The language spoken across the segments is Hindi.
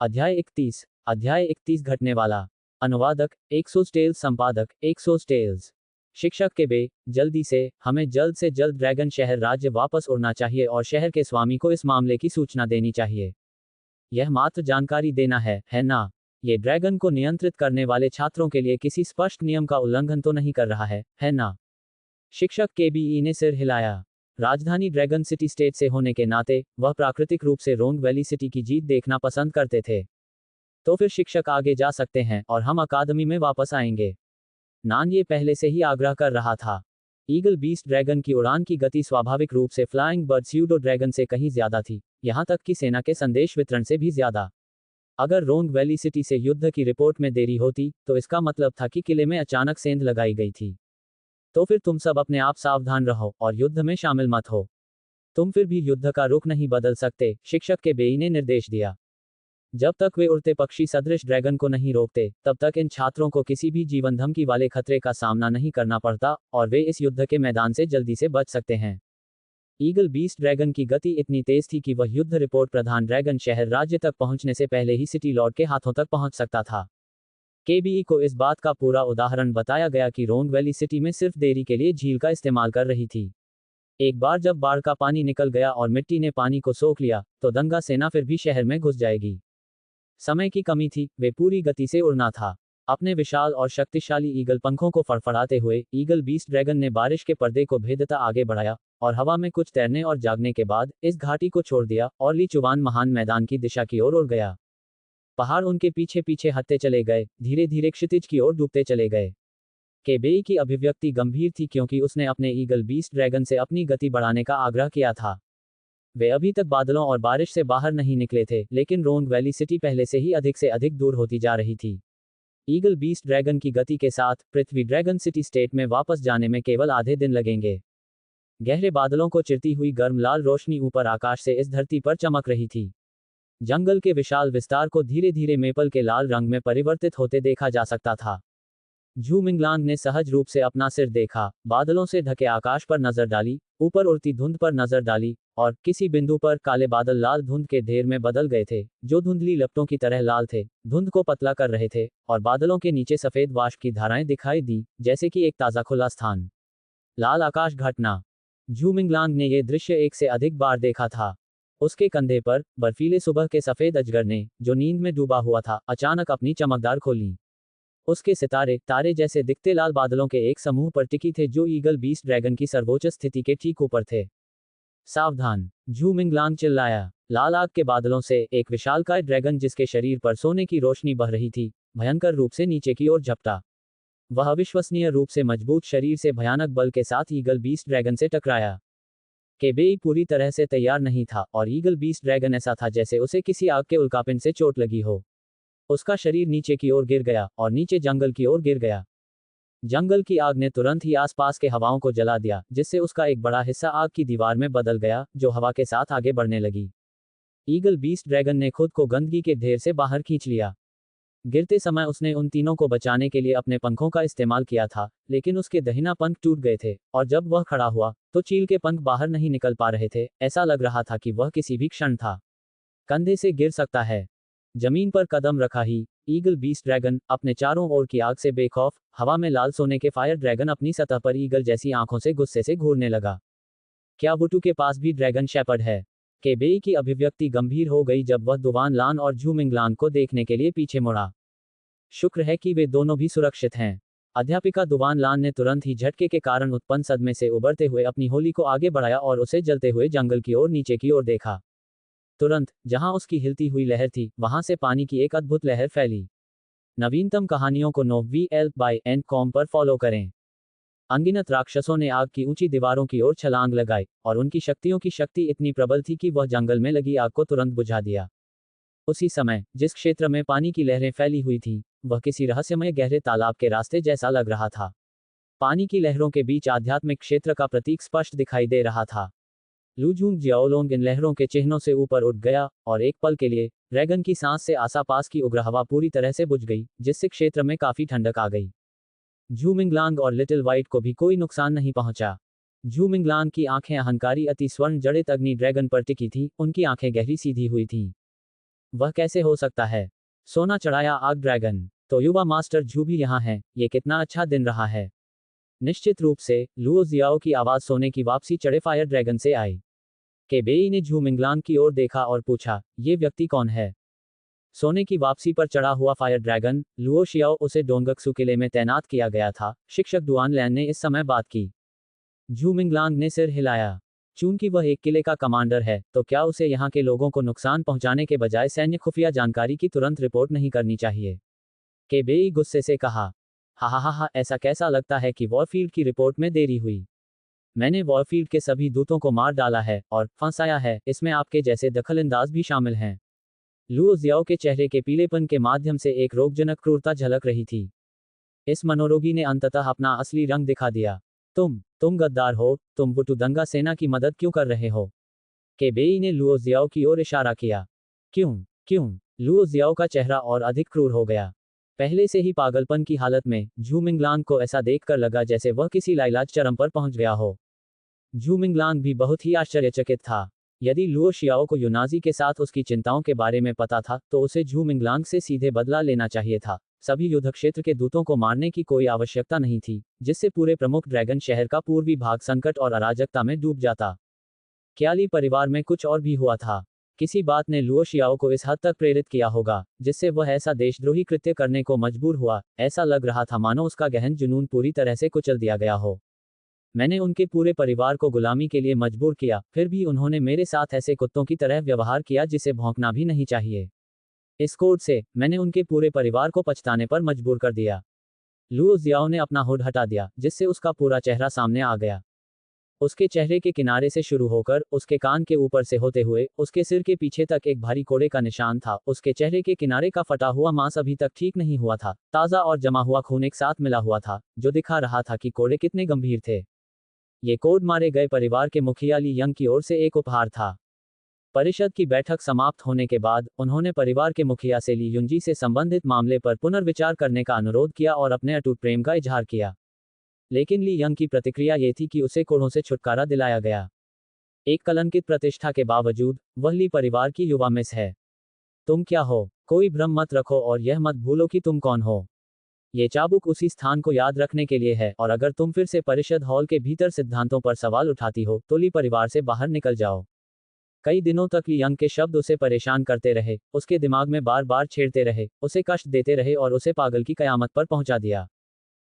अध्याय 31 घटने वाला। अनुवादक एक्सोस्टेल्स, संपादक एक्सोस्टेल्स। शिक्षक के बे, जल्दी से, हमें जल्द से जल्द ड्रैगन शहर राज्य वापस उड़ना चाहिए और शहर के स्वामी को इस मामले की सूचना देनी चाहिए। यह मात्र जानकारी देना है ना? ये ड्रैगन को नियंत्रित करने वाले छात्रों के लिए किसी स्पष्ट नियम का उल्लंघन तो नहीं कर रहा है ना? शिक्षक केबीई ने सिर हिलाया। राजधानी ड्रैगन सिटी स्टेट से होने के नाते वह प्राकृतिक रूप से रोंग वैली सिटी की जीत देखना पसंद करते थे। तो फिर शिक्षक आगे जा सकते हैं और हम अकादमी में वापस आएंगे। नान ये पहले से ही आग्रह कर रहा था। ईगल बीस्ट ड्रैगन की उड़ान की गति स्वाभाविक रूप से फ्लाइंग बर्ड स्यूडो ड्रैगन से कहीं ज्यादा थी, यहां तक कि सेना के संदेश वितरण से भी ज्यादा। अगर रोंग वैली सिटी से युद्ध की रिपोर्ट में देरी होती तो इसका मतलब था कि किले में अचानक सेंध लगाई गई थी। तो फिर तुम सब अपने आप सावधान रहो और युद्ध में शामिल मत हो। तुम फिर भी युद्ध का रुख नहीं बदल सकते, शिक्षक के बेई ने निर्देश दिया। जब तक वे उड़ते पक्षी सदृश ड्रैगन को नहीं रोकते, तब तक इन छात्रों को किसी भी जीवन धमकी वाले खतरे का सामना नहीं करना पड़ता और वे इस युद्ध के मैदान से जल्दी से बच सकते हैं। ईगल बीस्ट ड्रैगन की गति इतनी तेज थी कि वह युद्ध रिपोर्ट प्रधान ड्रैगन शहर राज्य तक पहुंचने से पहले ही सिटी लॉर्ड के हाथों तक पहुंच सकता था। केबीई को इस बात का पूरा उदाहरण बताया गया कि रोंग वैली सिटी में सिर्फ देरी के लिए झील का इस्तेमाल कर रही थी। एक बार जब बाढ़ का पानी निकल गया और मिट्टी ने पानी को सोख लिया, तो दंगा सेना फिर भी शहर में घुस जाएगी। समय की कमी थी, वे पूरी गति से उड़ना था। अपने विशाल और शक्तिशाली ईगल पंखों को फड़फड़ाते हुए ईगल बीस्ट ड्रैगन ने बारिश के पर्दे को भेदता आगे बढ़ाया और हवा में कुछ तैरने और जागने के बाद इस घाटी को छोड़ दिया और ली चुवान महान मैदान की दिशा की ओर उड़ गया। पहाड़ उनके पीछे पीछे हटते चले गए, धीरे धीरे क्षितिज की ओर डूबते चले गए। केबेई की अभिव्यक्ति गंभीर थी क्योंकि उसने अपने ईगल बीस्ट ड्रैगन से अपनी गति बढ़ाने का आग्रह किया था। वे अभी तक बादलों और बारिश से बाहर नहीं निकले थे, लेकिन रोंग वैली सिटी पहले से अधिक दूर होती जा रही थी। ईगल बीस्ट ड्रैगन की गति के साथ पृथ्वी ड्रैगन सिटी स्टेट में वापस जाने में केवल आधे दिन लगेंगे। गहरे बादलों को चिरती हुई गर्म लाल रोशनी ऊपर आकाश से इस धरती पर चमक रही थी। जंगल के विशाल विस्तार को धीरे धीरे मेपल के लाल रंग में परिवर्तित होते देखा जा सकता था। झू मिंगलांग ने सहज रूप से अपना सिर देखा, बादलों से ढके आकाश पर नजर डाली, ऊपर उड़ती धुंध पर नजर डाली, और किसी बिंदु पर काले बादल लाल धुंध के ढेर में बदल गए थे, जो धुंधली लपटों की तरह लाल थे, धुंध को पतला कर रहे थे, और बादलों के नीचे सफेद वाष्प की धाराएं दिखाई दी, जैसे कि एक ताजा खुला स्थान। लाल आकाश घटना। झू मिंगलांग ने यह दृश्य एक से अधिक बार देखा था। उसके कंधे पर बर्फीले सुबह के सफेद अजगर ने, जो नींद में डूबा हुआ था, अचानक अपनी चमकदार खोली। उसके सितारे तारे जैसे दिखते लाल बादलों के एक समूह पर टिकी थे जो ईगल बीस्ट ड्रैगन की सर्वोच्च स्थिति के ठीक ऊपर थे। सावधान! झू मिंगलांग चिल्लाया। लाल आग के बादलों से एक विशालकाय ड्रैगन जिसके शरीर पर सोने की रोशनी बह रही थी, भयंकर रूप से नीचे की ओर झपटा। वह अविश्वसनीय रूप से मजबूत शरीर से भयानक बल के साथ ईगल बीस्ट ड्रैगन से टकराया। केबेई पूरी तरह से तैयार नहीं था और ईगल बीस्ट ड्रैगन ऐसा था जैसे उसे किसी आग के उल्कापिंड से चोट लगी हो। उसका शरीर नीचे की ओर गिर गया और नीचे जंगल की ओर गिर गया। जंगल की आग ने तुरंत ही आसपास के हवाओं को जला दिया, जिससे उसका एक बड़ा हिस्सा आग की दीवार में बदल गया, जो हवा के साथ आगे बढ़ने लगी। ईगल बीस्ट ड्रैगन ने खुद को गंदगी के ढेर से बाहर खींच लिया। गिरते समय उसने उन तीनों को बचाने के लिए अपने पंखों का इस्तेमाल किया था, लेकिन उसके दाहिना पंख टूट गए थे, और जब वह खड़ा हुआ, तो चील के पंख बाहर नहीं निकल पा रहे थे। ऐसा लग रहा था कि वह किसी भी क्षण था कंधे से गिर सकता है। जमीन पर कदम रखा ही ईगल बीस्ट ड्रैगन अपने चारों ओर की आग से बेखौफ, हवा में लाल सोने के फायर ड्रैगन अपनी सतह पर ईगल जैसी आंखों से गुस्से से घूरने लगा। क्या वुटू के पास भी ड्रैगन शेपर्ड है? केबेई की अभिव्यक्ति गंभीर हो गई जब वह दुवान लान और झू मिंगलांग को देखने के लिए पीछे मुड़ा। शुक्र है कि वे दोनों भी सुरक्षित हैं। अध्यापिका दुवान लान ने तुरंत ही झटके के कारण उत्पन्न सदमे से उबरते हुए अपनी होली को आगे बढ़ाया और उसे जलते हुए जंगल की ओर नीचे की ओर देखा। तुरंत जहां उसकी हिलती हुई लहर थी, वहां से पानी की एक अद्भुत लहर फैली। नवीनतम कहानियों को novell.com पर फॉलो करें। अनगिनत राक्षसों ने आग की ऊंची दीवारों की ओर छलांग लगाई और उनकी शक्तियों की शक्ति इतनी प्रबल थी कि वह जंगल में लगी आग को तुरंत बुझा दिया। उसी समय जिस क्षेत्र में पानी की लहरें फैली हुई थीं, वह किसी रहस्यमय गहरे तालाब के रास्ते जैसा लग रहा था। पानी की लहरों के बीच आध्यात्मिक क्षेत्र का प्रतीक स्पष्ट दिखाई दे रहा था। लूजूंग जियाओलोंग इन लहरों के चिन्हों से ऊपर उठ गया और एक पल के लिए ड्रैगन की सांस से आसपास की उग्र हवा पूरी तरह से बुझ गई, जिससे क्षेत्र में काफी ठंडक आ गई। झू मिंगलांग और लिटिल व्हाइट को भी कोई नुकसान नहीं पहुंचा। झू मिंगलांग की आंखें अहंकारी अति स्वर्ण जड़ित अग्नि ड्रैगन पर टिकी थी, उनकी आंखें गहरी सीधी हुई थीं। वह कैसे हो सकता है? सोना चढ़ाया आग ड्रैगन। तो युवा मास्टर झू भी यहाँ है, ये कितना अच्छा दिन रहा है। निश्चित रूप से, लुओ जियाओ की आवाज़ सोने की वापसी चढ़े फायर ड्रैगन से आई। के बेई ने झू मिंगलांग की ओर देखा और पूछा, ये व्यक्ति कौन है? सोने की वापसी पर चढ़ा हुआ फायर ड्रैगन, लुओ शियाओ, उसे डोंगक्सू किले में तैनात किया गया था, शिक्षक डुआन लैन ने इस समय बात की। झू मिंगलांग ने सिर हिलाया। चूंकि वह एक किले का कमांडर है, तो क्या उसे यहाँ के लोगों को नुकसान पहुंचाने के बजाय सैन्य खुफिया जानकारी की तुरंत रिपोर्ट नहीं करनी चाहिए? के बेई गुस्से से कहा। हा, ऐसा कैसा लगता है कि वॉरफील्ड की रिपोर्ट में देरी हुई? मैंने वॉरफील्ड के सभी दूतों को मार डाला है और फंसाया है, इसमें आपके जैसे दखलंदाज भी शामिल हैं। लुओ जियाओ के चेहरे के पीलेपन के माध्यम से एक रोगजनक क्रूरता झलक रही थी। इस मनोरोगी ने अंततः अपना असली रंग दिखा दिया। तुम गद्दार हो, तुम वुटू दंगा सेना की मदद क्यों कर रहे हो? के बेई ने लुओ जियाओ की ओर इशारा किया। क्यों? लुओ जियाओ का चेहरा और अधिक क्रूर हो गया। पहले से ही पागलपन की हालत में झू मिंगलांग को ऐसा देखकर लगा जैसे वह किसी लाइलाज चरम पर पहुंच गया हो। झू मिंगलांग भी बहुत ही आश्चर्यचकित था। यदि लुओ शियाओ को युनाजी के साथ उसकी चिंताओं के बारे में पता था, तो उसे झू मिंगलांग से सीधे बदला लेना चाहिए था। सभी युद्ध क्षेत्र के दूतों को मारने की कोई आवश्यकता नहीं थी, जिससे पूरे प्रमुख ड्रैगन शहर का पूर्वी भाग संकट और अराजकता में डूब जाता। क्याली परिवार में कुछ और भी हुआ था। किसी बात ने लुओ शियाओ को इस हद तक प्रेरित किया होगा, जिससे वह ऐसा देशद्रोही कृत्य करने को मजबूर हुआ। ऐसा लग रहा था मानो उसका गहन जुनून पूरी तरह से कुचल दिया गया हो। मैंने उनके पूरे परिवार को गुलामी के लिए मजबूर किया, फिर भी उन्होंने मेरे साथ ऐसे कुत्तों की तरह व्यवहार किया जिसे भौंकना भी नहीं चाहिए। इस कोड से मैंने उनके पूरे परिवार को पछताने पर मजबूर कर दिया। लुओ जियाओ ने अपना हुड हटा दिया, जिससे उसका पूरा चेहरा सामने आ गया। उसके चेहरे के किनारे से शुरू होकर, उसके कान के ऊपर से होते हुए, उसके सिर के पीछे तक एक भारी कोड़े का निशान था। उसके चेहरे के किनारे का फटा हुआ मांस अभी तक ठीक नहीं हुआ था। ताज़ा और जमा हुआ खून एक साथ मिला हुआ था, जो दिखा रहा था कि कोड़े कितने गंभीर थे। ये कोड मारे गए परिवार के मुखिया ली यंग की ओर से एक उपहार था। परिषद की बैठक समाप्त होने के बाद, उन्होंने परिवार के मुखिया से ली युंजी से संबंधित मामले पर पुनर्विचार करने का अनुरोध किया और अपने अटूट प्रेम का इजहार किया। लेकिन ली यंग की प्रतिक्रिया ये थी कि उसे कोड़ों से छुटकारा दिलाया गया। एक कलंकित प्रतिष्ठा के बावजूद, वह ली परिवार की युवा मिस है। तुम क्या हो? कोई भ्रम मत रखो और यह मत भूलो कि तुम कौन हो। ये चाबुक उसी स्थान को याद रखने के लिए है, और अगर तुम फिर से परिषद हॉल के भीतर सिद्धांतों पर सवाल उठाती हो, तो ली परिवार से बाहर निकल जाओ। कई दिनों तक ली यंग के शब्द उसे परेशान करते रहे, उसके दिमाग में बार बार छेड़ते रहे, उसे कष्ट देते रहे और उसे पागल की कयामत पर पहुंचा दिया।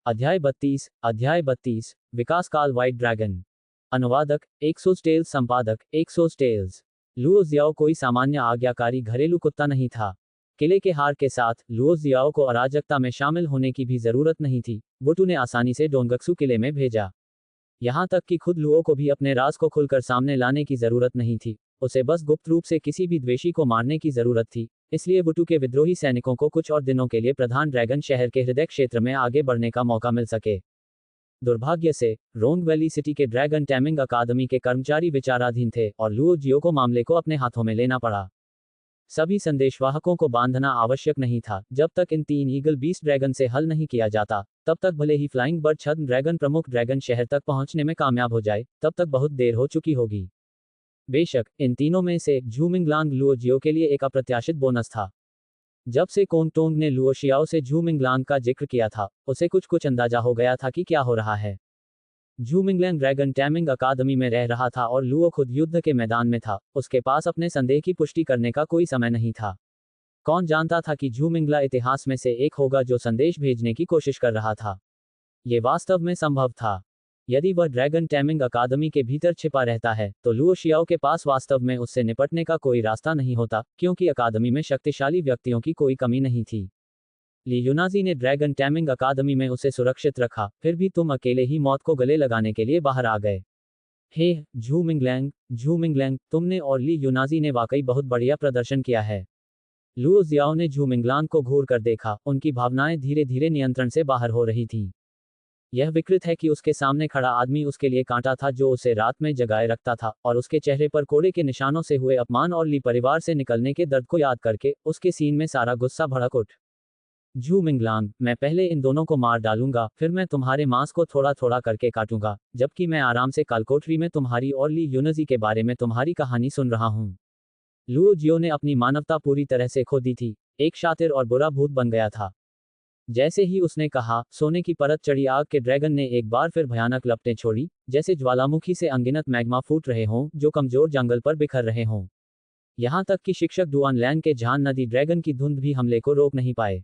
अध्याय 32 विकास काल व्हाइट ड्रैगन। अनुवादक एक्सोस टेल्स, संपादक एक्सोस टेल्स। लुओ जियाओ कोई सामान्य आज्ञाकारी घरेलू कुत्ता नहीं था। किले के हार के साथ, लुओ जियाओ को अराजकता में शामिल होने की भी जरूरत नहीं थी। वुटू ने आसानी से डोंगक्सू किले में भेजा। यहाँ तक कि खुद लुओ को भी अपने राज को खुलकर सामने लाने की जरूरत नहीं थी। उसे बस गुप्त रूप से किसी भी द्वेषी को मारने की जरूरत थी। इसलिए वुटू के विद्रोही सैनिकों को कुछ और दिनों के लिए प्रधान ड्रैगन शहर के हृदय क्षेत्र में आगे बढ़ने का मौका मिल सके। दुर्भाग्य से, रोंग वैली सिटी के ड्रैगन टैमिंग अकादमी के कर्मचारी विचाराधीन थे और लुओ जियो को मामले को अपने हाथों में लेना पड़ा। सभी संदेशवाहकों को बांधना आवश्यक नहीं था। जब तक इन 3 ईगल बीस्ट ड्रैगन से हल नहीं किया जाता, तब तक भले ही फ्लाइंग बर्ड छद्म ड्रैगन प्रमुख ड्रैगन शहर तक पहुंचने में कामयाब हो जाए, तब तक बहुत देर हो चुकी होगी। बेशक, इन तीनों में से झू मिंगलांग लुओ जियो के लिए एक अप्रत्याशित बोनस था। जब से कोंगटोंग ने लुओ शियाओ से झू मिंगलांग का जिक्र किया था, उसे कुछ अंदाजा हो गया था कि क्या हो रहा है। झू मिंगलैंग ड्रैगन टैमिंग अकादमी में रह रहा था और लुओ खुद युद्ध के मैदान में था। उसके पास अपने संदेह की पुष्टि करने का कोई समय नहीं था। कौन जानता था कि झू मिंगला इतिहास में से एक होगा जो संदेश भेजने की कोशिश कर रहा था। ये वास्तव में संभव था। यदि वह ड्रैगन टैमिंग अकादमी के भीतर छिपा रहता है, तो लुओ शियाओ के पास वास्तव में उससे निपटने का कोई रास्ता नहीं होता, क्योंकि अकादमी में शक्तिशाली व्यक्तियों की कोई कमी नहीं थी। ली युनाजी ने ड्रैगन टैमिंग अकादमी में उसे सुरक्षित रखा, फिर भी तुम अकेले ही मौत को गले लगाने के लिए बाहर आ गए। हे झू मिंगलैंग, तुमने और ली युनाजी ने वाकई बहुत बढ़िया प्रदर्शन किया है। लुओ जियाओ ने झू मिंगलांग को घूर कर देखा। उनकी भावनाएं धीरे धीरे नियंत्रण से बाहर हो रही थीं। यह विकृत है कि उसके सामने खड़ा आदमी उसके लिए कांटा था जो उसे रात में जगाए रखता था, और उसके चेहरे पर कोड़े के निशानों से हुए अपमान और ली परिवार से निकलने के दर्द को याद करके उसके सीन में सारा गुस्सा भड़क उठ। झू मिंगलांग, मैं पहले इन दोनों को मार डालूंगा, फिर मैं तुम्हारे मांस को थोड़ा थोड़ा करके काटूंगा, जबकि मैं आराम से कालकोठरी में तुम्हारी और ली युनाजी के बारे में तुम्हारी कहानी सुन रहा हूं। लुओ जियो ने अपनी मानवता पूरी तरह से खो दी थी, एक शातिर और बुरा भूत बन गया था। जैसे ही उसने कहा, सोने की परत चढ़ी आग के ड्रैगन ने एक बार फिर भयानक लपटें छोड़ी, जैसे ज्वालामुखी से अनगिनत मैग्मा फूट रहे हों, जो कमजोर जंगल पर बिखर रहे हों। यहां तक कि शिक्षक डुआन लैन के झान नदी ड्रैगन की धुंध भी हमले को रोक नहीं पाए।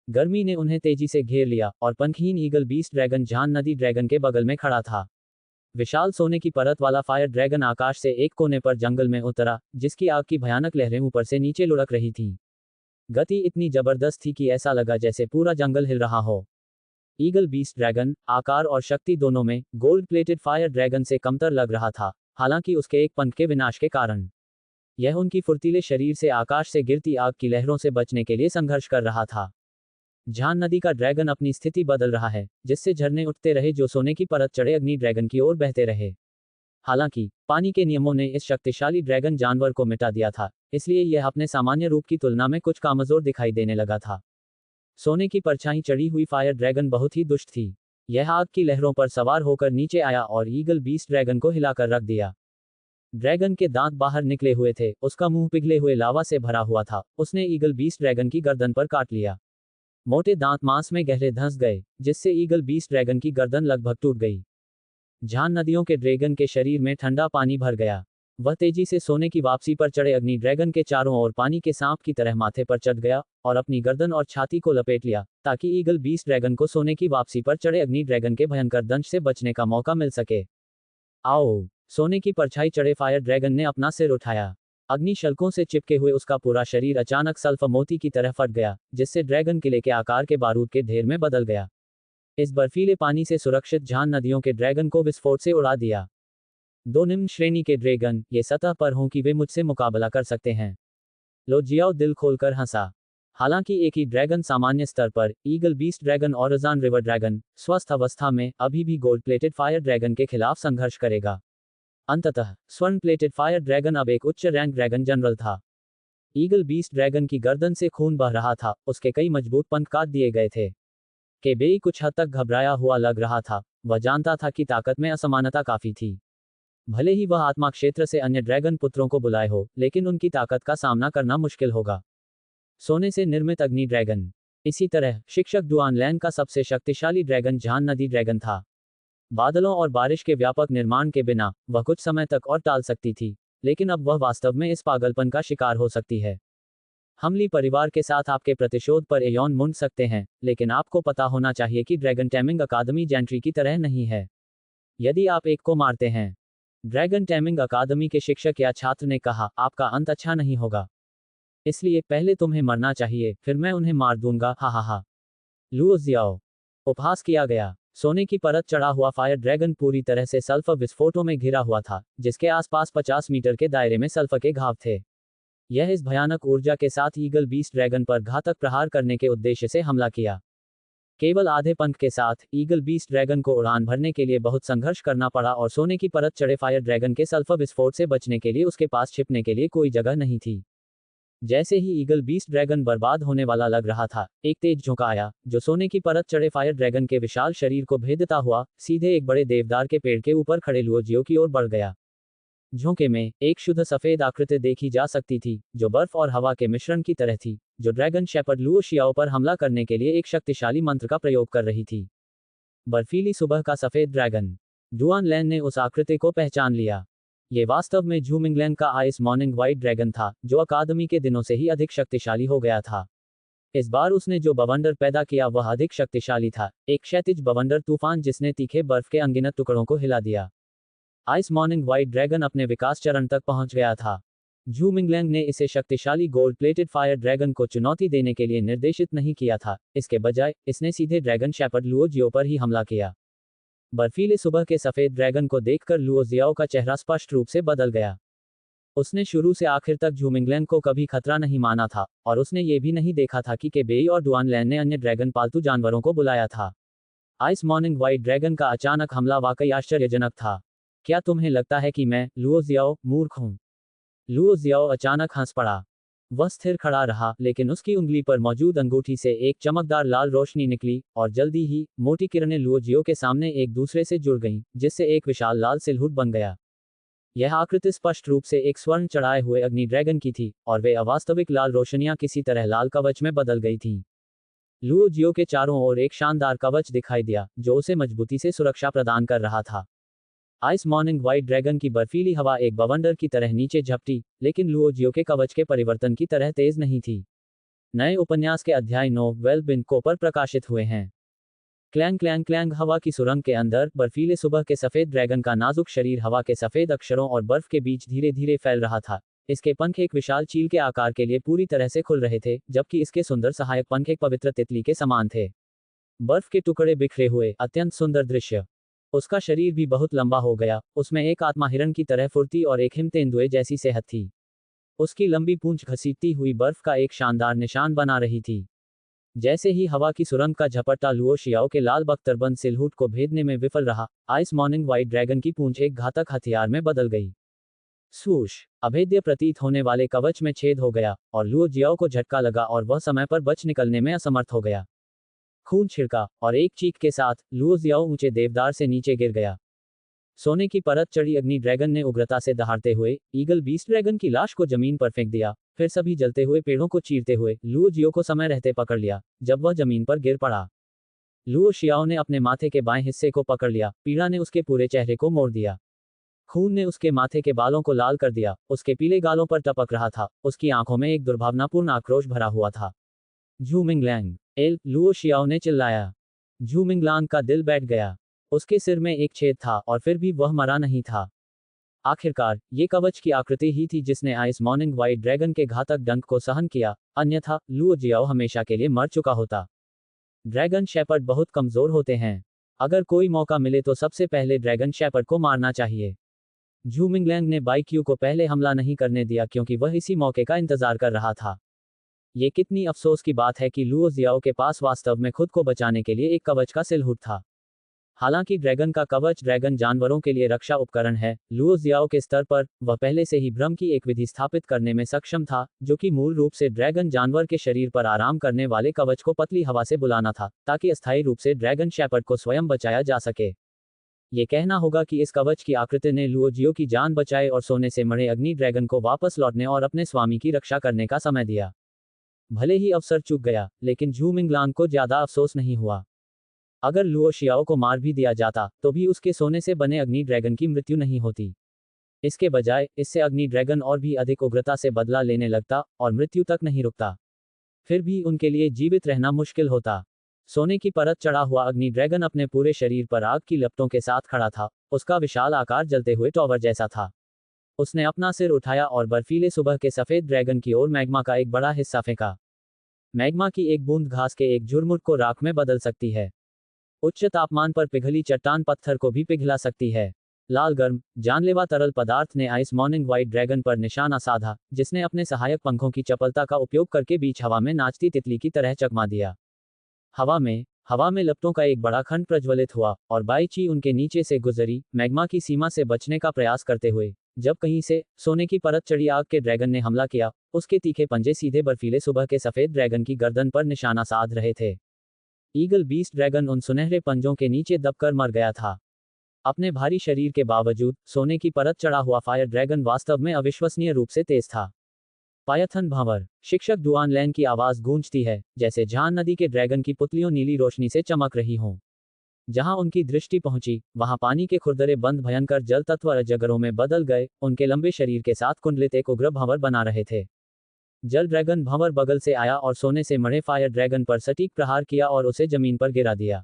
गर्मी ने उन्हें तेजी से घेर लिया, और पंखहीन ईगल बीस्ट ड्रैगन झान नदी ड्रैगन के बगल में खड़ा था। विशाल सोने की परत वाला फायर ड्रैगन आकाश से एक कोने पर जंगल में उतरा, जिसकी आग की भयानक लहरें ऊपर से नीचे लुढ़क रही थीं। गति इतनी जबरदस्त थी कि ऐसा लगा जैसे पूरा जंगल हिल रहा हो। ईगल बीस्ट ड्रैगन, आकार और शक्ति दोनों में, गोल्ड प्लेटेड फायर ड्रैगन से कमतर लग रहा था, हालांकि उसके एक पंख के विनाश के कारण। यह उनकी फुर्तीले शरीर से आकाश से गिरती आग की लहरों से बचने के लिए संघर्ष कर रहा था। झान नदी का ड्रैगन अपनी स्थिति बदल रहा है, जिससे झरने उठते रहे जो सोने की परत चढ़े अग्नि ड्रैगन की ओर बहते रहे। हालांकि पानी के नियमों ने इस शक्तिशाली ड्रैगन जानवर को मिटा दिया था, इसलिए यह अपने सामान्य रूप की तुलना में कुछ कमजोर दिखाई देने लगा था। सोने की परछाई चढ़ी हुई फायर ड्रैगन बहुत ही दुष्ट थी। यह आग की लहरों पर सवार होकर नीचे आया और ईगल बीस्ट ड्रैगन को हिलाकर रख दिया। ड्रैगन के दांत बाहर निकले हुए थे, उसका मुंह पिघले हुए लावा से भरा हुआ था। उसने ईगल बीस्ट ड्रैगन की गर्दन पर काट लिया। मोटे दांत मांस में गहरे धंस गए, जिससे ईगल बीस्ट ड्रैगन की गर्दन लगभग टूट गई। झान नदियों के ड्रैगन के शरीर में ठंडा पानी भर गया। वह तेजी से सोने की वापसी पर चढ़े अग्नि ड्रैगन के चारों ओर पानी के सांप की तरह माथे पर चढ़ गया और अपनी गर्दन और छाती को लपेट लिया, ताकि ईगल बीस्ट ड्रैगन को सोने की वापसी पर चढ़े अग्नि ड्रैगन के भयंकर दंश से बचने का मौका मिल सके। आओ! सोने की परछाई चढ़े फायर ड्रैगन ने अपना सिर उठाया। अग्नि शल्कों से चिपके हुए उसका पूरा शरीर अचानक सल्फर मोती की तरह फट गया, जिससे ड्रैगन किले के आकार के बारूद के ढेर में बदल गया। इस बर्फीले पानी से सुरक्षित झान नदियों के ड्रैगन को विस्फोट से उड़ा दिया। दो निम्न श्रेणी के ड्रैगन, ये सतह पर हों कि वे मुझसे मुकाबला कर सकते हैं। लो जियाओ दिल खोलकर हंसा। हालांकि एक ही ड्रैगन सामान्य स्तर पर, ईगल बीस्ट ड्रैगन और रजान रिवर ड्रैगन, स्वस्थ अवस्था में, अभी भी गोल्ड प्लेटेड फायर ड्रैगन के खिलाफ संघर्ष करेगा। अंततः स्वर्ण प्लेटेड फायर ड्रैगन अब एक उच्च रैंक ड्रैगन जनरल था। ईगल बीस्ट ड्रैगन की गर्दन से खून बह रहा था, उसके कई मजबूत पंख काट दिए गए थे। केबेई कुछ हद तक घबराया हुआ लग रहा था, वह जानता था कि ताकत में असमानता काफी थी। भले ही वह आत्मा क्षेत्र से अन्य ड्रैगन पुत्रों को बुलाए हो, लेकिन उनकी ताकत का सामना करना मुश्किल होगा। सोने से निर्मित अग्नि ड्रैगन। इसी तरह शिक्षक डुआन लैन का सबसे शक्तिशाली ड्रैगन झान नदी ड्रैगन था। बादलों और बारिश के व्यापक निर्माण के बिना वह कुछ समय तक और टाल सकती थी, लेकिन अब वह वास्तव में इस पागलपन का शिकार हो सकती है। हमली परिवार के साथ आपके प्रतिशोध पर एयोन मुंड सकते हैं, लेकिन आपको पता होना चाहिए कि ड्रैगन टैमिंग अकादमी जेंट्री की तरह नहीं है। यदि आप एक को मारते हैं, ड्रैगन टैमिंग अकादमी के शिक्षक या छात्र ने कहा, आपका अंत अच्छा नहीं होगा। इसलिए पहले तुम्हें मरना चाहिए, फिर मैं उन्हें मार दूंगा, हा हा हा। Luo Jiao. उपहास किया गया। सोने की परत चढ़ा हुआ फायर ड्रैगन पूरी तरह से सल्फर विस्फोटों में घिरा हुआ था, जिसके आसपास 50 मीटर के दायरे में सल्फर के घाव थे। यह इस भयानक ऊर्जा के साथ ईगल बीस्ट ड्रैगन पर घातक प्रहार करने के उद्देश्य से हमला किया। केवल आधे पंख के साथ ईगल बीस्ट ड्रैगन को उड़ान भरने के लिए बहुत संघर्ष करना पड़ा और सोने की परत चढ़े फायर ड्रैगन के सल्फर विस्फोट से बचने के लिए उसके पास छिपने के लिए कोई जगह नहीं थी। जैसे ही ईगल बीस्ट ड्रैगन बर्बाद होने वाला लग रहा था, एक तेज झोंका आया, जो सोने की परत चढ़े फायर ड्रैगन के विशाल शरीर को भेदता हुआ सीधे एक बड़े देवदार के पेड़ के ऊपर खड़े लुओ जियो की ओर बढ़ गया। झोंके में एक शुद्ध सफेद आकृति देखी जा सकती थी, जो बर्फ और हवा के मिश्रण की तरह थी, जो ड्रैगन शेपर्ड लुओ शियाओ पर हमला करने के लिए एक शक्तिशाली मंत्र का प्रयोग कर रही थी। बर्फीली सुबह का सफेद ड्रैगन। डुआन लैन ने उस आकृति को पहचान लिया। ये वास्तव में झूमिंगलैंग का आइस मॉर्निंग व्हाइट ड्रैगन था, जो अकादमी के दिनों से ही अधिक शक्तिशाली हो गया था। इस बार उसने जो बवंडर पैदा किया वह अधिक शक्तिशाली था, एक क्षैतिज बवंडर तूफान जिसने तीखे बर्फ के अनगिनत टुकड़ों को हिला दिया। आइस मॉर्निंग व्हाइट ड्रैगन अपने विकास चरण तक पहुंच गया था। झूमिंगलैंग ने इसे शक्तिशाली गोल्ड प्लेटेड फायर ड्रैगन को चुनौती देने के लिए निर्देशित नहीं किया था, इसके बजाय इसने सीधे ड्रैगन शेपर्ड लुओ जियो पर ही हमला किया। बर्फीले सुबह के सफेद ड्रैगन को देखकर लुओ जियाओ का चेहरा स्पष्ट रूप से बदल गया। उसने शुरू से आखिर तक झूमिंगलैंग को कभी खतरा नहीं माना था, और उसने ये भी नहीं देखा था कि केबेई और डुआन लैन ने अन्य ड्रैगन पालतू जानवरों को बुलाया था। आइस मॉर्निंग व्हाइट ड्रैगन का अचानक हमला वाकई आश्चर्यजनक था। क्या तुम्हें लगता है कि मैं, लुओ जियाओ, मूर्ख हूं? लुओ जियाओ अचानक हंस पड़ा। वह स्थिर खड़ा रहा, लेकिन उसकी उंगली पर मौजूद अंगूठी से एक चमकदार लाल रोशनी निकली, और जल्दी ही मोटी किरणें लुओ जियो के सामने एक दूसरे से जुड़ गईं, जिससे एक विशाल लाल सिलहुट बन गया। यह आकृति स्पष्ट रूप से एक स्वर्ण चढ़ाए हुए अग्नि ड्रैगन की थी, और वे अवास्तविक लाल रोशनियां किसी तरह लाल कवच में बदल गई थीं। लुओ जियो के चारों ओर एक शानदार कवच दिखाई दिया, जो उसे मजबूती से सुरक्षा प्रदान कर रहा था। आइस मॉर्निंग व्हाइट ड्रैगन की बर्फीली हवा एक बवंडर की तरह नीचे झपटी, लेकिन लुओ जियो के कवच के परिवर्तन की तरह तेज नहीं थी। नए उपन्यास के अध्याय 9 वेल बिन को पर प्रकाशित हुए हैं। Clang clang clang. हवा की सुरंग के अंदर बर्फीले सुबह के सफेद ड्रैगन का नाजुक शरीर हवा के सफेद अक्षरों और बर्फ के बीच धीरे धीरे फैल रहा था। इसके पंख एक विशाल चील के आकार के लिए पूरी तरह से खुल रहे थे, जबकि इसके सुंदर सहायक पंख एक पवित्र तितली के समान थे। बर्फ के टुकड़े बिखरे हुए, अत्यंत सुंदर दृश्य। उसका शरीर भी बहुत लंबा हो गया, उसमें एक आत्मा हिरण की तरह फुर्ती और एक हिम तेंदुए जैसी सेहत थी। उसकी लंबी पूंछ घसीटती हुई बर्फ का एक शानदार निशान बना रही थी। जैसे ही हवा की सुरंग का झपट्टा लुओ शियाओ के लाल बख्तरबंद सिलहूट को भेदने में विफल रहा, आइस मॉर्निंग व्हाइट ड्रैगन की पूंछ एक घातक हथियार में बदल गई। स्वूश। अभेद्य प्रतीत होने वाले कवच में छेद हो गया, और लुओ जियाओ को झटका लगा और वह समय पर बच निकलने में असमर्थ हो गया। खून छिड़का, और एक चीख के साथ लुओ जियाओ ऊंचे देवदार से नीचे गिर गया। सोने की परत चढ़ी अग्नि ड्रैगन ने उग्रता से दहाड़ते हुए ईगल बीस्ट ड्रैगन की लाश को जमीन पर फेंक दिया, फिर सभी जलते हुए पेड़ों को चीरते हुए लुओ जियो को समय रहते पकड़ लिया, जब वह जमीन पर गिर पड़ा। लुओ शियाओ ने अपने माथे के बाएं हिस्से को पकड़ लिया, पीड़ा ने उसके पूरे चेहरे को मोड़ दिया। खून ने उसके माथे के बालों को लाल कर दिया, उसके पीले गालों पर टपक रहा था, उसकी आंखों में एक दुर्भावनापूर्ण आक्रोश भरा हुआ था। झूमिंगलैंग। लुओ शियाओ ने चिल्लाया। झूमिंगलांग का दिल बैठ गया। उसके सिर में एक छेद था, और फिर भी वह मरा नहीं था। आखिरकार, ये कवच की आकृति ही थी जिसने आइस मॉर्निंग व्हाइट ड्रैगन के घातक डंक को सहन किया, अन्यथा लुओ जियाओ हमेशा के लिए मर चुका होता। ड्रैगन शेपर्ड बहुत कमजोर होते हैं। अगर कोई मौका मिले तो सबसे पहले ड्रैगन शेपर्ड को मारना चाहिए। झूमिंगलैंग ने बाईक्यू को पहले हमला नहीं करने दिया क्योंकि वह इसी मौके का इंतजार कर रहा था। ये कितनी अफसोस की बात है कि लुओ जियाओ के पास वास्तव में खुद को बचाने के लिए एक कवच का सिलहूट था। हालांकि ड्रैगन का कवच ड्रैगन जानवरों के लिए रक्षा उपकरण है, लुओ जियाओ के स्तर पर वह पहले से ही भ्रम की एक विधि स्थापित करने में सक्षम था, जो कि मूल रूप से ड्रैगन जानवर के शरीर पर आराम करने वाले कवच को पतली हवा से बुलाना था, ताकि अस्थायी रूप से ड्रैगन शेपर्ड को स्वयं बचाया जा सके। ये कहना होगा कि इस कवच की आकृति ने लुओ जियो की जान बचाए और सोने से मढ़े अग्नि ड्रैगन को वापस लौटने और अपने स्वामी की रक्षा करने का समय दिया। भले ही अवसर चूक गया, लेकिन झूमिंगलांग को ज्यादा अफसोस नहीं हुआ। अगर लुओ शियाओ को मार भी दिया जाता, तो भी उसके सोने से बने अग्नि ड्रैगन की मृत्यु नहीं होती। इसके बजाय, इससे अग्नि ड्रैगन और भी अधिक उग्रता से बदला लेने लगता, और मृत्यु तक नहीं रुकता। फिर भी उनके लिए जीवित रहना मुश्किल होता। सोने की परत चढ़ा हुआ अग्नि ड्रैगन अपने पूरे शरीर पर आग की लपटों के साथ खड़ा था, उसका विशाल आकार जलते हुए टॉवर जैसा था। उसने अपना सिर उठाया और बर्फीले सुबह के सफेद ड्रैगन की ओर मैग्मा का एक बड़ा हिस्सा फेंका। मैग्मा की एक बूंद घास के एक झुरमुट को राख में बदल सकती है। उच्च तापमान पर पिघली चट्टान पत्थर को भी पिघला सकती है। लाल गर्म, जानलेवा तरल पदार्थ ने आइस मॉर्निंग व्हाइट ड्रैगन पर निशाना साधा, जिसने अपने सहायक पंखों की चपलता का उपयोग करके बीच हवा में नाचती तितली की तरह चकमा दिया। हवा में लपटों का एक बड़ा खंड प्रज्वलित हुआ, और बाईची उनके नीचे से गुजरी, मैग्मा की सीमा से बचने का प्रयास करते हुए। जब कहीं से सोने की परत चढ़ी आग के ड्रैगन ने हमला किया, उसके तीखे पंजे सीधे बर्फीले सुबह के सफेद ड्रैगन की गर्दन पर निशाना साध रहे थे। ईगल बीस्ट ड्रैगन उन सुनहरे पंजों के नीचे दबकर मर गया था। अपने भारी शरीर के बावजूद सोने की परत चढ़ा हुआ फायर ड्रैगन वास्तव में अविश्वसनीय रूप से तेज था। पायथन भंवर। शिक्षक डुआन लैन की आवाज गूंजती है, जैसे झान नदी के ड्रैगन की पुतलियों नीली रोशनी से चमक रही हों। जहां उनकी दृष्टि पहुंची, वहां पानी के खुरदरे बंद भयंकर जल तत्व अजगरों में बदल गए, उनके लंबे शरीर के साथ कुंडलित एक उग्र भंवर बना रहे थे। जल ड्रैगन भंवर बगल से आया और सोने से मढ़े फायर ड्रैगन पर सटीक प्रहार किया और उसे जमीन पर गिरा दिया।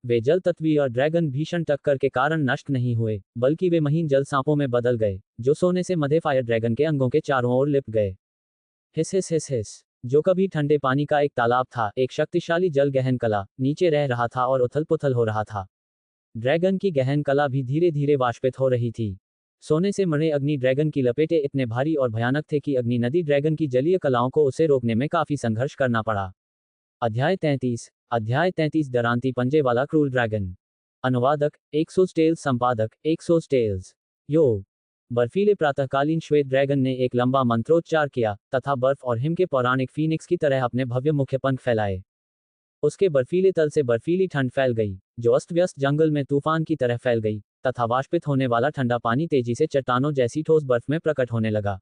वे जल तत्वीय और ड्रैगन भीषण टक्कर के कारण नष्ट नहीं हुए, बल्कि वे महीन जल सांपों में बदल गए, जो सोने से मधे फायर ड्रैगन के अंगों के चारों ओर लिप गए। हिस हिस हिस हिस। जो कभी ठंडे पानी का एक तालाब था, एक शक्तिशाली जल गहन कला नीचे रह रहा था और उथल पुथल हो रहा था। ड्रैगन की गहन कला भी धीरे धीरे वाष्पित हो रही थी। सोने से मढ़े अग्नि ड्रैगन की लपेटें इतने भारी और भयानक थे कि अग्नि नदी ड्रैगन की जलीय कलाओं को उसे रोकने में काफी संघर्ष करना पड़ा। अध्याय 33 डरांती पंजे वाला क्रूल ड्रैगन। अनुवादक एक्सोस टेल्स, संपादक एक्सोस टेल्स। यो। बर्फीले प्रातःकालीन श्वेत ड्रैगन ने एक लंबा मंत्रोच्चार किया, तथा बर्फ और हिम के पौराणिक फीनिक्स की तरह अपने भव्य मुख्य पंख फैलाए। उसके बर्फीले तल से बर्फीली ठंड फैल गई, जो अस्त व्यस्त जंगल में तूफान की तरह फैल गई, तथा वाष्पित होने वाला ठंडा पानी तेजी से चट्टानों जैसी ठोस बर्फ में प्रकट होने लगा।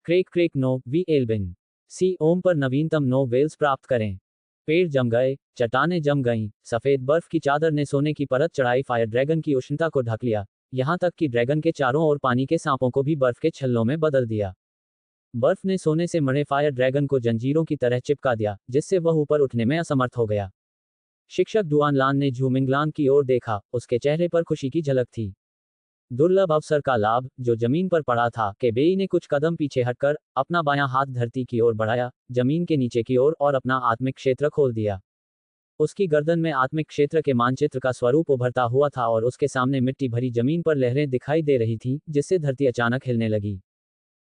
क्रेक क्रेक नो वी एल्बिन सी ओम पर नवीनतम नो वेल्स प्राप्त करें। पेड़ जम गए, चट्टानें जम गईं, सफेद बर्फ की चादर ने सोने की परत चढ़ाई, फायर ड्रैगन की उष्णता को ढक लिया, यहां तक कि ड्रैगन के चारों ओर पानी के सांपों को भी बर्फ के छल्लों में बदल दिया। बर्फ ने सोने से मढ़े फायर ड्रैगन को जंजीरों की तरह चिपका दिया, जिससे वह ऊपर उठने में असमर्थ हो गया। शिक्षक डुआनलान ने झूमिंगलांग की ओर देखा, उसके चेहरे पर खुशी की झलक थी। दुर्लभ अवसर का लाभ, जो जमीन पर पड़ा था, केबेई ने कुछ कदम पीछे हटकर अपना बायां हाथ धरती की ओर बढ़ाया, जमीन के नीचे की ओर, और अपना आत्मिक क्षेत्र खोल दिया। उसकी गर्दन में आत्मिक क्षेत्र के मानचित्र का स्वरूप उभरता हुआ था और उसके सामने मिट्टी भरी जमीन पर लहरें दिखाई दे रही थीं, जिससे धरती अचानक हिलने लगी।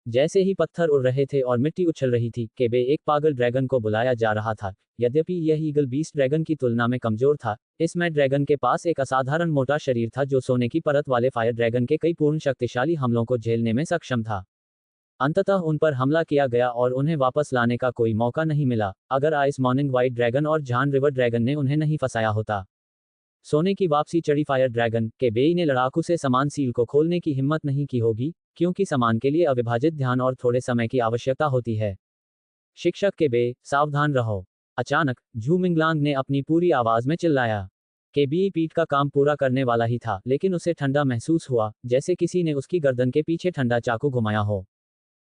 जैसे ही पत्थर उड़ रहे थे और मिट्टी उछल रही थी, केबे एक पागल ड्रैगन को बुलाया जा रहा था। यद्यपि यह ईगल बीस्ट ड्रैगन की तुलना में कमजोर था, इस मैड ड्रैगन के पास एक असाधारण मोटा शरीर था जो सोने की परत वाले फायर ड्रैगन के कई पूर्ण शक्तिशाली हमलों को झेलने में सक्षम था। अंततः उन पर हमला किया गया और उन्हें वापस लाने का कोई मौका नहीं मिला, अगर आइस मॉर्निंग वाइट ड्रैगन और झान रिवर ड्रैगन ने उन्हें नहीं फंसाया होता। सोने की वापसी चढ़ी फायर ड्रैगन, केबेई ने लड़ाकू से समान सील को खोलने की हिम्मत नहीं की होगी, क्योंकि सामान के लिए अविभाजित ध्यान और थोड़े समय की आवश्यकता होती है। शिक्षक केबे, सावधान रहो। अचानक झूमिंगलांग ने अपनी पूरी आवाज में चिल्लाया। केबी पीठ का काम पूरा करने वाला ही था, लेकिन उसे ठंडा महसूस हुआ, जैसे किसी ने उसकी गर्दन के पीछे ठंडा चाकू घुमाया हो।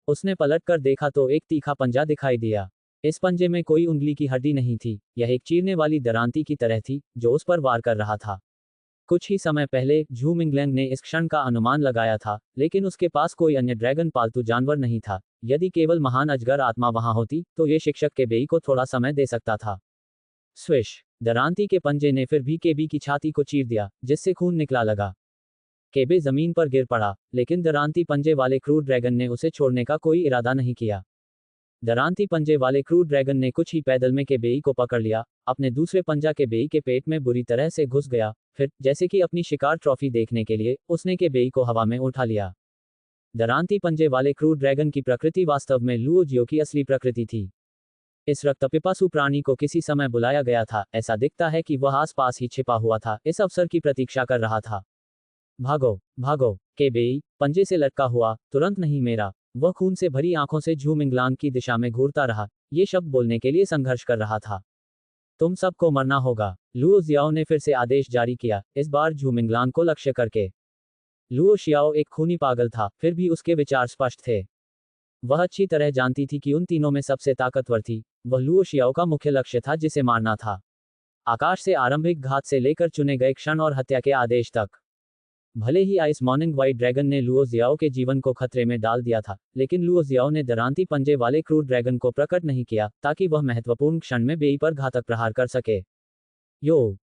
उसने पलट कर देखा तो एक तीखा पंजा दिखाई दिया। इस पंजे में कोई उंगली की हड्डी नहीं थी, यह एक चीरने वाली दरांती की तरह थी, जो उस पर वार कर रहा था। कुछ ही समय पहले झूमिंगलैंग ने इस क्षण का अनुमान लगाया था, लेकिन उसके पास कोई अन्य ड्रैगन पालतू जानवर नहीं था। यदि केवल महान अजगर आत्मा वहां होती, तो ये शिक्षक केबेई को थोड़ा समय दे सकता था। स्विश! दरांती के पंजे ने फिर भी केबी की छाती को चीर दिया, जिससे खून निकला लगा। केबे जमीन पर गिर पड़ा, लेकिन दरांती पंजे वाले क्रूर ड्रैगन ने उसे छोड़ने का कोई इरादा नहीं किया। दरांती पंजे वाले क्रूर ड्रैगन ने कुछ ही पैदल में केबेई को पकड़ लिया, अपने दूसरे पंजा केबेई के पेट में बुरी तरह से घुस गया, फिर जैसे कि अपनी शिकार ट्रॉफी देखने के लिए उसने केबेई को हवा में उठा लिया। दरांती पंजे वाले क्रूर ड्रैगन की प्रकृति वास्तव में लुओजियो की असली प्रकृति थी। इस रक्तपिपासु प्राणी को किसी समय बुलाया गया था, ऐसा दिखता है कि वह आसपास ही छिपा हुआ था, इस अवसर की प्रतीक्षा कर रहा था। भागो, भागो! केबेई, पंजे से लटका हुआ, तुरंत नहीं मेरा। वह खून से भरी आंखों से झूमिंगलांग की दिशा में घूरता रहा, ये शब्द बोलने के लिए संघर्ष कर रहा था। तुम सबको मरना होगा, लुओ जियाओ ने फिर से आदेश जारी किया, इस बार झूमिंगलांग को लक्ष्य करके। लुओ शियाओ एक खूनी पागल था, फिर भी उसके विचार स्पष्ट थे। वह अच्छी तरह जानती थी कि उन तीनों में सबसे ताकतवर थी, वह लुओ शियाओ का मुख्य लक्ष्य था जिसे मारना था। आकाश से आरंभिक घात से लेकर चुने गए क्षण और हत्या के आदेश तक। भले ही आइस मॉर्निंग वाइट ड्रैगन ने लुओ जियाओ के जीवन को खतरे में डाल दिया था, लेकिन लुओ जियाओ ने दरांती पंजे वाले क्रूर ड्रैगन को प्रकट नहीं किया, ताकि वह महत्वपूर्ण क्षण में बेई पर घातक प्रहार कर सके।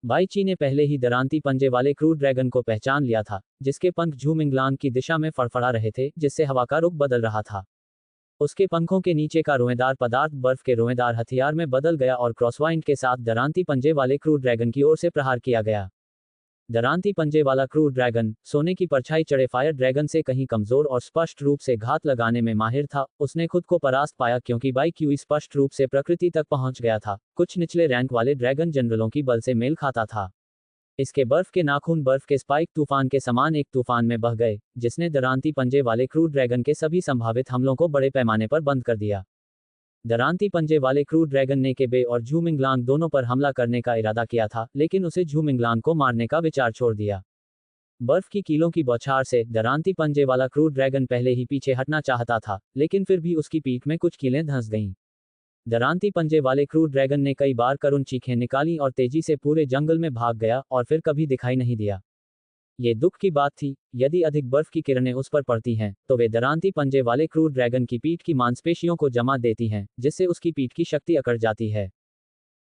बाईची ने पहले ही दरांती पंजे वाले क्रूर ड्रैगन को पहचान लिया था, जिसके पंख झूमिंगलांग की दिशा में फड़फड़ा रहे थे, जिससे हवा का रुख बदल रहा था। उसके पंखों के नीचे का रोएदार पदार्थ बर्फ के रोएदार हथियार में बदल गया और क्रॉसवाइंड के साथ दरांती पंजे वाले क्रूर ड्रैगन की ओर से प्रहार किया गया। दरांती पंजे वाला क्रूर ड्रैगन, सोने की परछाई चढ़े फायर ड्रैगन से कहीं कमजोर और स्पष्ट रूप से घात लगाने में माहिर था। उसने खुद को परास्त पाया क्योंकि बाईक्यू स्पष्ट रूप से प्रकृति तक पहुंच गया था, कुछ निचले रैंक वाले ड्रैगन जनरलों की बल से मेल खाता था। इसके बर्फ के नाखून बर्फ के स्पाइक तूफान के समान एक तूफान में बह गए, जिसने दरांती पंजे वाले क्रूर ड्रैगन के सभी संभावित हमलों को बड़े पैमाने पर बंद कर दिया। दरांती पंजे वाले क्रूर ड्रैगन ने केबे और झूमिंगलांग दोनों पर हमला करने का इरादा किया था, लेकिन उसे झूमिंगलांग को मारने का विचार छोड़ दिया। बर्फ की कीलों की बौछार से दरांती पंजे वाला क्रूर ड्रैगन पहले ही पीछे हटना चाहता था, लेकिन फिर भी उसकी पीठ में कुछ कीलें धंस गईं। दरांती पंजे वाले क्रूर ड्रैगन ने कई बार करुण चीखें निकाली और तेजी से पूरे जंगल में भाग गया और फिर कभी दिखाई नहीं दिया। ये दुख की बात थी, यदि अधिक बर्फ की किरणें उस पर पड़ती हैं, तो वे दरांती पंजे वाले क्रूर ड्रैगन की पीठ की मांसपेशियों को जमा देती हैं, जिससे उसकी पीठ की शक्ति अकड़ जाती है।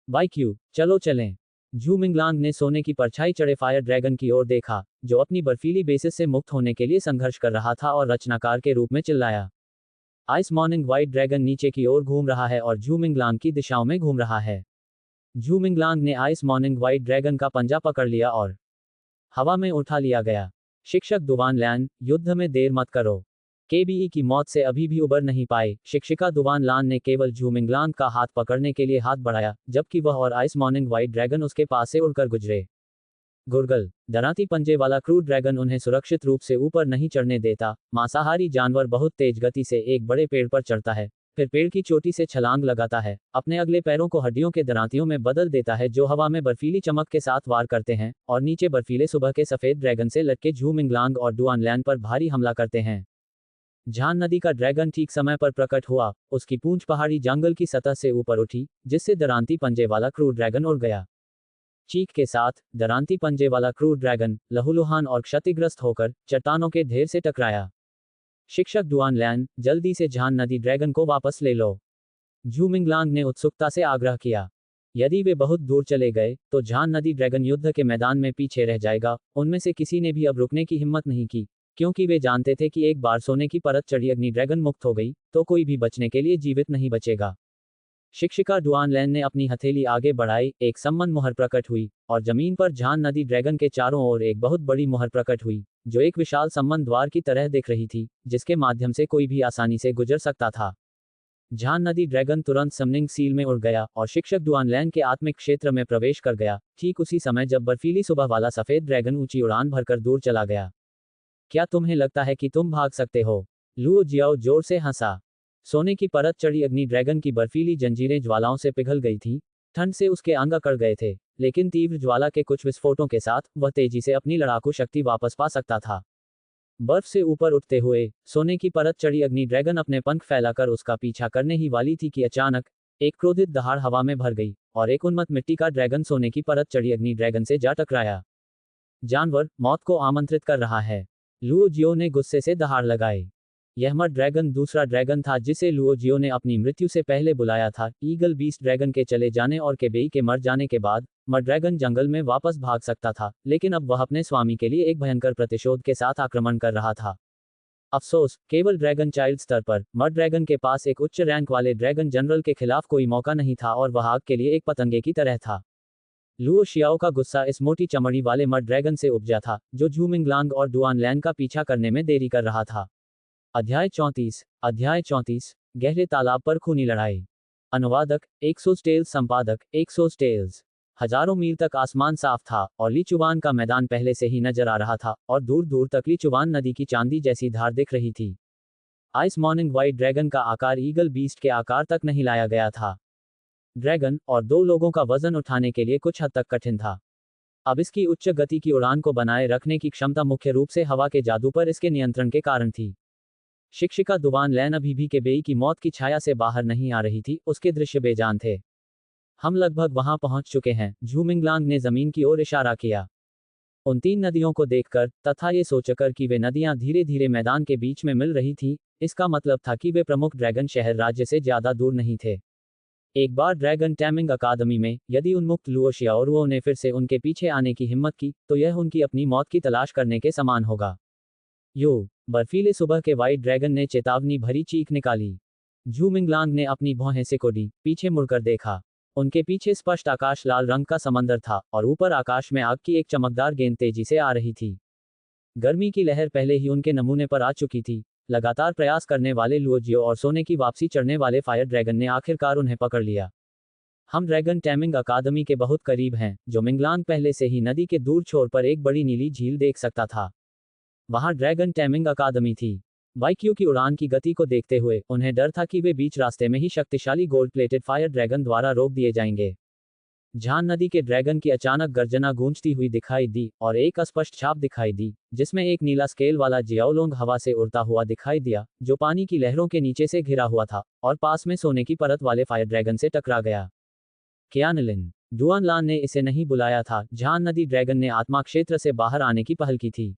बाईक्यू, चलो चलें। झूमिंगलांग ने सोने की परछाई चढ़े फायर ड्रैगन की ओर देखा, जो अपनी बर्फीली बेसिस से मुक्त होने के लिए संघर्ष कर रहा था, और रचनाकार के रूप में चिल्लाया। आइस मॉर्निंग वाइट ड्रैगन नीचे की ओर घूम रहा है और झूमिंगलांग की दिशाओं में घूम रहा है। झूमिंगलांग ने आइस मॉर्निंग वाइट ड्रैगन का पंजा पकड़ लिया और हवा में उठा लिया गया। शिक्षक दुवानलैन, युद्ध में देर मत करो। केबीई की मौत से अभी भी उबर नहीं पाए। शिक्षिका दुवानलान ने केवल झूमिंगलांग का हाथ पकड़ने के लिए हाथ बढ़ाया, जबकि वह और आइस मॉर्निंग वाइट ड्रैगन उसके पास से उड़कर गुजरे। गुरगल, डराती पंजे वाला क्रू ड्रैगन उन्हें सुरक्षित रूप से ऊपर नहीं चढ़ने देता। मांसाहारी जानवर बहुत तेज गति से एक बड़े पेड़ पर चढ़ता है, फिर पेड़ की चोटी से छलांग लगाता है, अपने अगले पैरों को हड्डियों के दरांतियों में बदल देता है जो हवा में बर्फीली चमक के साथ वार करते हैं, और नीचे बर्फीले सुबह के सफेद ड्रैगन से लटके झूमिंगलांग और डुआनलैन पर भारी हमला करते हैं। झान नदी का ड्रैगन ठीक समय पर प्रकट हुआ, उसकी पूंछ पहाड़ी जंगल की सतह से ऊपर उठी, जिससे डरांती पंजे वाला क्रू ड्रैगन उड़ गया। चीख के साथ डरांती पंजे वाला क्रू ड्रैगन लहूलुहान और क्षतिग्रस्त होकर चट्टानों के ढेर से टकराया। शिक्षक डुआनलैन, जल्दी से झान नदी ड्रैगन को वापस ले लो, झूमिंगलांग ने उत्सुकता से आग्रह किया। यदि वे बहुत दूर चले गए तो झान नदी ड्रैगन युद्ध के मैदान में पीछे रह जाएगा। उनमें से किसी ने भी अब रुकने की हिम्मत नहीं की, क्योंकि वे जानते थे कि एक बार सोने की परत चढ़ी अग्नि ड्रैगन मुक्त हो गई तो कोई भी बचने के लिए जीवित नहीं बचेगा। शिक्षिका डुआनलैन ने अपनी हथेली आगे बढ़ाई, एक सम्मन मुहर प्रकट हुई, और जमीन पर झान नदी ड्रैगन के चारों ओर एक बहुत बड़ी मुहर प्रकट हुई, जो एक विशाल सम्मन द्वार की तरह दिख रही थी, जिसके माध्यम से कोई भी आसानी से गुजर सकता था। झान नदी ड्रैगन तुरंत समनिंग सील में उड़ गया और शिक्षक डुआनलैन के आत्मिक क्षेत्र में प्रवेश कर गया, ठीक उसी समय जब बर्फीली सुबह वाला सफेद ड्रैगन ऊंची उड़ान भरकर दूर चला गया। क्या तुम्हें लगता है कि तुम भाग सकते हो? लुओ जियाओ जोर से हंसा। सोने की परत चढ़ी अग्नि ड्रैगन की बर्फीली जंजीरें ज्वालाओं से पिघल गई थीं, ठंड से उसके अंग अकड़ गए थे, लेकिन तीव्र ज्वाला के कुछ विस्फोटों के साथ वह तेजी से अपनी लड़ाकू शक्ति वापस पा सकता था। बर्फ से ऊपर उठते हुए सोने की परत चढ़ी अग्नि ड्रैगन अपने पंख फैलाकर उसका पीछा करने ही वाली थी कि अचानक एक क्रोधित दहाड़ हवा में भर गई और एक उन्मत्त मिट्टी का ड्रैगन सोने की परत चढ़ी अग्नि ड्रैगन से जा टकराया। जानवर मौत को आमंत्रित कर रहा है, लुओ जियो ने गुस्से से दहाड़ लगाई। यह मड ड्रैगन दूसरा ड्रैगन था जिसे लुओ जियो ने अपनी मृत्यु से पहले बुलाया था। ईगल बीस्ट ड्रैगन के चले जाने और केबेई के मर जाने के बाद मड ड्रैगन जंगल में वापस भाग सकता था, लेकिन अब वह अपने स्वामी के लिए एक भयंकर प्रतिशोध के साथ आक्रमण कर रहा था। अफसोस, केवल ड्रैगन चाइल्ड स्तर पर मड ड्रैगन के पास एक उच्च रैंक वाले ड्रैगन जनरल के खिलाफ कोई मौका नहीं था और वह आग के लिए एक पतंगे की तरह था। लुओ शियाओ का गुस्सा इस मोटी चमड़ी वाले मड ड्रैगन से उपजा था, जो झूमिंगलांग और डुआनलैन का पीछा करने में देरी कर रहा था। अध्याय 34 गहरे तालाब पर खूनी लड़ाई। अनुवादक एक्सोस टेल्स, संपादक एक्सोस टेल्स। हजारों मील तक आसमान साफ था और लीचुवान का मैदान पहले से ही नजर आ रहा था और दूर दूर तक लीचुवान नदी की चांदी जैसी धार दिख रही थी। आइस मॉर्निंग व्हाइट ड्रैगन का आकार ईगल बीस्ट के आकार तक नहीं लाया गया था। ड्रैगन और 2 लोगों का वजन उठाने के लिए कुछ हद तक कठिन था। अब इसकी उच्च गति की उड़ान को बनाए रखने की क्षमता मुख्य रूप से हवा के जादू पर इसके नियंत्रण के कारण थी। शिक्षिका डुआनलैन अभी भी केबेई की मौत की छाया से बाहर नहीं आ रही थी, उसके दृश्य बेजान थे। हम लगभग वहां पहुंच चुके हैं, झूमिंगलांग ने जमीन की ओर इशारा किया। उन 3 नदियों को देखकर तथा ये सोचकर कि वे नदियां धीरे धीरे मैदान के बीच में मिल रही थीं, इसका मतलब था कि वे प्रमुख ड्रैगन शहर राज्य से ज्यादा दूर नहीं थे। एक बार ड्रैगन टैमिंग अकादमी में यदि उन्मुक्त लुओ शियाओ ने फिर से उनके पीछे आने की हिम्मत की तो यह उनकी अपनी मौत की तलाश करने के समान होगा। यो, बर्फीले सुबह के वाइट ड्रैगन ने चेतावनी भरी चीख निकाली। झूमिंगलांग ने अपनी भौहें सिकोड़ी, पीछे मुड़कर देखा। उनके पीछे स्पष्ट आकाश लाल रंग का समंदर था और ऊपर आकाश में आग की एक चमकदार गेंद तेजी से आ रही थी। गर्मी की लहर पहले ही उनके नमूने पर आ चुकी थी। लगातार प्रयास करने वाले लुओ जियो और सोने की वापसी चढ़ने वाले फायर ड्रैगन ने आखिरकार उन्हें पकड़ लिया। हम ड्रैगन टैमिंग अकादमी के बहुत करीब हैं, जो मिंगलांग पहले से ही नदी के दूर छोर पर एक बड़ी नीली झील देख सकता था। वहां ड्रैगन टैमिंग अकादमी थी। वाईक्यू की उड़ान की गति को देखते हुए उन्हें डर था कि वे बीच रास्ते में ही शक्तिशाली गोल्ड प्लेटेड फायर ड्रैगन द्वारा रोक दिए जाएंगे। झान नदी के ड्रैगन की अचानक गर्जना गूंजती हुई दिखाई दी और एक अस्पष्ट छाप दिखाई दी, जिसमें एक नीला स्केल वाला जियाओलोंग हवा से उड़ता हुआ दिखाई दिया, जो पानी की लहरों के नीचे से घिरा हुआ था और पास में सोने की परत वाले फायर ड्रैगन से टकरा गया। क्यानलिन डुआनलान ने इसे नहीं बुलाया था। झान नदी ड्रैगन ने आत्मा क्षेत्र से बाहर आने की पहल की थी।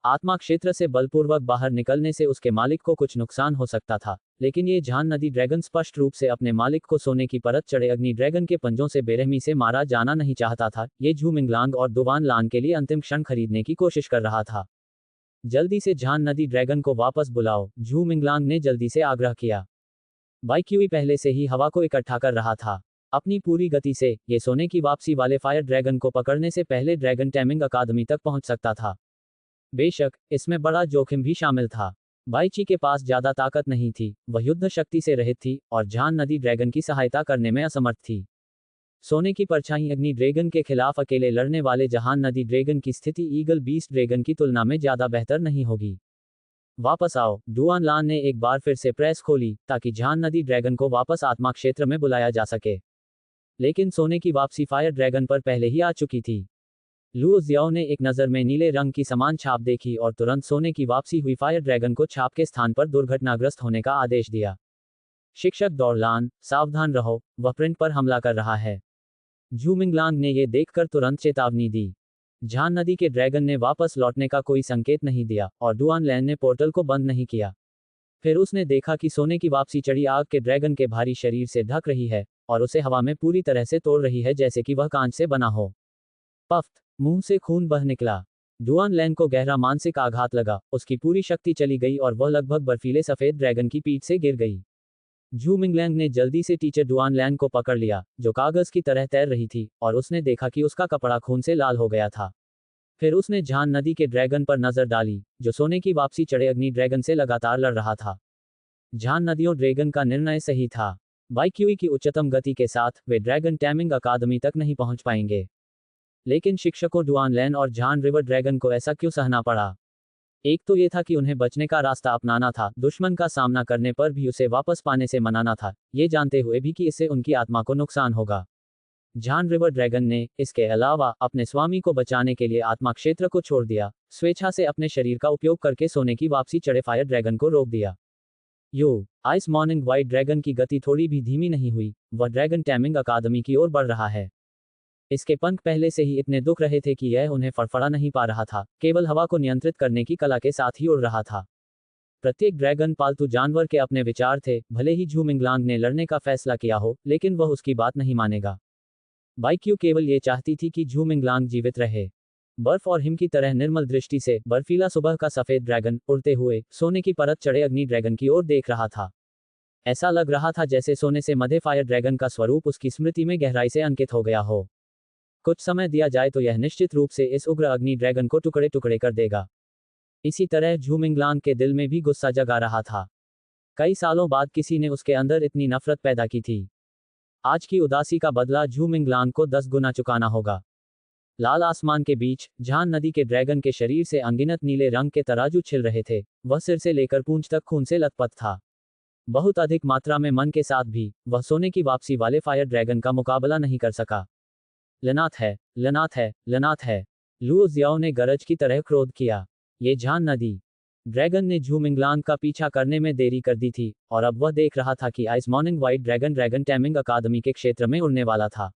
आत्मा क्षेत्र से बलपूर्वक बाहर निकलने से उसके मालिक को कुछ नुकसान हो सकता था, लेकिन ये झान नदी ड्रैगन स्पष्ट रूप से अपने मालिक को सोने की परत चढ़े अग्नि ड्रैगन के पंजों से बेरहमी से मारा जाना नहीं चाहता था। ये झूमिंगलांग और डुआनलान के लिए अंतिम क्षण खरीदने की कोशिश कर रहा था। जल्दी से झान नदी ड्रैगन को वापस बुलाओ, झूमिंगलांग ने जल्दी से आग्रह किया। वाईक्यूई पहले से ही हवा को इकट्ठा कर रहा था। अपनी पूरी गति से ये सोने की वापसी वाले फायर ड्रैगन को पकड़ने से पहले ड्रैगन टैमिंग अकादमी तक पहुंच सकता था। बेशक इसमें बड़ा जोखिम भी शामिल था। बाईची के पास ज्यादा ताकत नहीं थी, वह युद्ध शक्ति से रहित थी और झान नदी ड्रैगन की सहायता करने में असमर्थ थी। सोने की परछाई अग्नि ड्रैगन के खिलाफ अकेले लड़ने वाले जहान नदी ड्रैगन की स्थिति ईगल बीस्ट ड्रैगन की तुलना में ज्यादा बेहतर नहीं होगी। वापस आओ। डुआन लान ने एक बार फिर से प्रेस खोली ताकि जहान नदी ड्रैगन को वापस आत्मा क्षेत्र में बुलाया जा सके। लेकिन सोने की वापसी फायर ड्रैगन पर पहले ही आ चुकी थी। लुओ जियाओ ने एक नज़र में नीले रंग की समान छाप देखी और तुरंत सोने की वापसी हुई फायर ड्रैगन को छाप के स्थान पर दुर्घटनाग्रस्त होने का आदेश दिया। शिक्षक दौड़लान, सावधान रहो, वह प्रिंट पर हमला कर रहा है। झू मिंगलांग ने यह देखकर तुरंत चेतावनी दी। झान नदी के ड्रैगन ने वापस लौटने का कोई संकेत नहीं दिया और डुआन लैन ने पोर्टल को बंद नहीं किया। फिर उसने देखा कि सोने की वापसी चढ़ी आग के ड्रैगन के भारी शरीर से ढक रही है और उसे हवा में पूरी तरह से तोड़ रही है जैसे कि वह कांच से बना हो। पफ्त, मुंह से खून बह निकला। डुआन लैन को गहरा मानसिक आघात लगा, उसकी पूरी शक्ति चली गई और वह लगभग बर्फीले सफेद ड्रैगन की पीठ से गिर गई। झू मिंगलैंग ने जल्दी से टीचर डुआन लैन को पकड़ लिया, जो कागज की तरह तैर रही थी, और उसने देखा कि उसका कपड़ा खून से लाल हो गया था। फिर उसने झान नदी के ड्रैगन पर नजर डाली, जो सोने की वापसी चढ़े अग्नि ड्रैगन से लगातार लड़ रहा था। झान नदियों ड्रैगन का निर्णय सही था। बाइक्यूई की उच्चतम गति के साथ वे ड्रैगन टैमिंग अकादमी तक नहीं पहुंच पाएंगे। लेकिन शिक्षकों डुआन लैन और झान रिवर ड्रैगन को ऐसा क्यों सहना पड़ा? एक तो ये था कि उन्हें बचने का रास्ता अपनाना था, दुश्मन का सामना करने पर भी उसे वापस पाने से मनाना था, ये जानते हुए भी कि इससे उनकी आत्मा को नुकसान होगा। झान रिवर ड्रैगन ने, इसके अलावा, अपने स्वामी को बचाने के लिए आत्मा क्षेत्र को छोड़ दिया, स्वेच्छा से अपने शरीर का उपयोग करके सोने की वापसी चढ़े फायर ड्रैगन को रोक दिया। आइस मॉर्निंग व्हाइट ड्रैगन की गति थोड़ी भी धीमी नहीं हुई, वह ड्रैगन टैमिंग अकादमी की ओर बढ़ रहा है। इसके पंख पहले से ही इतने दुख रहे थे कि यह उन्हें फड़फड़ा नहीं पा रहा था, केवल हवा को नियंत्रित करने की कला के साथ ही उड़ रहा था। प्रत्येक ड्रैगन पालतू जानवर के अपने विचार थे, भले ही झू मिंगलांग ने लड़ने का फैसला किया हो, लेकिन वह उसकी बात नहीं मानेगा। बाइक्यू केवल ये चाहती थी कि झू मिंगलांग जीवित रहे। बर्फ और हिम की तरह निर्मल दृष्टि से बर्फीला सुबह का सफेद ड्रैगन उड़ते हुए सोने की परत चढ़े अग्नि ड्रैगन की ओर देख रहा था। ऐसा लग रहा था जैसे सोने से मधे फायर ड्रैगन का स्वरूप उसकी स्मृति में गहराई से अंकित हो गया हो। कुछ समय दिया जाए तो यह निश्चित रूप से इस उग्र अग्नि ड्रैगन को टुकड़े टुकड़े कर देगा। इसी तरह झू मिंगलांग के दिल में भी गुस्सा जगा रहा था। कई सालों बाद किसी ने उसके अंदर इतनी नफरत पैदा की थी। आज की उदासी का बदला झू मिंगलांग को 10 गुना चुकाना होगा। लाल आसमान के बीच झान नदी के ड्रैगन के शरीर से अनगिनत नीले रंग के तराजू छिल रहे थे, वह सिर से लेकर पूंछ तक खून से लथपथ था। बहुत अधिक मात्रा में मन के साथ भी वह सोने की वापसी वाले फायर ड्रैगन का मुकाबला नहीं कर सका। लनाथ है, लनाथ है, लनाथ है। लुओ जियाओ ने गरज की तरह क्रोध किया। ये झान नदी ड्रैगन ने झू मिंगलांग का पीछा करने में देरी कर दी थी, और अब वह देख रहा था कि ice morning white dragon dragon taming academy के क्षेत्र में उड़ने वाला था।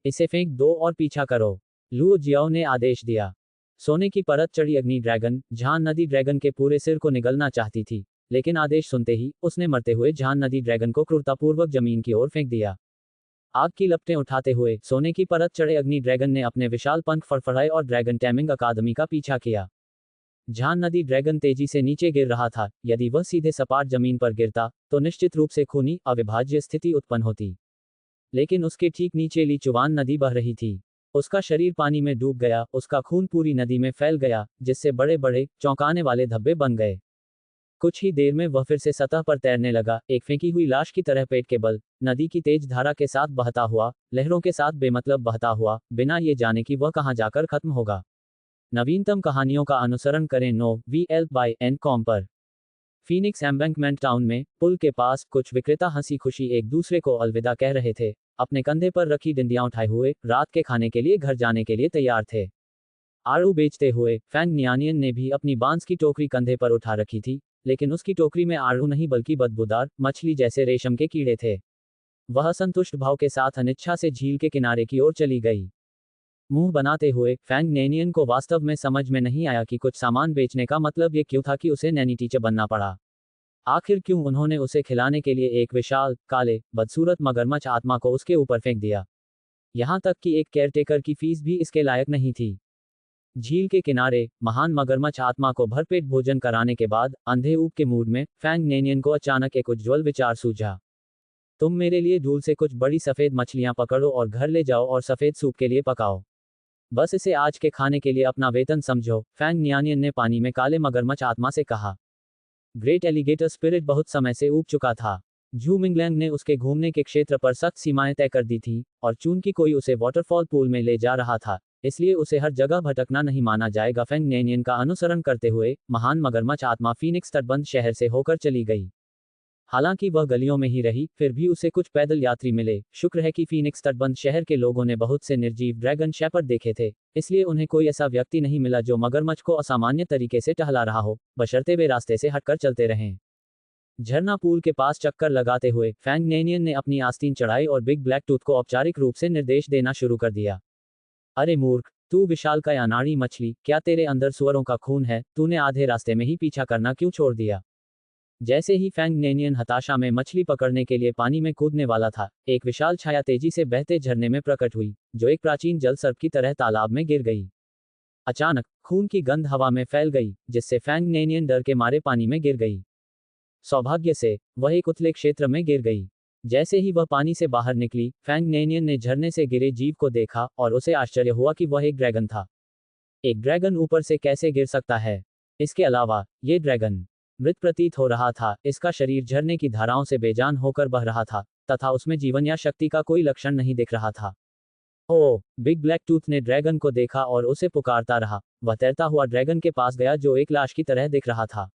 इसे फेंक दो और पीछा करो, लुओ जियाओ ने आदेश दिया। सोने की परत चढ़ी अग्नि ड्रैगन झान नदी ड्रैगन के पूरे सिर को निगलना चाहती थी, लेकिन आदेश सुनते ही उसने मरते हुए झान नदी ड्रैगन को क्रूरतापूर्वक जमीन की ओर फेंक दिया। आग की लपटें उठाते हुए सोने की परत चढ़े अग्नि ड्रैगन ने अपने विशाल पंख फड़फड़ाए और ड्रैगन टैमिंग अकादमी का पीछा किया। झान नदी ड्रैगन तेजी से नीचे गिर रहा था, यदि वह सीधे सपाट जमीन पर गिरता तो निश्चित रूप से खूनी अविभाज्य स्थिति उत्पन्न होती। लेकिन उसके ठीक नीचे ली चुवान नदी बह रही थी। उसका शरीर पानी में डूब गया, उसका खून पूरी नदी में फैल गया, जिससे बड़े बड़े चौंकाने वाले धब्बे बन गए। कुछ ही देर में वह फिर से सतह पर तैरने लगा, एक फेंकी हुई लाश की तरह पेट के बल नदी की तेज धारा के साथ बहता हुआ, लहरों के साथ बेमतलब बहता हुआ, बिना ये जाने कि वह कहां जाकर खत्म होगा। नवीनतम कहानियों का अनुसरण करें NoVL/N.com पर। फीनिक्स एम्बैंकमेंट टाउन में पुल के पास कुछ विक्रेता हंसी खुशी एक दूसरे को अलविदा कह रहे थे, अपने कंधे पर रखी डंडियां उठाए हुए रात के खाने के लिए घर जाने के लिए तैयार थे। आड़ू बेचते हुए फैंग नियानियन ने भी अपनी बांस की टोकरी कंधे पर उठा रखी थी, लेकिन उसकी टोकरी में आड़ू नहीं बल्कि बदबूदार मछली जैसे रेशम के कीड़े थे। वह असंतुष्ट भाव के साथ अनिच्छा से झील के किनारे की ओर चली गई। मुंह बनाते हुए फैंग नैनियन को वास्तव में समझ में नहीं आया कि कुछ सामान बेचने का मतलब ये क्यों था कि उसे नैनी टीचर बनना पड़ा। आखिर क्यों उन्होंने उसे खिलाने के लिए एक विशाल काले बदसूरत मगरमच्छ आत्मा को उसके ऊपर फेंक दिया। यहां तक कि एक केयरटेकर की फीस भी इसके लायक नहीं थी। झील के किनारे महान मगरमच्छ आत्मा को भरपेट भोजन कराने के बाद अंधे ऊप के मूड में फैंग नैनियन को अचानक एक उज्ज्वल विचार सूझा। तुम मेरे लिए धूल से कुछ बड़ी सफेद मछलियां पकड़ो और घर ले जाओ और सफेद सूप के लिए पकाओ। बस इसे आज के खाने के लिए अपना वेतन समझो, फैंग नियानियन ने पानी में काले मगरमच्छ आत्मा से कहा। ग्रेट एलिगेटर स्पिरिट बहुत समय से ऊब चुका था। झू मिंगलैंग ने उसके घूमने के क्षेत्र पर सख्त सीमाएं तय कर दी थीं, और चूंकि कोई उसे वाटरफॉल पूल में ले जा रहा था, इसलिए उसे हर जगह भटकना नहीं माना जाएगा। फेंग नैनियन का अनुसरण करते हुए महान मगरमच्छ आत्मा फीनिक्स तटबंध शहर से होकर चली गई। हालांकि वह गलियों में ही रही, फिर भी उसे कुछ पैदल यात्री मिले। शुक्र है कि फीनिक्स तटबंध शहर के लोगों ने बहुत से निर्जीव ड्रैगन शेपर्ड देखे थे, इसलिए उन्हें कोई ऐसा व्यक्ति नहीं मिला जो मगरमच्छ को असामान्य तरीके से टहला रहा हो, बशर्ते वे रास्ते से हटकर चलते रहें। झरना पूल के पास चक्कर लगाते हुए फैंग नैनियन ने अपनी आस्तीन चढ़ाई और बिग ब्लैक टूथ को औपचारिक रूप से निर्देश देना शुरू कर दिया। अरे मूर्ख, तू विशालकाय अनाड़ी मछली, क्या तेरे अंदर सुअरों का खून है? तूने आधे रास्ते में ही पीछा करना क्यों छोड़ दिया? जैसे ही फैंग नैनियन हताशा में मछली पकड़ने के लिए पानी में कूदने वाला था, एक विशाल छाया तेजी से बहते झरने में प्रकट हुई, जो एक प्राचीन जल सर्प की तरह तालाब में गिर गई। अचानक खून की गंध हवा में फैल गई, जिससे फैंग नैनियन डर के मारे पानी में गिर गई। सौभाग्य से वह एक उथले क्षेत्र में गिर गई। जैसे ही वह पानी से बाहर निकली, फैंग नैनियन ने झरने से गिरे जीव को देखा और उसे आश्चर्य हुआ कि वह एक ड्रैगन था। एक ड्रैगन ऊपर से कैसे गिर सकता है? इसके अलावा ये ड्रैगन मृत प्रतीत हो रहा था। इसका शरीर झरने की धाराओं से बेजान होकर बह रहा था, तथा उसमें जीवन या शक्ति का कोई लक्षण नहीं दिख रहा था। ओह! बिग ब्लैक टूथ ने ड्रैगन को देखा और उसे पुकारता रहा। वह तैरता हुआ ड्रैगन के पास गया, जो एक लाश की तरह दिख रहा था।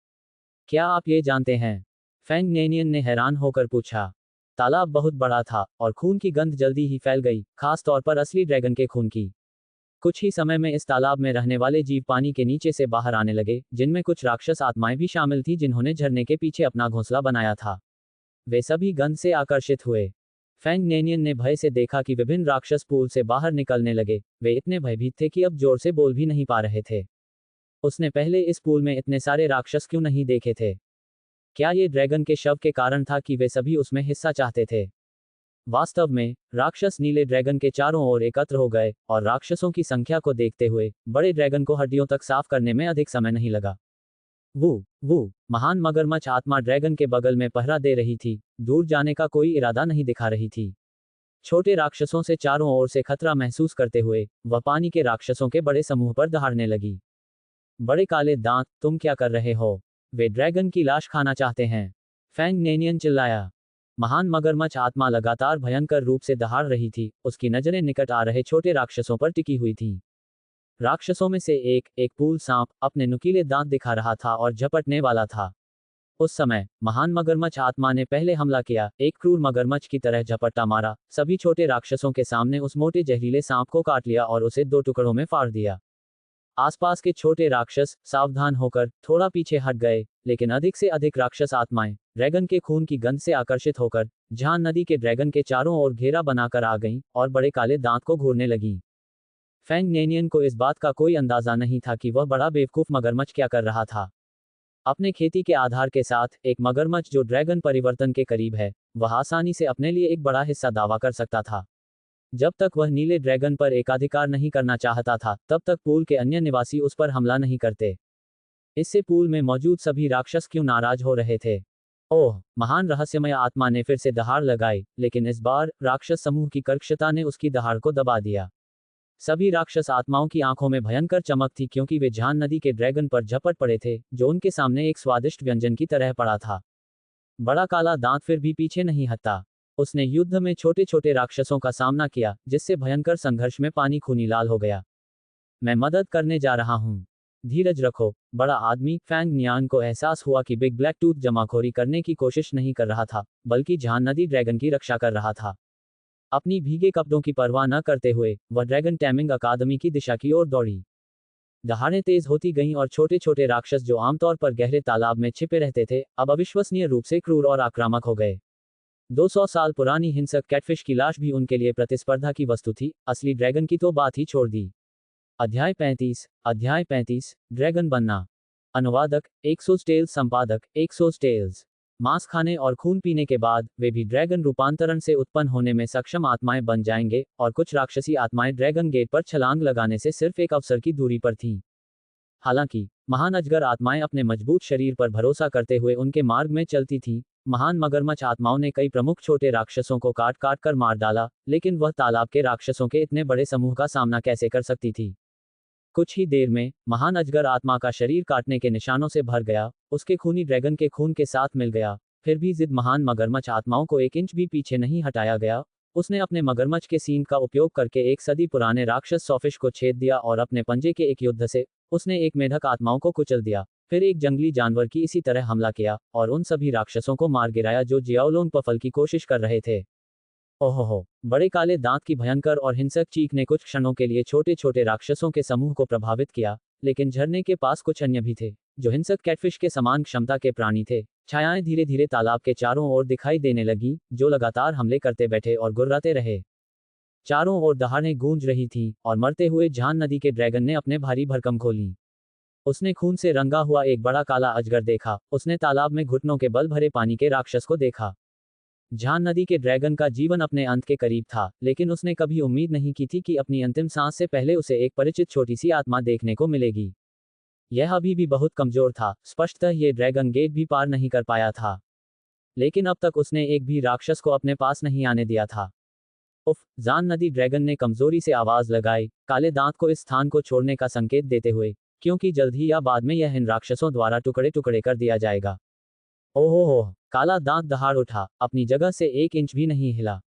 क्या आप ये जानते हैं? फैंग नैनियन ने हैरान होकर पूछा। तालाब बहुत बड़ा था और खून की गंध जल्दी ही फैल गई, खास तौर पर असली ड्रैगन के खून की। कुछ ही समय में इस तालाब में रहने वाले जीव पानी के नीचे से बाहर आने लगे, जिनमें कुछ राक्षस आत्माएं भी शामिल थीं जिन्होंने झरने के पीछे अपना घोंसला बनाया था। वे सभी गंध से आकर्षित हुए। फैंग नैनियन ने भय से देखा कि विभिन्न राक्षस पूल से बाहर निकलने लगे। वे इतने भयभीत थे कि अब जोर से बोल भी नहीं पा रहे थे। उसने पहले इस पूल में इतने सारे राक्षस क्यों नहीं देखे थे? क्या ये ड्रैगन के शव के कारण था कि वे सभी उसमें हिस्सा चाहते थे? वास्तव में राक्षस नीले ड्रैगन के चारों ओर एकत्र हो गए, और राक्षसों की संख्या को देखते हुए बड़े ड्रैगन को हड्डियों तक साफ करने में अधिक समय नहीं लगा। वो महान मगरमच्छ आत्मा ड्रैगन के बगल में पहरा दे रही थी, दूर जाने का कोई इरादा नहीं दिखा रही थी। छोटे राक्षसों से चारों ओर से खतरा महसूस करते हुए वह पानी के राक्षसों के बड़े समूह पर दहाड़ने लगी। बड़े काले दांत, तुम क्या कर रहे हो? वे ड्रैगन की लाश खाना चाहते हैं, फैंग नैनियन चिल्लाया। महान मगरमच्छ आत्मा लगातार भयंकर रूप से दहाड़ रही थी। उसकी नजरें निकट आ रहे छोटे राक्षसों पर टिकी हुई थीं। राक्षसों में से एक पूल सांप अपने नुकीले दांत दिखा रहा था और झपटने वाला था। उस समय महान मगरमच्छ आत्मा ने पहले हमला किया, एक क्रूर मगरमच्छ की तरह झपट्टा मारा, सभी छोटे राक्षसों के सामने उस मोटे जहरीले सांप को काट लिया और उसे 2 टुकड़ों में फाड़ दिया। आसपास के छोटे राक्षस सावधान होकर थोड़ा पीछे हट गए, लेकिन अधिक से अधिक राक्षस आत्माएं ड्रैगन के खून की गंध से आकर्षित होकर झान नदी के ड्रैगन के चारों ओर घेरा बनाकर आ गईं और बड़े काले दांत को घूरने लगीं। फैंग नैनियन को इस बात का कोई अंदाजा नहीं था कि वह बड़ा बेवकूफ मगरमच्छ क्या कर रहा था। अपने खेती के आधार के साथ एक मगरमच्छ जो ड्रैगन परिवर्तन के करीब है, वह आसानी से अपने लिए एक बड़ा हिस्सा दावा कर सकता था। जब तक वह नीले ड्रैगन पर एकाधिकार नहीं करना चाहता था, तब तक पूल के अन्य निवासी उस पर हमला नहीं करते। इससे पूल में मौजूद सभी राक्षस क्यों नाराज हो रहे थे? ओह! महान रहस्यमय आत्मा ने फिर से दहाड़ लगाई, लेकिन इस बार राक्षस समूह की कर्कशता ने उसकी दहाड़ को दबा दिया। सभी राक्षस आत्माओं की आंखों में भयंकर चमक थी, क्योंकि वे झान नदी के ड्रैगन पर झपट पड़े थे, जो उनके सामने एक स्वादिष्ट व्यंजन की तरह पड़ा था। बड़ा काला दांत फिर भी पीछे नहीं हटा। उसने युद्ध में छोटे छोटे राक्षसों का सामना किया, जिससे भयंकर संघर्ष में पानी खूनी लाल हो गया। मैं मदद करने जा रहा हूँ। धीरज रखो, बड़ा आदमी। फैंग नियान को एहसास हुआ कि बिग ब्लैक टूथ जमाखोरी करने की कोशिश नहीं कर रहा था, बल्कि झान नदी ड्रैगन की रक्षा कर रहा था। अपनी भीगे कपड़ों की परवाह न करते हुए वह ड्रैगन टैमिंग अकादमी की दिशा की ओर दौड़ी। दहाड़ें तेज होती गईं और छोटे छोटे राक्षस जो आमतौर पर गहरे तालाब में छिपे रहते थे, अब अविश्वसनीय रूप से क्रूर और आक्रामक हो गए। 200 साल पुरानी हिंसक कैटफिश की लाश भी उनके लिए प्रतिस्पर्धा की वस्तु थी, असली ड्रैगन की तो बात ही छोड़ दी। अध्याय 35 ड्रैगन बनना। अनुवादक एक्सोस टेल्स, संपादक एक्सोस टेल्स। मांस खाने और खून पीने के बाद वे भी ड्रैगन रूपांतरण से उत्पन्न होने में सक्षम आत्माएं बन जाएंगे, और कुछ राक्षसी आत्माएं ड्रैगन गेट पर छलांग लगाने से सिर्फ एक अवसर की दूरी पर थीं। हालांकि महान अजगर आत्माएं अपने मजबूत शरीर पर भरोसा करते हुए उनके मार्ग में चलती थीं। महान मगरमच्छ आत्माओं ने कई प्रमुख छोटे राक्षसों को काट काट कर मार डाला, लेकिन वह तालाब के राक्षसों के इतने बड़े समूह का सामना कैसे कर सकती थी? कुछ ही देर में महान अजगर आत्मा का शरीर काटने के निशानों से भर गया, उसके खूनी ड्रैगन के खून के साथ मिल गया, फिर भी जिद महान मगरमच्छ आत्माओं को 1 इंच भी पीछे नहीं हटाया गया। उसने अपने मगरमच्छ के सींग का उपयोग करके 1 सदी पुराने राक्षस सॉफिश को छेद दिया और अपने पंजे के एक युद्ध से उसने एक मेढक आत्माओं को कुचल दिया। फिर एक जंगली जानवर की इसी तरह हमला किया और उन सभी राक्षसों को मार गिराया जो जियाओलोंग पफल की कोशिश कर रहे थे। ओहो, बड़े काले दांत की भयंकर और हिंसक चीख ने कुछ क्षणों के लिए छोटे छोटे राक्षसों के समूह को प्रभावित किया, लेकिन झरने के पास कुछ अन्य भी थे जो हिंसक कैटफिश के समान क्षमता के प्राणी थे। छायाएं धीरे धीरे तालाब के चारों ओर दिखाई देने लगी, जो लगातार हमले करते बैठे और गुर्राते रहे। चारों ओर दहाड़ें गूंज रही थीं और मरते हुए झान नदी के ड्रैगन ने अपने भारी भरकम खोली। उसने खून से रंगा हुआ एक बड़ा काला अजगर देखा। उसने तालाब में घुटनों के बल भरे पानी के राक्षस को देखा। झान नदी के ड्रैगन का जीवन अपने अंत के करीब था, लेकिन उसने कभी उम्मीद नहीं की थी कि अपनी अंतिम सांस से पहले उसे एक परिचित छोटी सी आत्मा देखने को मिलेगी। यह अभी भी बहुत कमजोर था, स्पष्टतः ये ड्रैगन गेट भी पार नहीं कर पाया था, लेकिन अब तक उसने एक भी राक्षस को अपने पास नहीं आने दिया था। उफ! झान नदी ड्रैगन ने कमजोरी से आवाज लगाई, काले दांत को इस स्थान को छोड़ने का संकेत देते हुए, क्योंकि जल्द ही या बाद में यह इन राक्षसों द्वारा टुकड़े टुकड़े कर दिया जाएगा। ओहो! काला दांत दहाड़ उठा, अपनी जगह से 1 इंच भी नहीं हिला।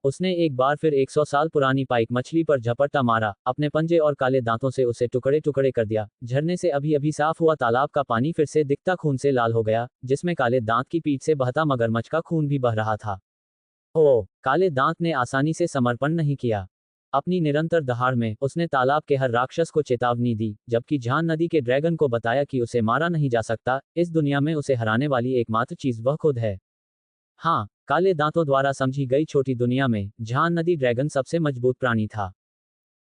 उसने एक बार फिर 100 साल पुरानी पाइक मछली पर झपट्टा मारा, अपने पंजे और काले दांतों से उसे टुकड़े टुकड़े कर दिया। झरने से अभी अभी साफ हुआ तालाब का पानी फिर से दिखता खून से लाल हो गया, जिसमें काले दांत की पीठ से बहता मगरमच्छ का खून भी बह रहा था। ओह! काले दांत ने आसानी से समर्पण नहीं किया। अपनी निरंतर दहाड़ में उसने तालाब के हर राक्षस को चेतावनी दी, जबकि झान नदी के ड्रैगन को बताया कि उसे मारा नहीं जा सकता, इस दुनिया में उसे हराने वाली एकमात्र चीज वह खुद है। हाँ, काले दांतों द्वारा समझी गई छोटी दुनिया में झान नदी ड्रैगन सबसे मजबूत प्राणी था।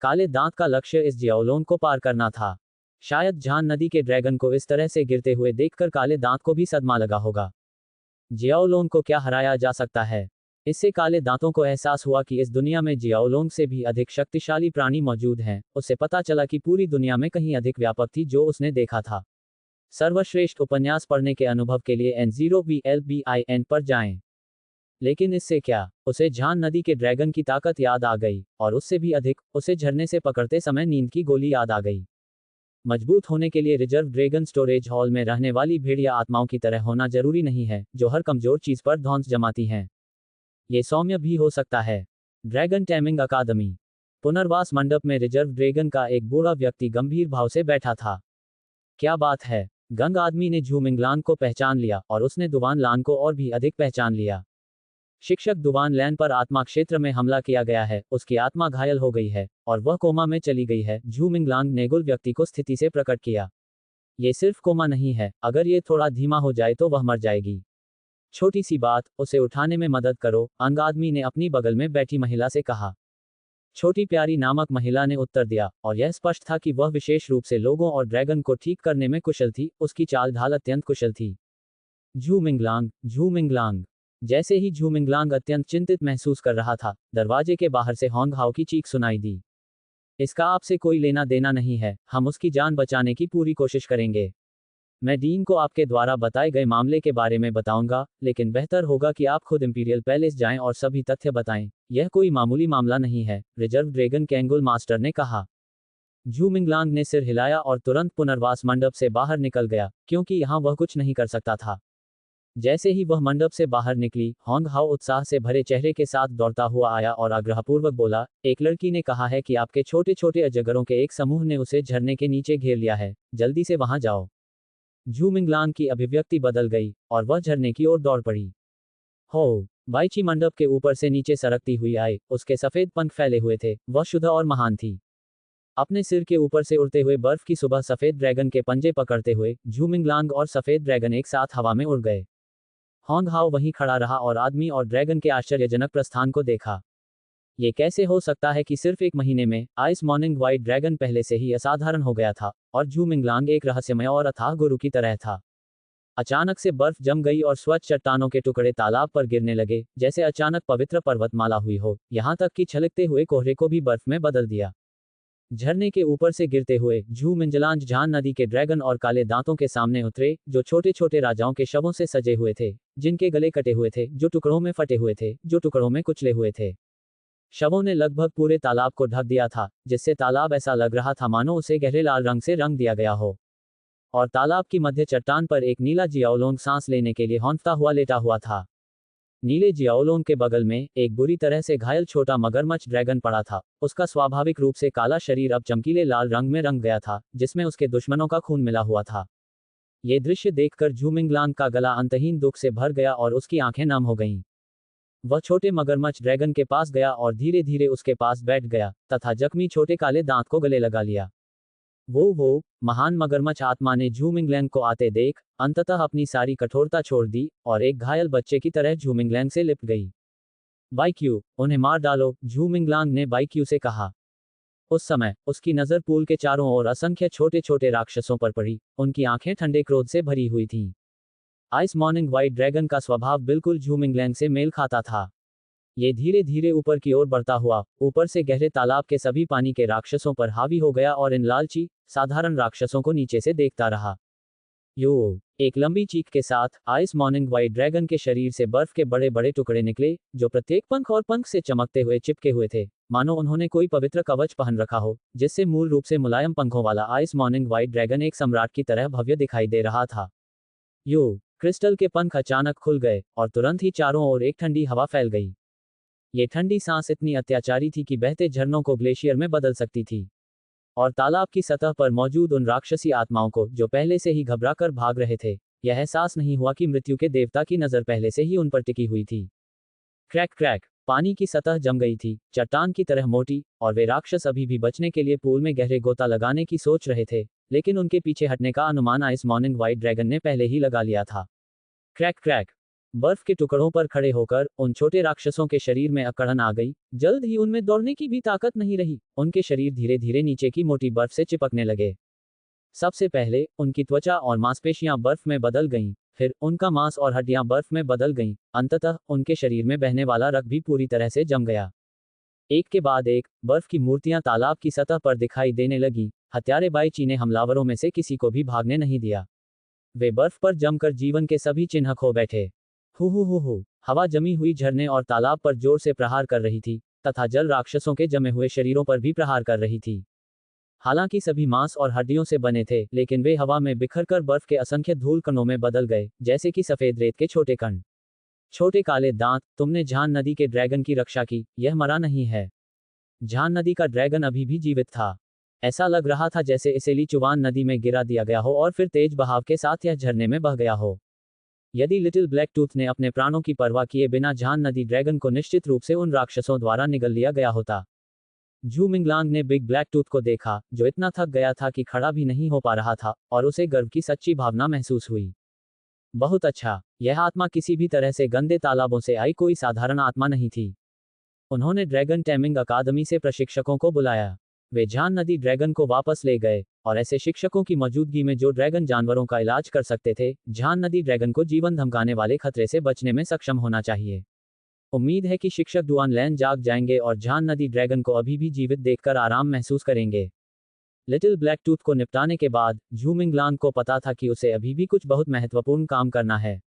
काले दांत का लक्ष्य इस जियाओलोंग को पार करना था। शायद झान नदी के ड्रैगन को इस तरह से गिरते हुए देखकर काले दांत को भी सदमा लगा होगा। जियाओलोंग को क्या हराया जा सकता है? इससे काले दांतों को एहसास हुआ कि इस दुनिया में जियाओलोंग से भी अधिक शक्तिशाली प्राणी मौजूद हैं। उसे पता चला कि पूरी दुनिया में कहीं अधिक व्यापक थी जो उसने देखा था। सर्वश्रेष्ठ उपन्यास पढ़ने के अनुभव के लिए N0VLBIN पर जाएं। लेकिन इससे क्या? उसे झान नदी के ड्रैगन की ताकत याद आ गई, और उससे भी अधिक, उसे झरने से पकड़ते समय नींद की गोली याद आ गई। मजबूत होने के लिए रिजर्व ड्रैगन स्टोरेज हॉल में रहने वाली भेड़िया आत्माओं की तरह होना जरूरी नहीं है, जो हर कमजोर चीज पर धौंस जमाती हैं। ये सौम्य भी हो सकता है। ड्रैगन टैमिंग अकादमी। पुनर्वास मंडप में रिजर्व ड्रैगन का एक बूढ़ा व्यक्ति गंभीर भाव से बैठा था। क्या बात है? गंग आदमी ने झूमिंगलांग को पहचान लिया और उसने दुवान लान को और भी अधिक पहचान लिया। शिक्षक, दुवान लैन पर आत्मा क्षेत्र में हमला किया गया है, उसकी आत्मा घायल हो गई है और वह कोमा में चली गई है। झूमिंगलांग ने गुल व्यक्ति को स्थिति से प्रकट किया। ये सिर्फ कोमा नहीं है, अगर ये थोड़ा धीमा हो जाए तो वह मर जाएगी। छोटी सी बात, उसे उठाने में मदद करो, अंग आदमी ने अपनी बगल में बैठी महिला से कहा। छोटी प्यारी नामक महिला ने उत्तर दिया, और यह स्पष्ट था कि वह विशेष रूप से लोगों और ड्रैगन को ठीक करने में कुशल थी। उसकी चाल ढाल अत्यंत कुशल थी। झूमिंगलांग, झूमिंगलांग। जैसे ही झूमिंगलांग अत्यंत चिंतित महसूस कर रहा था, दरवाजे के बाहर से होंग हाओ की चीख सुनाई दी। इसका आपसे कोई लेना देना नहीं है, हम उसकी जान बचाने की पूरी कोशिश करेंगे। मैं डीन को आपके द्वारा बताए गए मामले के बारे में बताऊंगा, लेकिन बेहतर होगा कि आप खुद इंपीरियल पैलेस जाएं और सभी तथ्य बताएं। यह कोई मामूली मामला नहीं है, रिजर्व ड्रैगन कैंगुल मास्टर ने कहा। झूमिंगलांग ने सिर हिलाया और तुरंत पुनर्वास मंडप से बाहर निकल गया, क्योंकि यहाँ वह कुछ नहीं कर सकता था। जैसे ही वह मंडप से बाहर निकली, होंग हाओ उत्साह से भरे चेहरे के साथ दौड़ता हुआ आया और आग्रहपूर्वक बोला, एक लड़की ने कहा है कि आपके छोटे छोटे अजगरों के एक समूह ने उसे झरने के नीचे घेर लिया है, जल्दी से वहां जाओ। झूमिंगलांग की अभिव्यक्ति बदल गई और वह झरने की ओर दौड़ पड़ी। हो! बाइची मंडप के ऊपर से नीचे सरकती हुई आई, उसके सफेद पंख फैले हुए थे, वह शुद्ध और महान थी। अपने सिर के ऊपर से उड़ते हुए बर्फ की सुबह सफेद ड्रैगन के पंजे पकड़ते हुए झूमिंगलांग और सफेद ड्रैगन एक साथ हवा में उड़ गए। होंग हाओ वहीं खड़ा रहा और आदमी और ड्रैगन के आश्चर्यजनक प्रस्थान को देखा। ये कैसे हो सकता है कि सिर्फ एक महीने में आइस मॉर्निंग व्हाइट ड्रैगन पहले से ही असाधारण हो गया था, और झूमिंगलांग एक रहस्यमय और अथाह गुरु की तरह था। अचानक से बर्फ जम गई और स्वच्छ चट्टानों के टुकड़े तालाब पर गिरने लगे, जैसे अचानक पवित्र पर्वतमाला हुई हो, यहाँ तक कि छलकते हुए कोहरे को भी बर्फ में बदल दिया। झरने के ऊपर से गिरते हुए झूमिंगलांग झान नदी के ड्रैगन और काले दांतों के सामने उतरे, जो छोटे छोटे राजाओं के शवों से सजे हुए थे, जिनके गले कटे हुए थे, जो टुकड़ों में फटे हुए थे, जो टुकड़ों में कुचले हुए थे। शवों ने लगभग पूरे तालाब को ढक दिया था, जिससे तालाब ऐसा लग रहा था मानो उसे गहरे लाल रंग से रंग दिया गया हो। और तालाब की मध्य चट्टान पर एक नीला जियाओलोंग सांस लेने के लिए हौंफता हुआ लेटा हुआ था। नीले जियाओलोंग के बगल में एक बुरी तरह से घायल छोटा मगरमच्छ ड्रैगन पड़ा था। उसका स्वाभाविक रूप से काला शरीर अब चमकीले लाल रंग में रंग गया था, जिसमें उसके दुश्मनों का खून मिला हुआ था। ये दृश्य देखकर झूमिंगलांग का गला अंतहीन दुख से भर गया और उसकी आंखें नम हो गईं। वह छोटे मगरमच्छ ड्रैगन के पास गया और धीरे धीरे उसके पास बैठ गया तथा जख्मी छोटे काले दांत को गले लगा लिया। वो महान मगरमच्छ आत्मा ने झूमिंगलैंग को आते देख अंततः अपनी सारी कठोरता छोड़ दी और एक घायल बच्चे की तरह झूमिंगलैंग से लिपट गई। बाइक्यू, उन्हें मार डालो, झूमिंगलांग ने बाइक्यू से कहा। उस समय उसकी नजर पूल के चारों ओर असंख्य छोटे छोटे राक्षसों पर पड़ी। उनकी आंखें ठंडे क्रोध से भरी हुई थीं। आइस मॉर्निंग व्हाइट ड्रैगन का स्वभाव बिल्कुल झूमिंगलैंग से मेल खाता था। ये धीरे धीरे ऊपर की ओर बढ़ता हुआ ऊपर से गहरे तालाब के सभी पानी के राक्षसों पर हावी हो गया और इन लालची साधारण राक्षसों को नीचे से देखता रहा। यो, एक लंबी चीख के साथ आइस मॉर्निंग व्हाइट ड्रैगन के शरीर से बर्फ के बड़े बड़े टुकड़े निकले, जो प्रत्येक पंख और पंख से चमकते हुए चिपके हुए थे, मानो उन्होंने कोई पवित्र कवच पहन रखा हो, जिससे मूल रूप से मुलायम पंखों वाला आइस मॉर्निंग व्हाइट ड्रैगन एक सम्राट की तरह भव्य दिखाई दे रहा था। यो, क्रिस्टल के पंख अचानक खुल गए और तुरंत ही चारों ओर एक ठंडी हवा फैल गई। ये ठंडी सांस इतनी अत्याचारी थी कि बहते झरनों को ग्लेशियर में बदल सकती थी। और तालाब की सतह पर मौजूद उन राक्षसी आत्माओं को, जो पहले से ही घबराकर भाग रहे थे, यह एहसास नहीं हुआ कि मृत्यु के देवता की नजर पहले से ही उन पर टिकी हुई थी। क्रैक क्रैक, पानी की सतह जम गई थी, चट्टान की तरह मोटी, और वे राक्षस अभी भी बचने के लिए पूल में गहरे गोता लगाने की सोच रहे थे, लेकिन उनके पीछे हटने का अनुमान आइस मॉर्निंग व्हाइट ड्रैगन ने पहले ही लगा लिया था। क्रैक क्रैक, बर्फ के टुकड़ों पर खड़े होकर उन छोटे राक्षसों के शरीर में अकड़न आ गई। जल्द ही उनमें दौड़ने की भी ताकत नहीं रही। उनके शरीर धीरे धीरे नीचे की मोटी बर्फ से चिपकने लगे। सबसे पहले उनकी त्वचा और मांसपेशियां बर्फ में बदल गईं, फिर उनका मांस और हड्डियां बर्फ में बदल गईं, अंततः उनके शरीर में बहने वाला रक्त भी पूरी तरह से जम गया। एक के बाद एक बर्फ की मूर्तियां तालाब की सतह पर दिखाई देने लगी। हत्यारे बाईची ने हमलावरों में से किसी को भी भागने नहीं दिया। वे बर्फ पर जमकर जीवन के सभी चिन्ह खो बैठे। हु, हवा जमी हुई झरने और तालाब पर जोर से प्रहार कर रही थी, तथा जल राक्षसों के जमे हुए शरीरों पर भी प्रहार कर रही थी। हालांकि सभी मांस और हड्डियों से बने थे, लेकिन वे हवा में बिखरकर बर्फ के असंख्य धूल कणों में बदल गए, जैसे कि सफेद रेत के छोटे कण। छोटे काले दांत, तुमने झान नदी के ड्रैगन की रक्षा की, यह मरा नहीं है। झान नदी का ड्रैगन अभी भी जीवित था। ऐसा लग रहा था जैसे इसे लीचुवान नदी में गिरा दिया गया हो और फिर तेज बहाव के साथ यह झरने में बह गया हो। यदि लिटिल ब्लैक टूथ ने अपने प्राणों की परवाह किए बिना झान नदी ड्रैगन को निश्चित रूप से उन राक्षसों द्वारा निगल लिया गया होता। झूमिंगलांग ने बिग ब्लैक टूथ को देखा, जो इतना थक गया था कि खड़ा भी नहीं हो पा रहा था, और उसे गर्व की सच्ची भावना महसूस हुई। बहुत अच्छा, यह आत्मा किसी भी तरह से गंदे तालाबों से आई कोई साधारण आत्मा नहीं थी। उन्होंने ड्रैगन टैमिंग अकादमी से प्रशिक्षकों को बुलाया। वे झान नदी ड्रैगन को वापस ले गए, और ऐसे शिक्षकों की मौजूदगी में जो ड्रैगन जानवरों का इलाज कर सकते थे। झान नदी ड्रैगन को जीवन धमकाने वाले खतरे से बचने में सक्षम होना चाहिए। उम्मीद है कि शिक्षक डुआन लैन जाग जाएंगे और झान नदी ड्रैगन को अभी भी जीवित देखकर आराम महसूस करेंगे। लिटिल ब्लैक टूथ को निपटाने के बाद झूमिंगलांग को पता था कि उसे अभी भी कुछ बहुत महत्वपूर्ण काम करना है।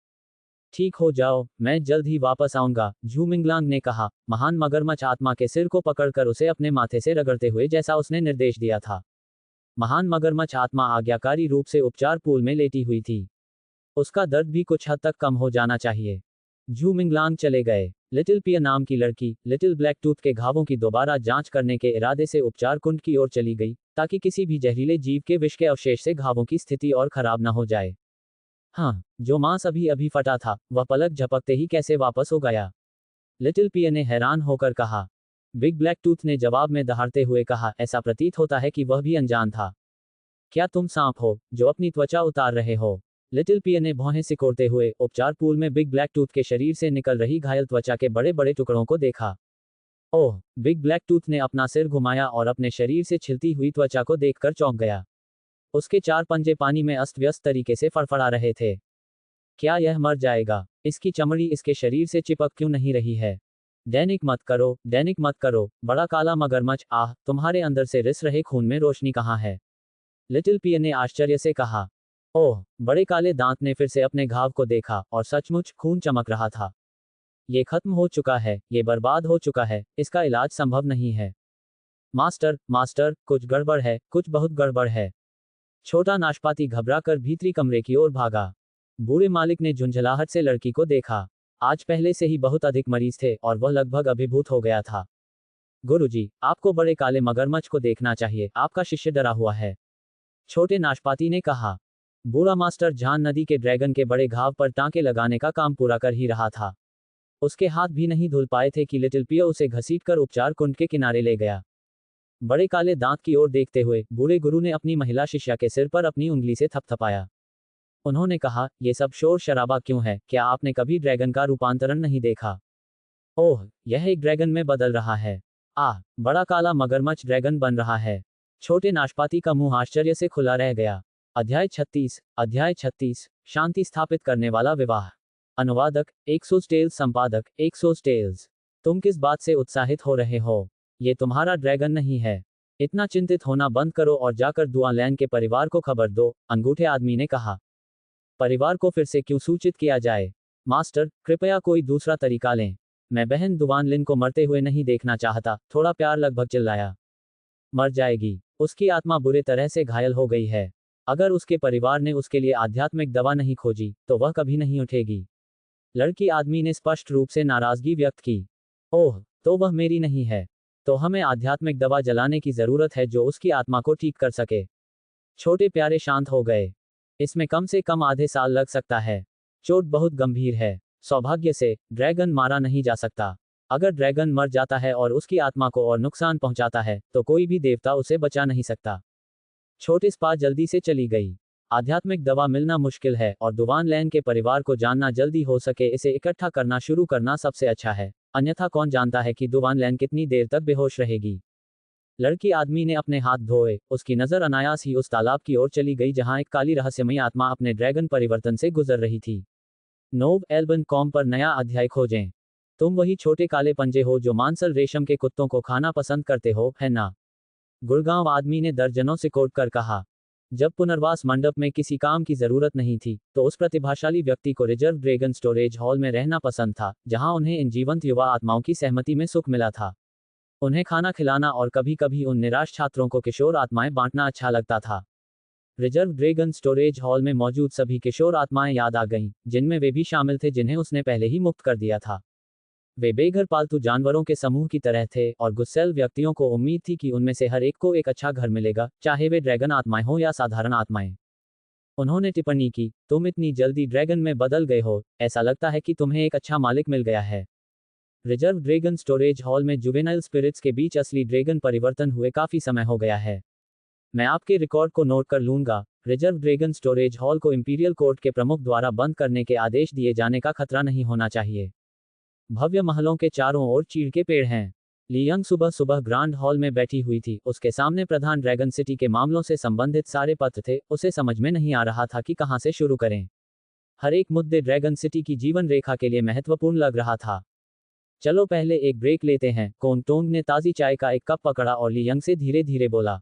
ठीक हो जाओ, मैं जल्द ही वापस आऊंगा, झूमिंगलांग ने कहा, महान मगरमच्छ आत्मा के सिर को पकड़कर उसे अपने माथे से रगड़ते हुए, जैसा उसने निर्देश दिया था। महान मगरमच्छ आत्मा आज्ञाकारी रूप से उपचार पूल में लेटी हुई थी। उसका दर्द भी कुछ हद तक कम हो जाना चाहिए। झूमिंगलांग चले गए। लिटिल पिया नाम की लड़की लिटिल ब्लैक टूथ के घावों की दोबारा जांच करने के इरादे से उपचार कुंड की ओर चली गई, ताकि किसी भी जहरीले जीव के विष के अवशेष से घावों की स्थिति और खराब न हो जाए। हाँ, जो मांस अभी अभी फटा था, वह पलक झपकते ही कैसे वापस हो गया? लिटिल पिया ने हैरान होकर कहा। बिग ब्लैक टूथ ने जवाब में दहाड़ते हुए कहा, ऐसा प्रतीत होता है कि वह भी अनजान था। क्या तुम सांप हो, जो अपनी त्वचा उतार रहे हो? लिटिल पिया ने भौहें सिकोड़ते हुए उपचार पूल में बिग ब्लैक टूथ के शरीर से निकल रही घायल त्वचा के बड़े बड़े टुकड़ों को देखा। ओह, बिग ब्लैक टूथ ने अपना सिर घुमाया और अपने शरीर से छिलती हुई त्वचा को देखकर चौंक गया। उसके चार पंजे पानी में अस्त व्यस्त तरीके से फड़फड़ा रहे थे। क्या यह मर जाएगा? इसकी चमड़ी इसके शरीर से चिपक क्यों नहीं रही है? दैनिक मत करो, दैनिक मत करो, बड़ा काला मगरमच्छ, आह, तुम्हारे अंदर से रिस रहे खून में रोशनी कहाँ है? लिटिल पिया ने आश्चर्य से कहा। ओह, बड़े काले दांत ने फिर से अपने घाव को देखा, और सचमुच खून चमक रहा था। ये खत्म हो चुका है, ये बर्बाद हो चुका है, इसका इलाज संभव नहीं है। मास्टर, मास्टर, कुछ गड़बड़ है, कुछ बहुत गड़बड़ है। छोटा नाशपाती घबराकर भीतरी कमरे की ओर भागा। बूढ़े मालिक ने झुंझलाहट से लड़की को देखा। आज पहले से ही बहुत अधिक मरीज थे और वह लगभग अभिभूत हो गया था। गुरुजी, आपको बड़े काले मगरमच्छ को देखना चाहिए, आपका शिष्य डरा हुआ है, छोटे नाशपाती ने कहा। बूढ़ा मास्टर झान नदी के ड्रैगन के बड़े घाव पर टांके लगाने का काम पूरा कर ही रहा था। उसके हाथ भी नहीं धुल पाए थे कि लिटिल पियो उसे घसीटकर उपचार कुंड के किनारे ले गया। बड़े काले दांत की ओर देखते हुए बूढ़े गुरु ने अपनी महिला शिष्या के सिर पर अपनी उंगली से थपथपाया। उन्होंने कहा, ये सब शोर शराबा क्यों है? क्या आपने कभी ड्रैगन का रूपांतरण नहीं देखा? ओह, यह एक ड्रैगन में बदल रहा है। बड़ा काला मगरमच्छ ड्रैगन बन रहा है। छोटे नाशपाती का मुंह आश्चर्य से खुला रह गया। अध्याय 36 शांति स्थापित करने वाला विवाह। अनुवादक एक्सोस टेल्स, संपादक एक्सोस टेल्स। तुम किस बात से उत्साहित हो रहे हो? ये तुम्हारा ड्रैगन नहीं है। इतना चिंतित होना बंद करो और जाकर दुआलैन के परिवार को खबर दो, अंगूठे आदमी ने कहा। परिवार को फिर से क्यों सूचित किया जाए? मास्टर, कृपया कोई दूसरा तरीका लें। मैं बहन दुवान लिन को मरते हुए नहीं देखना चाहता, थोड़ा प्यार लगभग चिल्लाया। मर जाएगी। उसकी आत्मा बुरे तरह से घायल हो गई है। अगर उसके परिवार ने उसके लिए आध्यात्मिक दवा नहीं खोजी, तो वह कभी नहीं उठेगी। लड़की आदमी ने स्पष्ट रूप से नाराजगी व्यक्त की। ओह, तो वह मेरी नहीं है। तो हमें आध्यात्मिक दवा जलाने की जरूरत है जो उसकी आत्मा को ठीक कर सके। छोटे प्यारे शांत हो गए। इसमें कम से कम आधे साल लग सकता है। चोट बहुत गंभीर है। सौभाग्य से ड्रैगन मारा नहीं जा सकता। अगर ड्रैगन मर जाता है और उसकी आत्मा को और नुकसान पहुंचाता है, तो कोई भी देवता उसे बचा नहीं सकता। छोटे स्पा जल्दी से चली गई। आध्यात्मिक दवा मिलना मुश्किल है और दुवान लैन के परिवार को जानना जल्दी हो सके इसे इकट्ठा करना शुरू करना सबसे अच्छा है, अन्यथा कौन जानता है कि दुवान लैन कितनी देर तक बेहोश रहेगी। लड़की आदमी ने अपने हाथ धोए। उसकी नजर अनायास ही उस तालाब की ओर चली गई जहां एक काली रहस्यमयी आत्मा अपने ड्रैगन परिवर्तन से गुजर रही थी। नोव एल्बन कॉम पर नया अध्याय खोजें। तुम वही छोटे काले पंजे हो जो मांसल रेशम के कुत्तों को खाना पसंद करते हो, है ना? गुड़गांव आदमी ने दर्जनों से कोट कर कहा। जब पुनर्वास मंडप में किसी काम की जरूरत नहीं थी, तो उस प्रतिभाशाली व्यक्ति को रिजर्व ड्रैगन स्टोरेज हॉल में रहना पसंद था, जहां उन्हें इन जीवंत युवा आत्माओं की सहमति में सुख मिला था। उन्हें खाना खिलाना और कभी कभी उन निराश छात्रों को किशोर आत्माएं बांटना अच्छा लगता था। रिजर्व ड्रैगन स्टोरेज हॉल में मौजूद सभी किशोर आत्माएं याद आ गईं, जिनमें वे भी शामिल थे जिन्हें उसने पहले ही मुक्त कर दिया था। वे बेघर पालतू जानवरों के समूह की तरह थे और गुस्सैल व्यक्तियों को उम्मीद थी कि उनमें से हर एक को एक अच्छा घर मिलेगा, चाहे वे ड्रैगन आत्माएं हो या साधारण आत्माएं। उन्होंने टिप्पणी की, तुम इतनी जल्दी ड्रैगन में बदल गए हो, ऐसा लगता है कि तुम्हें एक अच्छा मालिक मिल गया है। रिजर्व ड्रैगन स्टोरेज हॉल में जुवेनाइल स्पिरिट्स के बीच असली ड्रैगन परिवर्तन हुए काफी समय हो गया है। मैं आपके रिकॉर्ड को नोट कर लूंगा। रिजर्व ड्रैगन स्टोरेज हॉल को इंपीरियल कोर्ट के प्रमुख द्वारा बंद करने के आदेश दिए जाने का खतरा नहीं होना चाहिए। भव्य महलों के चारों ओर चीड़ के पेड़ हैं। ली यंग सुबह सुबह ग्रांड हॉल में बैठी हुई थी। उसके सामने प्रधान ड्रैगन सिटी के मामलों से संबंधित सारे पत्र थे। उसे समझ में नहीं आ रहा था कि कहां से शुरू करें। हर एक मुद्दे ड्रैगन सिटी की जीवन रेखा के लिए महत्वपूर्ण लग रहा था। चलो पहले एक ब्रेक लेते हैं। कोंगटोंग ने ताज़ी चाय का एक कप पकड़ा और ली यंग से धीरे धीरे बोला।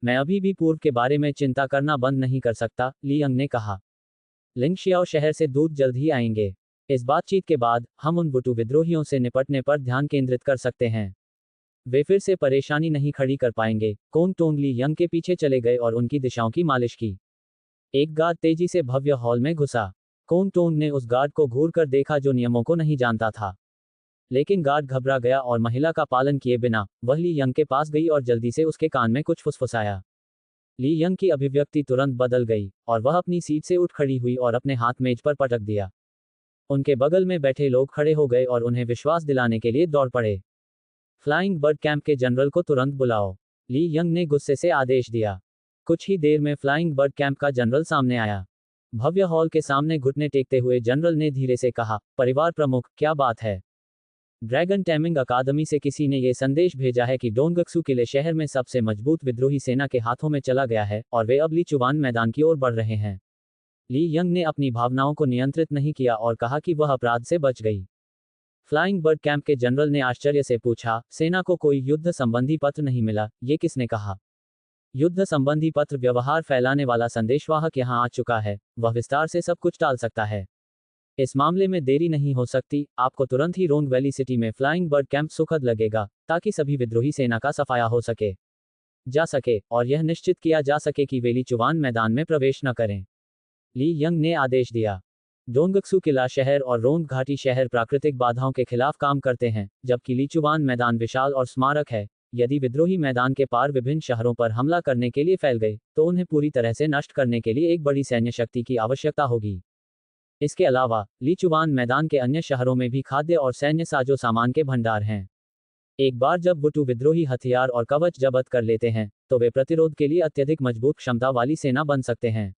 मैं अभी भी पूर्व के बारे में चिंता करना बंद नहीं कर सकता, ली यंग ने कहा। लिंगशियाओ शहर से दूत जल्द ही आएंगे। इस बातचीत के बाद हम उन बुटू विद्रोहियों से निपटने पर ध्यान केंद्रित कर सकते हैं। वे फिर से परेशानी नहीं खड़ी कर पाएंगे। कोंगटोंग ली यंग के पीछे चले गए और उनकी दिशाओं की मालिश की। एक गार्ड तेजी से भव्य हॉल में घुसा। कोंगटोंग ने उस गार्ड को घूर कर देखा जो नियमों को नहीं जानता था। लेकिन गार्ड घबरा गया और महिला का पालन किए बिना वह ली यंग के पास गई और जल्दी से उसके कान में कुछ फुसफुसाया। ली यंग की अभिव्यक्ति तुरंत बदल गई और वह अपनी सीट से उठ खड़ी हुई और अपने हाथ मेज पर पटक दिया। उनके बगल में बैठे लोग खड़े हो गए और उन्हें विश्वास दिलाने के लिए दौड़ पड़े। फ्लाइंग बर्ड कैंप के जनरल को तुरंत बुलाओ, ली यंग ने गुस्से से आदेश दिया। कुछ ही देर में फ्लाइंग बर्ड कैंप का जनरल सामने आया। भव्य हॉल के सामने घुटने टेकते हुए जनरल ने धीरे से कहा, परिवार प्रमुख, क्या बात है? ड्रैगन टैमिंग अकादमी से किसी ने यह संदेश भेजा है कि डोंगक्सू किले शहर में सबसे मजबूत विद्रोही सेना के हाथों में चला गया है और वे अब ली चुवान मैदान की ओर बढ़ रहे हैं। ली यंग ने अपनी भावनाओं को नियंत्रित नहीं किया और कहा कि वह अपराध से बच गई। फ्लाइंग बर्ड कैंप के जनरल ने आश्चर्य से पूछा, सेना को कोई युद्ध संबंधी पत्र नहीं मिला? ये किसने कहा? युद्ध संबंधी पत्र व्यवहार फैलाने वाला संदेशवाहक यहां आ चुका है। वह विस्तार से सब कुछ टाल सकता है। इस मामले में देरी नहीं हो सकती। आपको तुरंत ही रोंग वैली सिटी में फ्लाइंग बर्ड कैंप सुखद लगेगा, ताकि सभी विद्रोही सेना का सफाया हो सके। जा सके और यह निश्चित किया जा सके कि वे लीचुवान मैदान में प्रवेश न करें। ली यंग ने आदेश दिया। डोंगक्सू किला शहर और रोंग घाटी शहर प्राकृतिक बाधाओं के खिलाफ काम करते हैं, जबकि लीचुवान मैदान विशाल और स्मारक है। यदि विद्रोही मैदान के पार विभिन्न शहरों पर हमला करने के लिए फैल गए, तो उन्हें पूरी तरह से नष्ट करने के लिए एक बड़ी सैन्य शक्ति की आवश्यकता होगी। इसके अलावा लीचुवान मैदान के अन्य शहरों में भी खाद्य और सैन्य साजो सामान के भंडार हैं। एक बार जब वुटू विद्रोही हथियार और कवच जब्त कर लेते हैं, तो वे प्रतिरोध के लिए अत्यधिक मजबूत क्षमता वाली सेना बन सकते हैं।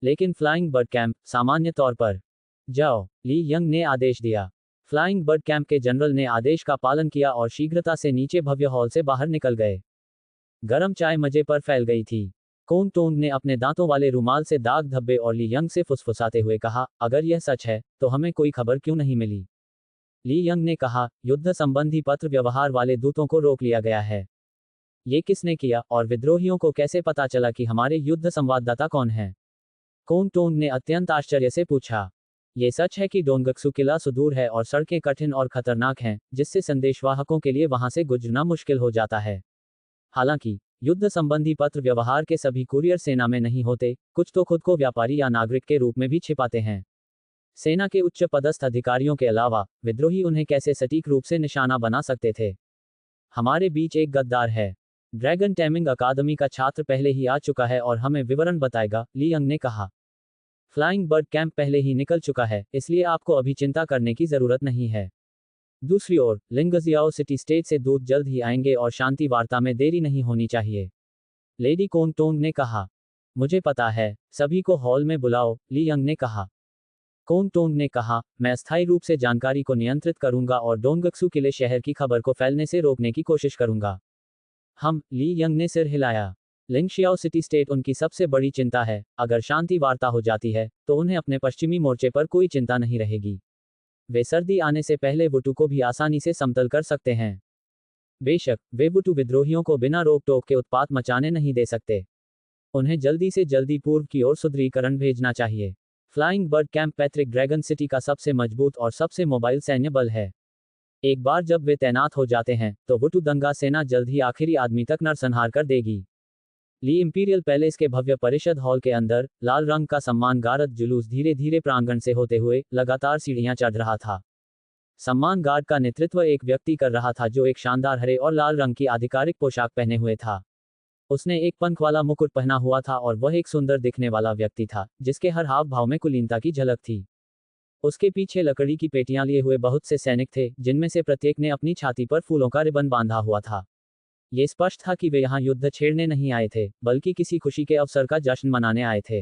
लेकिन फ्लाइंग बर्ड कैंप सामान्य तौर पर जाओ, ली यंग ने आदेश दिया। फ्लाइंग बर्ड कैंप के जनरल ने आदेश का पालन किया और शीघ्रता से नीचे भव्य हॉल से बाहर निकल गए। गरम चाय मजे पर फैल गई थी। कोंग टोंग ने अपने दांतों वाले रुमाल से दाग धब्बे और ली यंग से फुसफुसाते हुए कहा, अगर यह सच है तो हमें कोई खबर क्यों नहीं मिली? ली यंग ने कहा, युद्ध संबंधी पत्र व्यवहार वाले दूतों को रोक लिया गया है। ये किसने किया और विद्रोहियों को कैसे पता चला कि हमारे युद्ध संवाददाता कौन है? कोंग टोंग ने अत्यंत आश्चर्य से पूछा। ये सच है कि डोंगक्सू किला सुदूर है और सड़कें कठिन और खतरनाक हैं, जिससे संदेशवाहकों के लिए वहां से गुजरना मुश्किल हो जाता है। हालांकि युद्ध संबंधी पत्र व्यवहार के सभी कुरियर सेना में नहीं होते, कुछ तो खुद को व्यापारी या नागरिक के रूप में भी छिपाते हैं। सेना के उच्च पदस्थ अधिकारियों के अलावा विद्रोही उन्हें कैसे सटीक रूप से निशाना बना सकते थे? हमारे बीच एक गद्दार है। ड्रैगन टैमिंग अकादमी का छात्र पहले ही आ चुका है और हमें विवरण बताएगा, ली यंग ने कहा। फ्लाइंग बर्ड कैंप पहले ही निकल चुका है, इसलिए आपको अभी चिंता करने की जरूरत नहीं है। दूसरी ओर लिंगजियाओ सिटी स्टेट से दूत जल्द ही आएंगे और शांति वार्ता में देरी नहीं होनी चाहिए, लेडी कोंग टोंग ने कहा। मुझे पता है, सभी को हॉल में बुलाओ, ली यंग ने कहा। कोंग टोंग ने कहा, मैं अस्थायी रूप से जानकारी को नियंत्रित करूंगा और डोंगक्सू किले शहर की खबर को फैलने से रोकने की कोशिश करूंगा। ली यंग ने सिर हिलाया। लिंगशियाओ सिटी स्टेट उनकी सबसे बड़ी चिंता है। अगर शांति वार्ता हो जाती है, तो उन्हें अपने पश्चिमी मोर्चे पर कोई चिंता नहीं रहेगी। वे सर्दी आने से पहले वुटू को भी आसानी से समतल कर सकते हैं। बेशक वे वुटू विद्रोहियों को बिना रोक टोक के उत्पात मचाने नहीं दे सकते। उन्हें जल्दी से जल्दी पूर्व की ओर सुदृढ़ीकरण भेजना चाहिए। Flying bird camp Patrick dragon city का सबसे मजबूत और सबसे मोबाइल सैन्य बल है। एक बार जब वे तैनात हो जाते हैं, तो वुटू दंगा सेना जल्द ही आखिरी आदमी तक नरसंहार कर देगी। ली इंपीरियल पैलेस के भव्य परिषद हॉल के अंदर लाल रंग का सम्मान गार्ड जुलूस धीरे धीरे प्रांगण से होते हुए लगातार सीढ़ियां चढ़ रहा था। सम्मान गार्ड का नेतृत्व एक व्यक्ति कर रहा था जो एक शानदार हरे और लाल रंग की आधिकारिक पोशाक पहने हुए था। उसने एक पंख वाला मुकुट पहना हुआ था और वह एक सुंदर दिखने वाला व्यक्ति था, जिसके हर हाव भाव में कुलीनता की झलक थी। उसके पीछे लकड़ी की पेटियां लिए हुए बहुत से सैनिक थे, जिनमें से प्रत्येक ने अपनी छाती पर फूलों का रिबन बांधा हुआ था। ये स्पष्ट था कि वे यहाँ युद्ध छेड़ने नहीं आए थे, बल्कि किसी खुशी के अवसर का जश्न मनाने आए थे।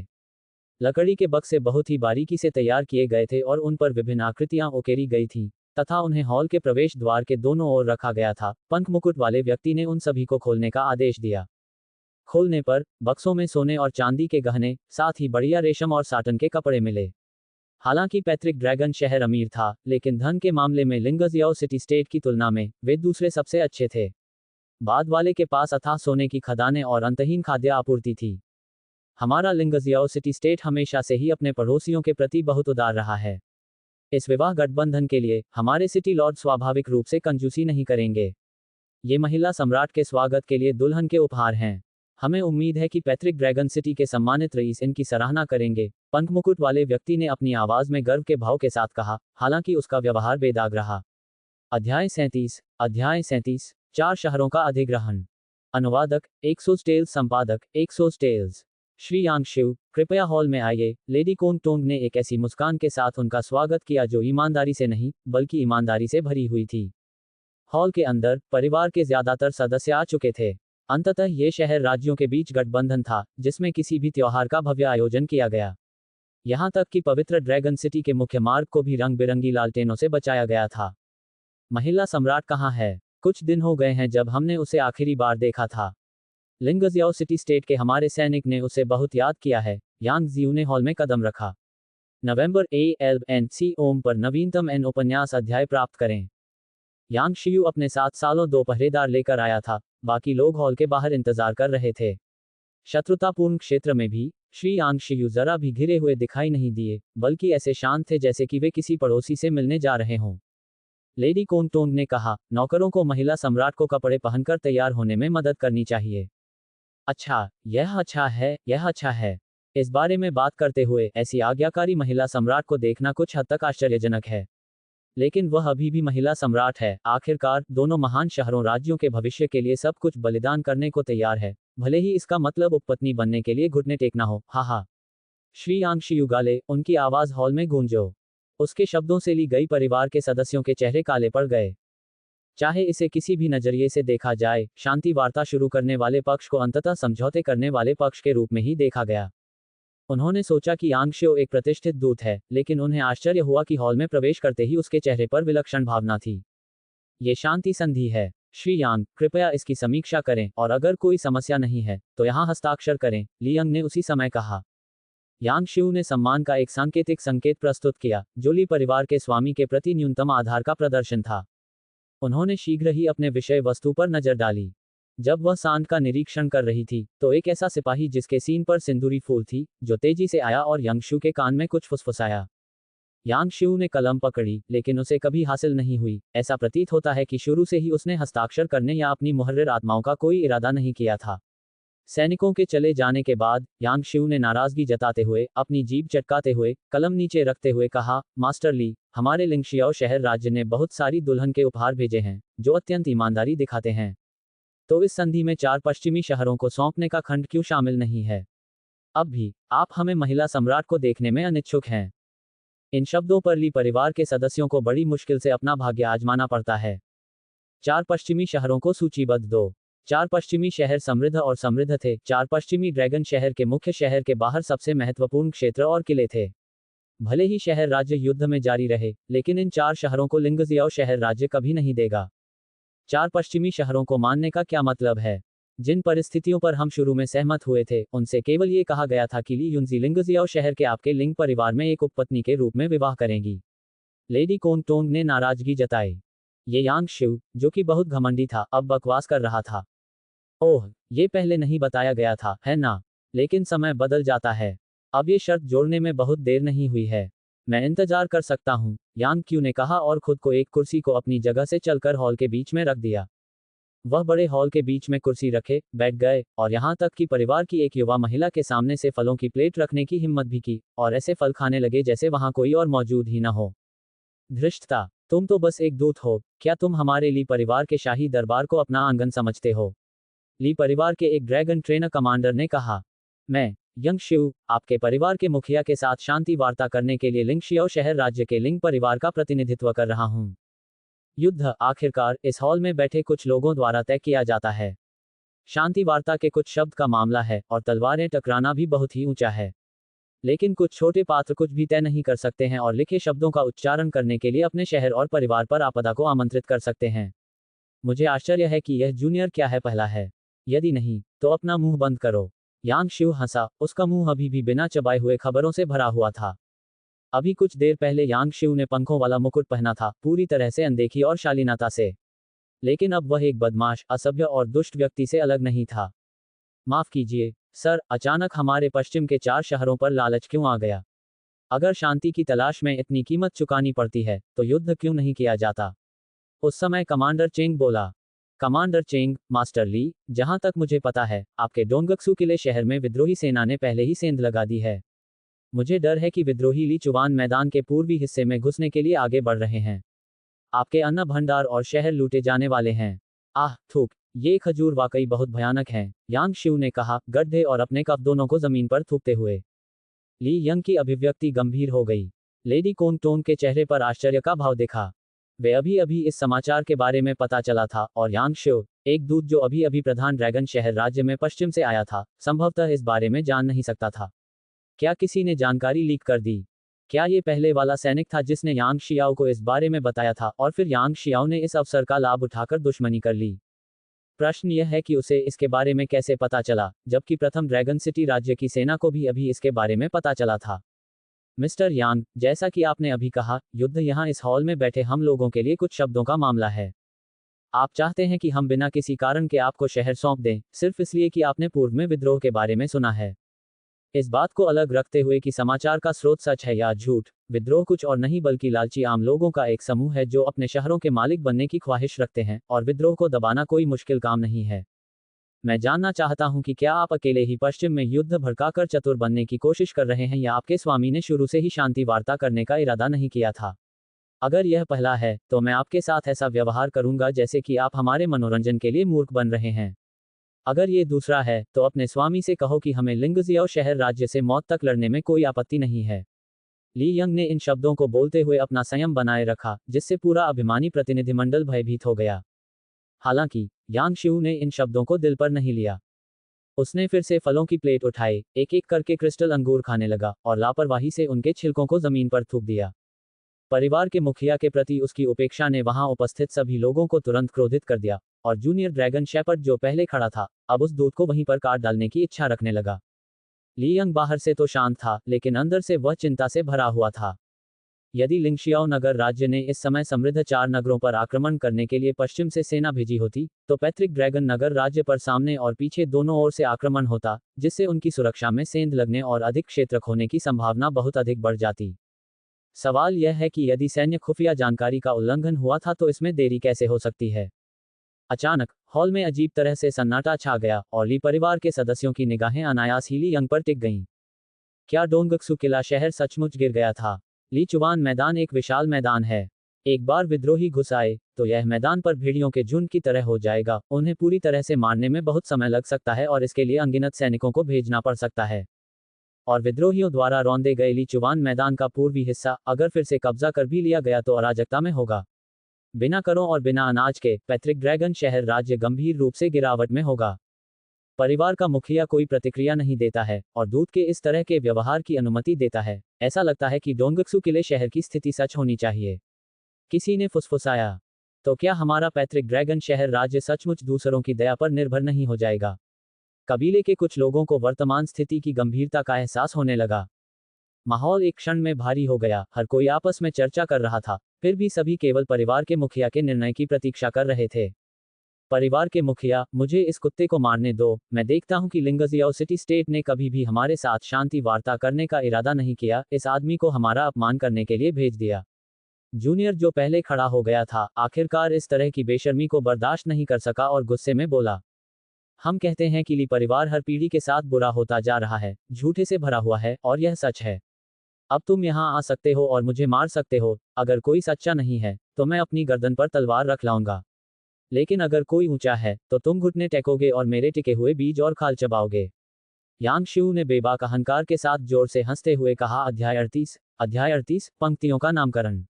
लकड़ी के बक्से बहुत ही बारीकी से तैयार किए गए थे और उन पर विभिन्न आकृतियां उकेरी गई थीं, तथा उन्हें हॉल के प्रवेश द्वार के दोनों ओर रखा गया था। पंख मुकुट वाले व्यक्ति ने उन सभी को खोलने का आदेश दिया। खोलने पर बक्सों में सोने और चांदी के गहने, साथ ही बढ़िया रेशम और साटन के कपड़े मिले। हालांकि पैट्रिक ड्रैगन शहर अमीर था, लेकिन धन के मामले में लिंगजियाओ सिटी स्टेट की तुलना में वे दूसरे सबसे अच्छे थे। बाद वाले के पास अथाह सोने की खदानें और अंतहीन खाद्य आपूर्ति थी। हमारा लिंगजियाओ सिटी स्टेट हमेशा से ही अपने पड़ोसियों के प्रति बहुत उदार रहा है। इस विवाह गठबंधन के लिए हमारे सिटी लॉर्ड स्वाभाविक रूप से कंजूसी नहीं करेंगे। ये महिला सम्राट के स्वागत के लिए दुल्हन के उपहार हैं। हमें उम्मीद है कि पैट्रिक ड्रैगन सिटी के सम्मानित रईस इनकी सराहना करेंगे, पंख मुकुट वाले व्यक्ति ने अपनी आवाज में गर्व के भाव के साथ कहा, हालांकि उसका व्यवहार बेदाग रहा। अध्याय 37 4 शहरों का अधिग्रहण। अनुवादक एक्सोस टेल्स, संपादक एक्सोस टेल्स। श्री यांग शिव, कृपया हॉल में आइए, लेडी कोंग टोंग ने एक ऐसी मुस्कान के साथ उनका स्वागत किया जो ईमानदारी से नहीं, बल्कि ईमानदारी से भरी हुई थी। हॉल के अंदर परिवार के ज्यादातर सदस्य आ चुके थे। अंततः ये शहर राज्यों के बीच गठबंधन था, जिसमें किसी भी त्योहार का भव्य आयोजन किया गया। यहां तक कि पवित्र ड्रैगन सिटी के मुख्य मार्ग को भी रंग बिरंगी लालटेनों से बचाया गया था। महिला सम्राट कहाँ है? कुछ दिन हो गए हैं जब हमने उसे आखिरी बार देखा था। लिंगजियाओ सिटी स्टेट के हमारे सैनिक ने उसे बहुत याद किया है। यांग जियू ने हॉल में कदम रखा। नवंबर ALNC ओम पर नवीनतम एन उपन्यास अध्याय प्राप्त करें। यांग शियू अपने 7 सालों 2 पहरेदार लेकर आया था। बाकी लोग हॉल के बाहर इंतजार कर रहे थे। शत्रुतापूर्ण क्षेत्र में भी श्री यांग शियू जरा भी घिरे हुए दिखाई नहीं दिए, बल्कि ऐसे शांत थे जैसे कि वे किसी पड़ोसी से मिलने जा रहे हों। लेडी कोंग टोंग ने कहा, नौकरों को महिला सम्राट को कपड़े पहनकर तैयार होने में मदद करनी चाहिए। अच्छा, यह अच्छा है, यह अच्छा है। इस बारे में बात करते हुए ऐसी आज्ञाकारी महिला सम्राट को देखना कुछ हद तक आश्चर्यजनक है। लेकिन वह अभी भी महिला सम्राट है। आखिरकार दोनों महान शहरों राज्यों के भविष्य के लिए सब कुछ बलिदान करने को तैयार है, भले ही इसका मतलब उपपत्नी बनने के लिए घुटने टेकना हो। हा हा। श्री आंशी युगाले, उनकी आवाज हॉल में गूंजो। उसके शब्दों से ली गई परिवार के सदस्यों के चेहरे काले पड़ गए। चाहे इसे किसी भी नजरिए से देखा जाए, शांति वार्ता शुरू करने वाले पक्ष को अंततः समझौते करने वाले पक्ष के रूप में ही देखा गया। उन्होंने सोचा कि यांग शियो एक प्रतिष्ठित दूत है, लेकिन उन्हें आश्चर्य हुआ कि हॉल में प्रवेश करते ही उसके चेहरे पर विलक्षण भावना थी। ये शांति संधि है। श्री यांग, कृपया इसकी समीक्षा करें और अगर कोई समस्या नहीं है तो यहाँ हस्ताक्षर करें, ली यंग ने उसी समय कहा। यांग शिव ने सम्मान का एक सांकेतिक संकेत प्रस्तुत किया, जो ली परिवार के स्वामी के प्रति न्यूनतम आधार का प्रदर्शन था। उन्होंने शीघ्र ही अपने विषय वस्तु पर नजर डाली। जब वह सांड का निरीक्षण कर रही थी तो एक ऐसा सिपाही जिसके सीन पर सिंदूरी फूल थी, जो तेजी से आया और यांग शिव के कान में कुछ फुसफुसाया। यांग शिव ने कलम पकड़ी, लेकिन उसे कभी हासिल नहीं हुई। ऐसा प्रतीत होता है कि शुरू से ही उसने हस्ताक्षर करने या अपनी मुहर्रिर आत्माओं का कोई इरादा नहीं किया था। सैनिकों के चले जाने के बाद यांग शिव ने नाराजगी जताते हुए, अपनी जीभ चटकाते हुए, कलम नीचे रखते हुए कहा, मास्टर ली, हमारे लिंगशियाओ शहर राज्य ने बहुत सारी दुल्हन के उपहार भेजे हैं, जो अत्यंत ईमानदारी दिखाते हैं। तो इस संधि में 4 पश्चिमी शहरों को सौंपने का खंड क्यों शामिल नहीं है? अब भी आप हमें महिला सम्राट को देखने में अनिच्छुक हैं। इन शब्दों पर ली परिवार के सदस्यों को बड़ी मुश्किल से अपना भाग्य आजमाना पड़ता है। 4 पश्चिमी शहरों को सूचीबद्ध दो। 4 पश्चिमी शहर समृद्ध और समृद्ध थे। 4 पश्चिमी ड्रैगन शहर के मुख्य शहर के बाहर सबसे महत्वपूर्ण क्षेत्र और किले थे। भले ही शहर राज्य युद्ध में जारी रहे, लेकिन इन 4 शहरों को लिंगजियाओ शहर राज्य कभी नहीं देगा। 4 पश्चिमी शहरों को मानने का क्या मतलब है? जिन परिस्थितियों पर हम शुरू में सहमत हुए थे, उनसे केवल ये कहा गया था कि ली युनजी लिंगजियाओ शहर के आपके लिंग परिवार में एक उपपत्नी के रूप में विवाह करेंगी। लेडी कोंगटोंग ने नाराजगी जताई। ये यांग शिव, जो कि बहुत घमंडी था, अब बकवास कर रहा था। ओह, ये पहले नहीं बताया गया था, है ना? लेकिन समय बदल जाता है। अब ये शर्त जोड़ने में बहुत देर नहीं हुई है। मैं इंतजार कर सकता हूँ, यांग क्यू ने कहा और खुद को एक कुर्सी को अपनी जगह से चलकर हॉल के बीच में रख दिया। वह बड़े हॉल के बीच में कुर्सी रखे बैठ गए, और यहाँ तक कि परिवार की एक युवा महिला के सामने से फलों की प्लेट रखने की हिम्मत भी की, और ऐसे फल खाने लगे जैसे वहाँ कोई और मौजूद ही न हो। धृष्टता, तुम तो बस एक दूत हो, क्या तुम हमारे ली परिवार के शाही दरबार को अपना आंगन समझते हो? ली परिवार के एक ड्रैगन ट्रेनर कमांडर ने कहा। मैं, यंग शिव, आपके परिवार के मुखिया के साथ शांति वार्ता करने के लिए लिंगशियाओ शहर राज्य के लिंग परिवार का प्रतिनिधित्व कर रहा हूँ। युद्ध आखिरकार इस हॉल में बैठे कुछ लोगों द्वारा तय किया जाता है। शांति वार्ता के कुछ शब्द का मामला है और तलवारें टकराना भी बहुत ही ऊंचा है। लेकिन कुछ छोटे पात्र कुछ भी तय नहीं कर सकते हैं और लिखे शब्दों का उच्चारण करने के लिए अपने शहर और परिवार पर आपदा को आमंत्रित कर सकते हैं। मुझे आश्चर्य है कि यह जूनियर क्या है पहला है। यदि नहीं, तो अपना मुंह बंद करो। यांग शिव हंसा, उसका मुंह अभी भी बिना चबाए हुए खबरों से भरा हुआ था। अभी कुछ देर पहले यांग शिव ने पंखों वाला मुकुट पहना था, पूरी तरह से अनदेखी और शालीनता से। लेकिन अब वह एक बदमाश, असभ्य और दुष्ट व्यक्ति से अलग नहीं था। माफ कीजिए, सर, अचानक हमारे पश्चिम के 4 शहरों पर लालच क्यों आ गया? अगर शांति की तलाश में इतनी कीमत चुकानी पड़ती है, तो युद्ध क्यों नहीं किया जाता? उस समय कमांडर चेंग बोला। कमांडर चेंग, मास्टर ली, जहां तक मुझे पता है, आपके डोंगक्सू किले शहर में विद्रोही सेना ने पहले ही सेंध लगा दी है। मुझे डर है कि विद्रोही ली चुवान मैदान के पूर्वी हिस्से में घुसने के लिए आगे बढ़ रहे हैं। आपके अन्न भंडार और शहर लूटे जाने वाले हैं। आह, थूक, ये खजूर वाकई बहुत भयानक हैं, यांग शिव ने कहा, गड्ढे और अपने कप दोनों को जमीन पर थूकते हुए। ली यंग की अभिव्यक्ति गंभीर हो गई। लेडी कोंगटोंग के चेहरे पर आश्चर्य का भाव देखा। वे अभी अभी इस समाचार के बारे में पता चला था, और यांग शिव, एक दूत जो अभी अभी प्रधान ड्रैगन शहर राज्य में पश्चिम से आया था, संभवतः इस बारे में जान नहीं सकता था। क्या किसी ने जानकारी लीक कर दी? क्या ये पहले वाला सैनिक था जिसने यांग शियाओ को इस बारे में बताया था और फिर यांग शियाओ ने इस अवसर का लाभ उठाकर दुश्मनी कर ली? प्रश्न यह है कि उसे इसके बारे में कैसे पता चला, जबकि प्रथम ड्रैगन सिटी राज्य की सेना को भी अभी इसके बारे में पता चला था। मिस्टर यांग, जैसा कि आपने अभी कहा, युद्ध यहाँ इस हॉल में बैठे हम लोगों के लिए कुछ शब्दों का मामला है। आप चाहते हैं कि हम बिना किसी कारण के आपको शहर सौंप दें, सिर्फ इसलिए कि आपने पूर्व में विद्रोह के बारे में सुना है। इस बात को अलग रखते हुए कि समाचार का स्रोत सच है या झूठ, विद्रोह कुछ और नहीं बल्कि लालची आम लोगों का एक समूह है जो अपने शहरों के मालिक बनने की ख्वाहिश रखते हैं, और विद्रोह को दबाना कोई मुश्किल काम नहीं है। मैं जानना चाहता हूं कि क्या आप अकेले ही पश्चिम में युद्ध भड़काकर चतुर बनने की कोशिश कर रहे हैं या आपके स्वामी ने शुरू से ही शांति वार्ता करने का इरादा नहीं किया था। अगर यह पहला है, तो मैं आपके साथ ऐसा व्यवहार करूंगा जैसे कि आप हमारे मनोरंजन के लिए मूर्ख बन रहे हैं। अगर ये दूसरा है, तो अपने स्वामी से कहो कि हमें लिंगजियाओ शहर राज्य से मौत तक लड़ने में कोई आपत्ति नहीं है। ली यंग ने इन शब्दों को बोलते हुए अपना संयम बनाए रखा, जिससे पूरा अभिमानी प्रतिनिधिमंडल भयभीत हो गया। हालांकि यांग शिऊ ने इन शब्दों को दिल पर नहीं लिया। उसने फिर से फलों की प्लेट उठाई, एक एक करके क्रिस्टल अंगूर खाने लगा और लापरवाही से उनके छिलकों को जमीन पर थूक दिया। परिवार के मुखिया के प्रति उसकी उपेक्षा ने वहां उपस्थित सभी लोगों को तुरंत क्रोधित कर दिया, और जूनियर ड्रैगन शेपर्ड जो पहले खड़ा था, अब उस दूध को वहीं पर काट डालने की इच्छा रखने लगा। ली यंग बाहर से तो शांत था, लेकिन अंदर से वह चिंता से भरा हुआ था। यदि लिंगशियाओ नगर राज्य ने इस समय समृद्ध 4 नगरों पर आक्रमण करने के लिए पश्चिम से सेना भेजी होती, तो पैतृक ड्रैगन नगर राज्य पर सामने और पीछे दोनों ओर से आक्रमण होता, जिससे उनकी सुरक्षा में सेंध लगने और अधिक क्षेत्र खोने की संभावना बहुत अधिक बढ़ जाती। सवाल यह है कि यदि सैन्य खुफिया जानकारी का उल्लंघन हुआ था तो इसमें देरी कैसे हो सकती है। अचानक हॉल में अजीब तरह से सन्नाटा छा गया और ली परिवार के सदस्यों की निगाहें अनायास ही ली यंग पर टिक गईं। क्या डोंगक्सू किला शहर सचमुच गिर गया था? ली चुवान मैदान एक विशाल मैदान है। एक बार विद्रोही घुस आए, तो यह मैदान पर भेड़ियों के झुंड की तरह हो जाएगा। उन्हें पूरी तरह से मारने में बहुत समय लग सकता है और इसके लिए अनगिनत सैनिकों को भेजना पड़ सकता है। और विद्रोहियों द्वारा रौंदे गए ली चुवान मैदान का पूर्वी हिस्सा अगर फिर से कब्जा कर भी लिया गया तो अराजकता में होगा। बिना करों और बिना अनाज के पैतृक ड्रैगन शहर राज्य गंभीर रूप से गिरावट में होगा। परिवार का मुखिया कोई प्रतिक्रिया नहीं देता है और दूत के इस तरह के व्यवहार की अनुमति देता है। ऐसा लगता है कि डोंगक्सू किले शहर की स्थिति सच होनी चाहिए। किसी ने फुसफुसाया, तो क्या हमारा पैतृक ड्रैगन शहर राज्य सचमुच दूसरों की दया पर निर्भर नहीं हो जाएगा? कबीले के कुछ लोगों को वर्तमान स्थिति की गंभीरता का एहसास होने लगा। माहौल एक क्षण में भारी हो गया। हर कोई आपस में चर्चा कर रहा था, फिर भी सभी केवल परिवार के मुखिया के निर्णय की प्रतीक्षा कर रहे थे। परिवार के मुखिया, मुझे इस कुत्ते को मारने दो। मैं देखता हूं कि लिंगजियाओ सिटी स्टेट ने कभी भी हमारे साथ शांति वार्ता करने का इरादा नहीं किया। इस आदमी को हमारा अपमान करने के लिए भेज दिया। जूनियर, जो पहले खड़ा हो गया था, आखिरकार इस तरह की बेशर्मी को बर्दाश्त नहीं कर सका और गुस्से में बोला, हम कहते हैं कि ली परिवार हर पीढ़ी के साथ बुरा होता जा रहा है, झूठे से भरा हुआ है, और यह सच है। अब तुम यहाँ आ सकते हो और मुझे मार सकते हो। अगर कोई सच्चा नहीं है, तो मैं अपनी गर्दन पर तलवार रख लाऊंगा। लेकिन अगर कोई ऊंचा है, तो तुम घुटने टेकोगे और मेरे टिके हुए बीज और खाल चबाओगे। यांग शिऊ ने बेबाक अहंकार के साथ जोर से हंसते हुए कहा। अध्याय 38 पंक्तियों का नामकरण।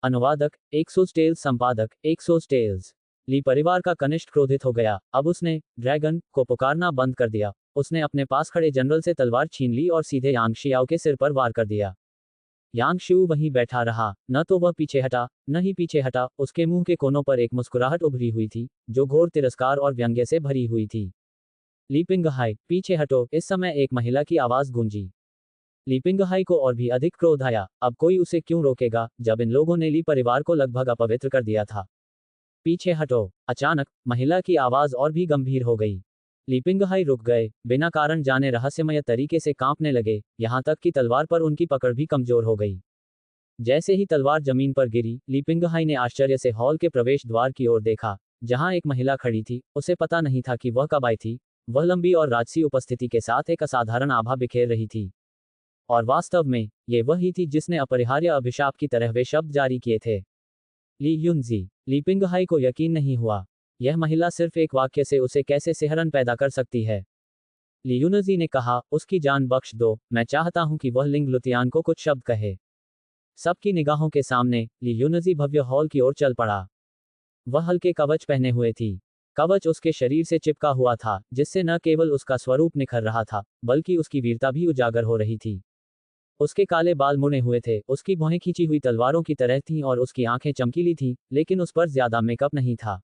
अनुवादक एक्सोस टेल्स, संपादक एक्सोस टेल्स। ली परिवार का कनिष्ठ क्रोधित हो गया। अब उसने ड्रैगन को पुकारना बंद कर दिया। उसने अपने पास खड़े जनरल से तलवार छीन ली और सीधे यांग शियाओ के सिर पर वार कर दिया। यांग शिऊ वहीं बैठा रहा, न तो वह पीछे हटा, न ही पीछे हटा। उसके मुंह के कोनों पर एक मुस्कुराहट उभरी हुई थी, जो घोर तिरस्कार और व्यंग्य से भरी हुई थी। ली पिंगहाई, पीछे हटो। इस समय एक महिला की आवाज गूंजी। ली पिंगहाई को और भी अधिक क्रोध आया। अब कोई उसे क्यों रोकेगा, जब इन लोगों ने ली परिवार को लगभग अपवित्र कर दिया था। पीछे हटो। अचानक महिला की आवाज और भी गंभीर हो गई। ली पिंगहाई रुक गए, बिना कारण जाने रहस्यमय तरीके से कांपने लगे, यहां तक कि तलवार पर उनकी पकड़ भी कमजोर हो गई। जैसे ही तलवार जमीन पर गिरी, ली पिंगहाई ने आश्चर्य से हॉल के प्रवेश द्वार की ओर देखा, जहां एक महिला खड़ी थी। उसे पता नहीं था कि वह कब आई थी। वह लंबी और राजसी उपस्थिति के साथ एक असाधारण आभा बिखेर रही थी। और वास्तव में, ये वही थी जिसने अपरिहार्य अभिशाप की तरह वे शब्द जारी किए थे। ली युनजी। ली पिंगहाई को यकीन नहीं हुआ। यह महिला सिर्फ एक वाक्य से उसे कैसे सिहरन पैदा कर सकती है। ली युनजी ने कहा, उसकी जान बख्श दो। मैं चाहता हूं कि वह लिंग लुतियान को कुछ शब्द कहे। सबकी निगाहों के सामने ली युनजी भव्य हॉल की ओर चल पड़ा। वह हल्के कवच पहने हुए थी। कवच उसके शरीर से चिपका हुआ था, जिससे न केवल उसका स्वरूप निखर रहा था, बल्कि उसकी वीरता भी उजागर हो रही थी। उसके काले बाल मुड़े हुए थे, उसकी भौहें खींची हुई तलवारों की तरह थीं और उसकी आंखें चमकीली थीं, लेकिन उस पर ज्यादा मेकअप नहीं था।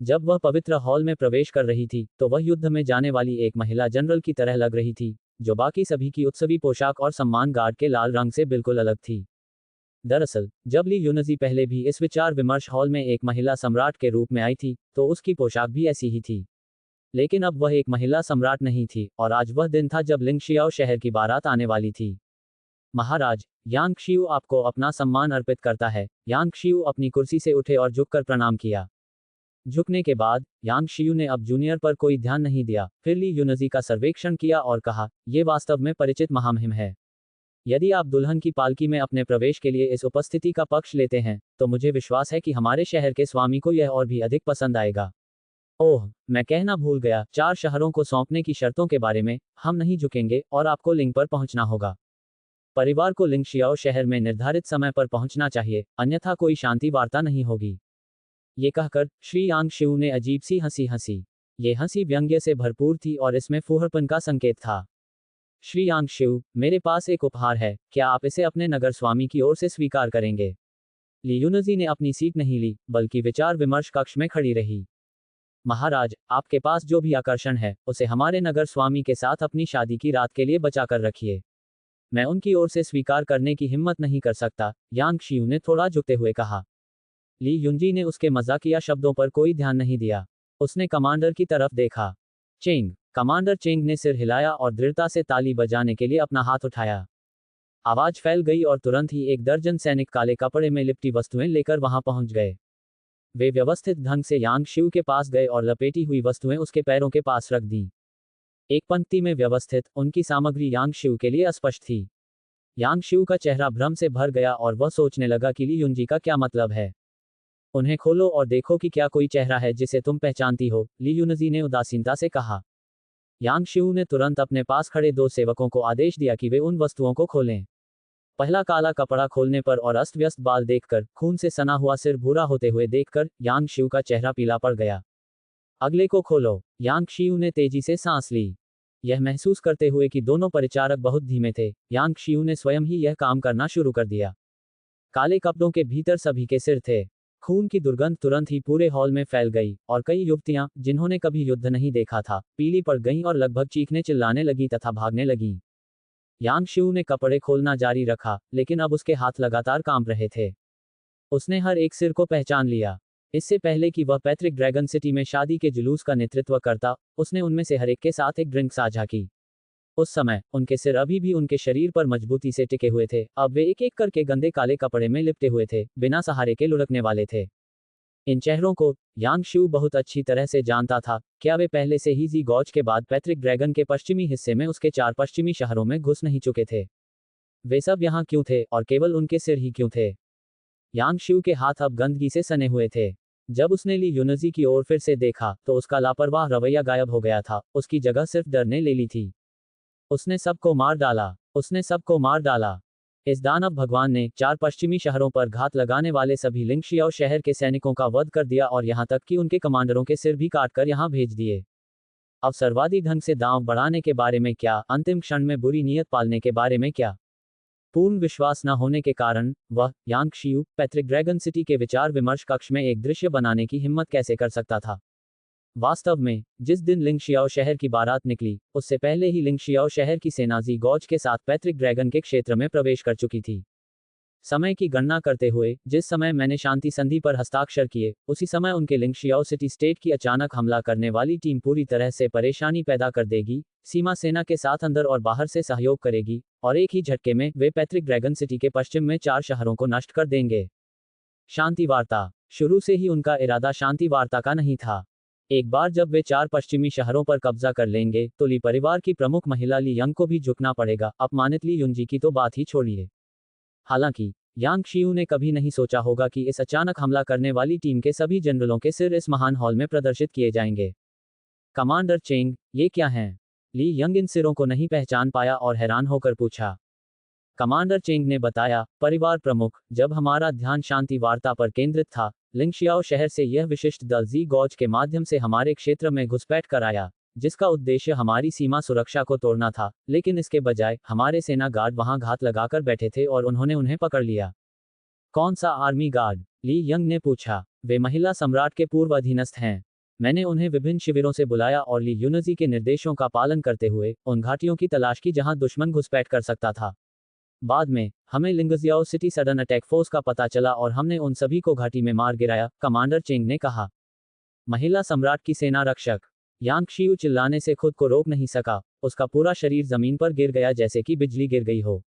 जब वह पवित्र हॉल में प्रवेश कर रही थी, तो वह युद्ध में जाने वाली एक महिला जनरल की तरह लग रही थी, जो बाकी सभी की उत्सवी पोशाक और सम्मान गार्ड के लाल रंग से बिल्कुल अलग थी। दरअसल, जब ली युनजी पहले भी इस विचार विमर्श हॉल में एक महिला सम्राट के रूप में आई थी, तो उसकी पोशाक भी ऐसी ही थी। लेकिन अब वह एक महिला सम्राट नहीं थी, और आज वह दिन था जब लिंगशियाओ शहर की बारात आने वाली थी। महाराज, यांग शिऊ आपको अपना सम्मान अर्पित करता है। यांग शिऊ अपनी कुर्सी से उठे और झुककर प्रणाम किया। झुकने के बाद यांग शियू ने अब जूनियर पर कोई ध्यान नहीं दिया, फिर ली युनजी का सर्वेक्षण किया और कहा, ये वास्तव में परिचित महामहिम है। यदि आप दुल्हन की पालकी में अपने प्रवेश के लिए इस उपस्थिति का पक्ष लेते हैं, तो मुझे विश्वास है कि हमारे शहर के स्वामी को यह और भी अधिक पसंद आएगा। ओह, मैं कहना भूल गया, 4 शहरों को सौंपने की शर्तों के बारे में। हम नहीं झुकेंगे और आपको लिंग पर पहुंचना होगा। परिवार को लिंगशियाओ शहर में निर्धारित समय पर पहुंचना चाहिए, अन्यथा कोई शांति वार्ता नहीं होगी। ये कहकर श्री यांग शिव ने अजीब सी हंसी हंसी। ये हंसी व्यंग्य से भरपूर थी और इसमें फूहड़पन का संकेत था। श्री यांग शिव, मेरे पास एक उपहार है, क्या आप इसे अपने नगर स्वामी की ओर से स्वीकार करेंगे? ली युनजी ने अपनी सीट नहीं ली, बल्कि विचार विमर्श कक्ष में खड़ी रही। महाराज, आपके पास जो भी आकर्षण है, उसे हमारे नगर स्वामी के साथ अपनी शादी की रात के लिए बचा कर रखिए। मैं उनकी ओर से स्वीकार करने की हिम्मत नहीं कर सकता, यांग शियू ने थोड़ा झुकते हुए कहा। ली युनजी ने उसके मजाकिया शब्दों पर कोई ध्यान नहीं दिया। उसने कमांडर की तरफ देखा। चेंग। कमांडर चेंग ने सिर हिलाया और दृढ़ता से ताली बजाने के लिए अपना हाथ उठाया। आवाज फैल गई और तुरंत ही 1 दर्जन सैनिक काले कपड़े में लिपटी वस्तुएं लेकर वहां पहुंच गए। वे व्यवस्थित ढंग से यांग शिव के पास गए और लपेटी हुई वस्तुएं उसके पैरों के पास रख दी। एक पंक्ति में व्यवस्थित, उनकी सामग्री यांग शिव के लिए स्पष्ट थी। यांग शिव का चेहरा भ्रम से भर गया और वह सोचने लगा कि ली युनजी का क्या मतलब है। उन्हें खोलो और देखो कि क्या कोई चेहरा है जिसे तुम पहचानती हो, ली युनजी ने उदासीनता से कहा। यांग शिव ने तुरंत अपने पास खड़े 2 सेवकों को आदेश दिया कि वे उन वस्तुओं को खोलें। पहला काला कपड़ा खोलने पर और अस्त व्यस्त बाल देखकर, खून से सना हुआ सिर भूरा होते हुए देखकर, यांग शिव का चेहरा पीला पड़ गया। अगले को खोलो। यांग शिव ने तेजी से सांस ली। यह महसूस करते हुए कि दोनों परिचारक बहुत धीमे थे, यांग शिव ने स्वयं ही यह काम करना शुरू कर दिया। काले कपड़ों के भीतर सभी के सिर थे। खून की दुर्गंध तुरंत ही पूरे हॉल में फैल गई और कई युवतियां, जिन्होंने कभी युद्ध नहीं देखा था, पीली पड़ गईं और लगभग चीखने चिल्लाने लगी तथा भागने लगीं। यांग शिव ने कपड़े खोलना जारी रखा, लेकिन अब उसके हाथ लगातार कांप रहे थे। उसने हर एक सिर को पहचान लिया। इससे पहले कि वह पैट्रिक ड्रैगन सिटी में शादी के जुलूस का नेतृत्व करता, उसने उनमें से हर एक के साथ एक ड्रिंक साझा की। उस समय उनके सिर अभी भी उनके शरीर पर मजबूती से टिके हुए थे, अब वे एक एक करके गंदे काले कपड़े में लिपटे हुए थे, बिना सहारे के लुढ़कने वाले थे। इन चेहरों को यांग शिव बहुत अच्छी तरह से जानता था। क्या वे पहले से ही जी गॉज के बाद पैट्रिक ड्रैगन के पश्चिमी हिस्से में उसके 4 पश्चिमी शहरों में घुस नहीं चुके थे? वे सब यहाँ क्यों थे और केवल उनके सिर ही क्यों थे? यांग शिव के हाथ अब गंदगी से सने हुए थे। जब उसने ली युनजी की ओर फिर से देखा, तो उसका लापरवाह रवैया गायब हो गया था, उसकी जगह सिर्फ डर ने ले ली थी। उसने सबको मार डाला। उसने सबको मार डाला। इस दानव भगवान ने 4 पश्चिमी शहरों पर घात लगाने वाले सभी लिंगशियाओ शहर के सैनिकों का वध कर दिया और यहां तक कि उनके कमांडरों के सिर भी काटकर यहां भेज दिए। अवसरवादी ढंग से दांव बढ़ाने के बारे में क्या, अंतिम क्षण में बुरी नीयत पालने के बारे में क्या? पूर्ण विश्वास न होने के कारण वह यांग शिव पैट्रिक ड्रैगन सिटी के विचार विमर्श कक्ष में एक दृश्य बनाने की हिम्मत कैसे कर सकता था? वास्तव में जिस दिन लिंगशियाओ शहर की बारात निकली, उससे पहले ही लिंगशियाओ शहर की सेना जी गॉज के साथ पैट्रिक ड्रैगन के क्षेत्र में प्रवेश कर चुकी थी। समय की गणना करते हुए जिस समय मैंने शांति संधि पर हस्ताक्षर किए, उसी समय उनके लिंगशियाओ सिटी स्टेट की अचानक हमला करने वाली टीम पूरी तरह से परेशानी पैदा कर देगी, सीमा सेना के साथ अंदर और बाहर से सहयोग करेगी, और एक ही झटके में वे पैट्रिक ड्रैगन सिटी के पश्चिम में 4 शहरों को नष्ट कर देंगे। शांति वार्ता। शुरू से ही उनका इरादा शांति वार्ता का नहीं था। एक बार जब वे 4 पश्चिमी शहरों पर कब्जा कर लेंगे, तो ली परिवार की प्रमुख महिला ली यंग को भी झुकना पड़ेगा, अपमानित ली युनजी की तो बात ही छोड़िए। हालांकि यांग शियू ने कभी नहीं सोचा होगा कि इस अचानक हमला करने वाली टीम के सभी जनरलों के सिर इस महान हॉल में प्रदर्शित किए जाएंगे। कमांडर चेंग, ये क्या हैं? ली यंग इन सिरों को नहीं पहचान पाया और हैरान होकर पूछा। कमांडर चेंग ने बताया, परिवार प्रमुख, जब हमारा ध्यान शांति वार्ता पर केंद्रित था, लिंगशियाओ शहर से यह विशिष्ट दल जी गॉज के माध्यम से हमारे क्षेत्र में घुसपैठ कर आया, जिसका उद्देश्य हमारी सीमा सुरक्षा को तोड़ना था, लेकिन इसके बजाय हमारे सेना गार्ड वहां घात लगाकर बैठे थे और उन्होंने उन्हें पकड़ लिया। कौन सा आर्मी गार्ड? ली यंग ने पूछा। वे महिला सम्राट के पूर्व अधीनस्थ हैं। मैंने उन्हें विभिन्न शिविरों से बुलाया और ली युनजी के निर्देशों का पालन करते हुए उन घाटियों की तलाश की जहां दुश्मन घुसपैठ कर सकता था। बाद में हमें लिंगजियाओ सिटी सडन अटैक फोर्स का पता चला और हमने उन सभी को घाटी में मार गिराया, कमांडर चेंग ने कहा। महिला सम्राट की सेना रक्षक। यांग शियू चिल्लाने से खुद को रोक नहीं सका, उसका पूरा शरीर जमीन पर गिर गया जैसे कि बिजली गिर गई हो।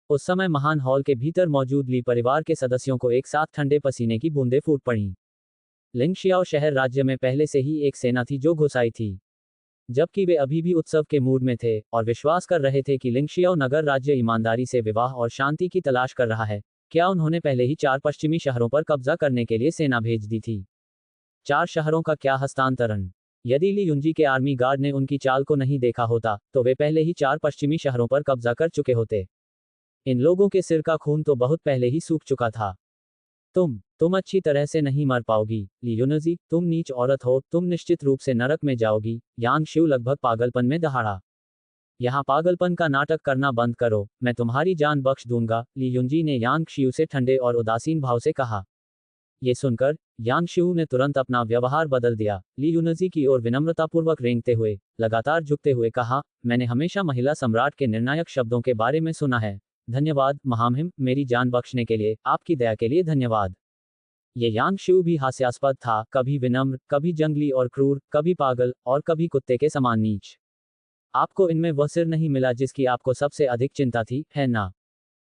उस समय महान हॉल के भीतर मौजूद ली परिवार के सदस्यों को एक साथ ठंडे पसीने की बूंदें फूट पड़ीं। लिंगशियाओ शहर राज्य में पहले से ही एक सेना थी जो घुस आई थी। जबकि वे अभी भी उत्सव के मूड में थे और विश्वास कर रहे थे कि लिंगशियाओ नगर राज्य ईमानदारी से विवाह और शांति की तलाश कर रहा है, क्या उन्होंने पहले ही 4 पश्चिमी शहरों पर कब्जा करने के लिए सेना भेज दी थी। 4 शहरों का क्या हस्तांतरण। यदि ली युंजी के आर्मी गार्ड ने उनकी चाल को नहीं देखा होता तो वे पहले ही 4 पश्चिमी शहरों पर कब्जा कर चुके होते। इन लोगों के सिर का खून तो बहुत पहले ही सूख चुका था। तुम अच्छी तरह से नहीं मर पाओगी, ली युनजी, तुम नीच औरत हो, तुम निश्चित रूप से नरक में जाओगी। यांग शिव लगभग पागलपन में दहाड़ा। यहाँ पागलपन का नाटक करना बंद करो, मैं तुम्हारी जान बख्श दूंगा, ली युंजी ने यांग शिव से ठंडे और उदासीन भाव से कहा। ये सुनकर यांग शिव ने तुरंत अपना व्यवहार बदल दिया। ली युनजी की ओर विनम्रतापूर्वक रेंगते हुए, लगातार झुकते हुए कहा, मैंने हमेशा महिला सम्राट के निर्णायक शब्दों के बारे में सुना है। धन्यवाद महामहिम, मेरी जान बख्शने के लिए, आपकी दया के लिए धन्यवाद। ये यांग शिव भी हास्यास्पद था, कभी विनम्र, कभी जंगली और क्रूर, कभी पागल और कभी कुत्ते के समान नीच। आपको इनमें वह सिर नहीं मिला जिसकी आपको सबसे अधिक चिंता थी, है ना?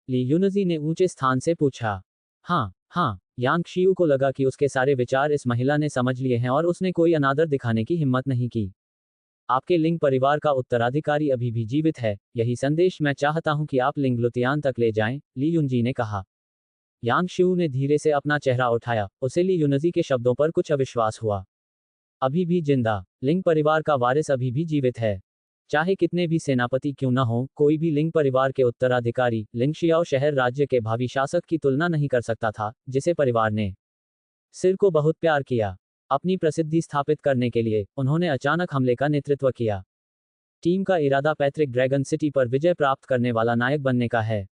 ली युनजी ने ऊंचे स्थान से पूछा। हाँ, यांग शिव को लगा कि उसके सारे विचार इस महिला ने समझ लिए हैं और उसने कोई अनादर दिखाने की हिम्मत नहीं की। आपके लिंग परिवार का उत्तराधिकारी अभी भी जीवित है, यही संदेश मैं चाहता हूं कि आप लिंग लुतियान तक ले जाएं, ली युनजी ने कहा। यांग शिव ने धीरे से अपना चेहरा उठाया, उसे ली युनजी के शब्दों पर कुछ अविश्वास हुआ। अभी भी जिंदा, लिंग परिवार का वारिस अभी भी जीवित है। चाहे कितने भी सेनापति क्यों न हो, कोई भी लिंग परिवार के उत्तराधिकारी लिंगशियाओ शहर राज्य के भावी शासक की तुलना नहीं कर सकता था, जिसे परिवार ने सिर को बहुत प्यार किया। अपनी प्रसिद्धि स्थापित करने के लिए उन्होंने अचानक हमले का नेतृत्व किया। टीम का इरादा पैट्रिक ड्रैगन सिटी पर विजय प्राप्त करने वाला नायक बनने का है।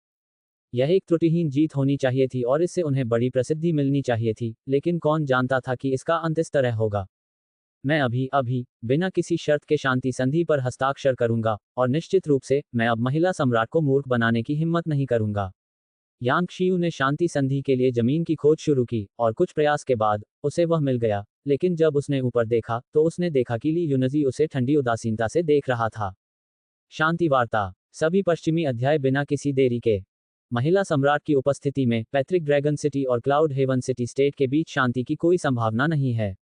यह एक त्रुटिहीन जीत होनी चाहिए थी और इससे उन्हें बड़ी प्रसिद्धि मिलनी चाहिए थी, लेकिन कौन जानता था कि इसका अंत इस तरह होगा। मैं अभी बिना किसी शर्त के शांति संधि पर हस्ताक्षर करूंगा, और निश्चित रूप से मैं अब महिला सम्राट को मूर्ख बनाने की हिम्मत नहीं करूंगा। यांग शिव ने शांति संधि के लिए जमीन की खोज शुरू की और कुछ प्रयास के बाद उसे वह मिल गया, लेकिन जब उसने ऊपर देखा तो उसने देखा कि ली युनजी उसे ठंडी उदासीनता से देख रहा था। शांति वार्ता। सभी पश्चिमी अध्याय बिना किसी देरी के। महिला सम्राट की उपस्थिति में पैट्रिक ड्रैगन सिटी और क्लाउड हेवन सिटी स्टेट के बीच शांति की कोई संभावना नहीं है।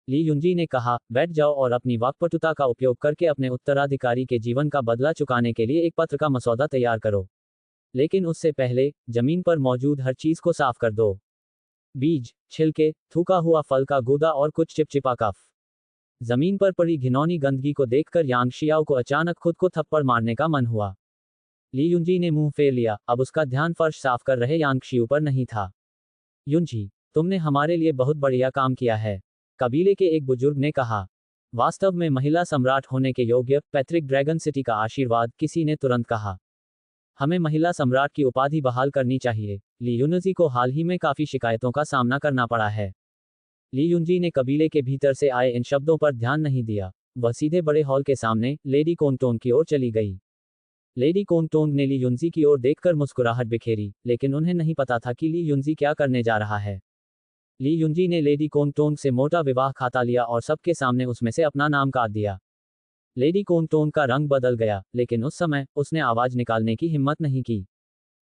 ली युनजी ने कहा, बैठ जाओ और अपनी वाक्पटुता का उपयोग करके अपने उत्तराधिकारी के जीवन का बदला चुकाने के लिए एक पत्र का मसौदा तैयार करो। लेकिन उससे पहले जमीन पर मौजूद हर चीज को साफ कर दो। बीज, छिलके, थूका हुआ फल का गूदा और कुछ चिपचिपा कफ। जमीन पर पड़ी घिनौनी गंदगी को देखकर यांग शियाओ को अचानक खुद को थप्पड़ मारने का मन हुआ। ली युनजी ने मुंह फेर लिया, अब उसका ध्यान फर्श साफ कर रहे यांग शिव पर नहीं था। युनजी, तुमने हमारे लिए बहुत बढ़िया काम किया है, कबीले के एक बुजुर्ग ने कहा। वास्तव में महिला सम्राट होने के योग्य पैट्रिक ड्रैगन सिटी का आशीर्वाद, किसी ने तुरंत कहा। हमें महिला सम्राट की उपाधि बहाल करनी चाहिए। ली युनजी को हाल ही में काफी शिकायतों का सामना करना पड़ा है। ली युनजी ने कबीले के भीतर से आए इन शब्दों पर ध्यान नहीं दिया। वह सीधे बड़े हॉल के सामने लेडी कोंगटोंग की ओर चली गई। लेडी कोंगटोंग ने ली युनजी की ओर देखकर मुस्कुराहट बिखेरी, लेकिन उन्हें नहीं पता था कि ली युनजी क्या करने जा रहा है। ली युनजी ने लेडी कोंगटोंग से मोटा विवाह खाता लिया और सबके सामने उसमें से अपना नाम काट दिया। लेडी कोंगटोंग का रंग बदल गया, लेकिन उस समय उसने आवाज निकालने की हिम्मत नहीं की।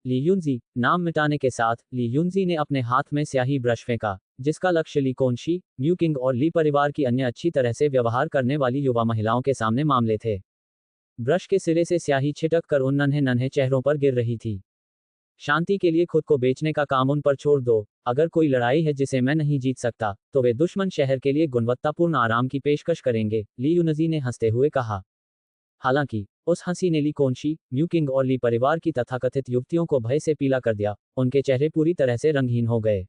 ली युनजी, नाम मिटाने के साथ ली युनजी ने अपने हाथ में स्याही ब्रश फेंका, जिसका लक्ष्य ली कोनशी, म्यूकिंग और ली परिवार की अन्य अच्छी तरह से व्यवहार करने वाली युवा महिलाओं के सामने मामले थे। ब्रश के सिरे से स्याही छिटक कर उन नन्हे नन्हे चेहरों पर गिर रही थी। शांति के लिए खुद को बेचने का काम उन पर छोड़ दो। अगर कोई लड़ाई है जिसे मैं नहीं जीत सकता, तो वे दुश्मन शहर के लिए गुणवत्तापूर्ण आराम की पेशकश करेंगे, ली युनजी ने हंसते हुए कहा। हालांकि उस हंसी ने ली कोनशी, म्यूकिंग और ली परिवार की तथाकथित युवतियों को भय से पीला कर दिया। उनके चेहरे पूरी तरह से रंगहीन हो गए।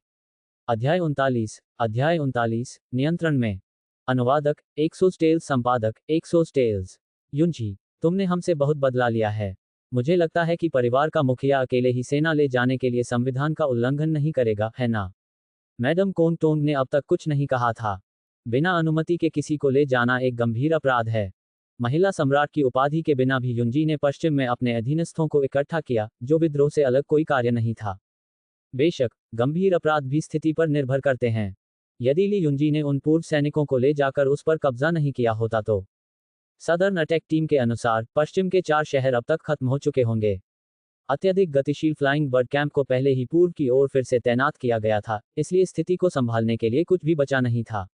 अध्याय 39 नियंत्रण में। अनुवादक एक्सोस टेल्स, संपादक एक्सोस टेल्स। युनजी, तुमने हमसे बहुत बदला लिया है। मुझे लगता है कि परिवार का मुखिया अकेले ही सेना ले जाने के लिए संविधान का उल्लंघन नहीं करेगा, है ना? मैडम कोंगटोंग ने अब तक कुछ नहीं कहा था। बिना अनुमति के किसी को ले जाना एक गंभीर अपराध है। महिला सम्राट की उपाधि के बिना भी युनजी ने पश्चिम में अपने अधीनस्थों को इकट्ठा किया, जो विद्रोह से अलग कोई कार्य नहीं था। बेशक गंभीर अपराध भी स्थिति पर निर्भर करते हैं। यदि ली युनजी ने उन पूर्व सैनिकों को ले जाकर उस पर कब्जा नहीं किया होता तो सदर्न अटैक टीम के अनुसार पश्चिम के 4 शहर अब तक खत्म हो चुके होंगे। अत्यधिक गतिशील फ्लाइंग बर्ड कैंप को पहले ही पूर्व की ओर फिर से तैनात किया गया था, इसलिए स्थिति को संभालने के लिए कुछ भी बचा नहीं था।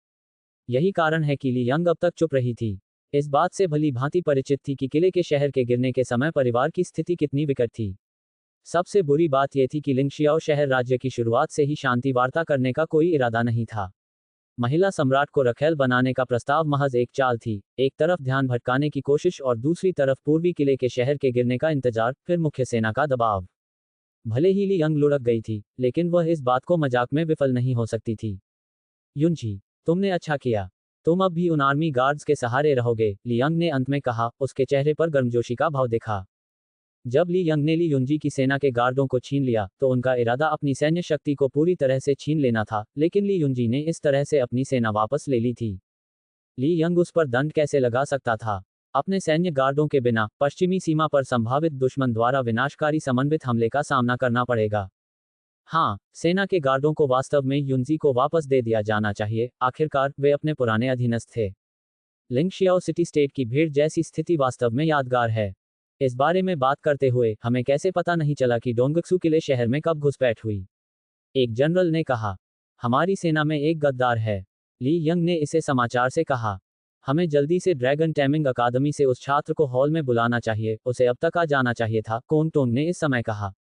यही कारण है कि ली यंग अब तक चुप रही थी। इस बात से भली भांति परिचित थी कि किले के शहर के गिरने के समय परिवार की स्थिति कितनी विकट थी। सबसे बुरी बात यह थी कि लिंगशियाओ शहर राज्य की शुरुआत से ही शांति वार्ता करने का कोई इरादा नहीं था। महिला सम्राट को रखेल बनाने का प्रस्ताव महज एक चाल थी, एक तरफ ध्यान भटकाने की कोशिश और दूसरी तरफ पूर्वी किले के शहर के गिरने का इंतजार, फिर मुख्य सेना का दबाव। भले ही ली यंग लुढ़क गई थी, लेकिन वह इस बात को मजाक में विफल नहीं हो सकती थी। युनजी, तुमने अच्छा किया। तुम अब भी उन आर्मी गार्ड्स के सहारे रहोगे, ली यंग ने अंत में कहा, उसके चेहरे पर गर्मजोशी का भाव दिखा। जब ली यंग ने ली युनजी की सेना के गार्डों को छीन लिया, तो उनका इरादा अपनी सैन्य शक्ति को पूरी तरह से छीन लेना था, लेकिन ली युनजी ने इस तरह से अपनी सेना वापस ले ली थी। ली यंग उस पर दंड कैसे लगा सकता था? अपने सैन्य गार्डों के बिना पश्चिमी सीमा पर संभावित दुश्मन द्वारा विनाशकारी समन्वित हमले का सामना करना पड़ेगा। हाँ, सेना के गार्डों को वास्तव में युनजी को वापस दे दिया जाना चाहिए, आखिरकार वे अपने पुराने अधीनस्थ थे। लिंगशियाओ सिटी स्टेट की भीड़ जैसी स्थिति वास्तव में यादगार है। इस बारे में बात करते हुए हमें कैसे पता नहीं चला कि डोंगक्सू किले शहर में कब घुसपैठ हुई? एक जनरल ने कहा। हमारी सेना में एक गद्दार है, ली यंग ने इसे समाचार से कहा। हमें जल्दी से ड्रैगन टैमिंग अकादमी से उस छात्र को हॉल में बुलाना चाहिए, उसे अब तक आ जाना चाहिए था, कोंग टोंग ने इस समय कहा।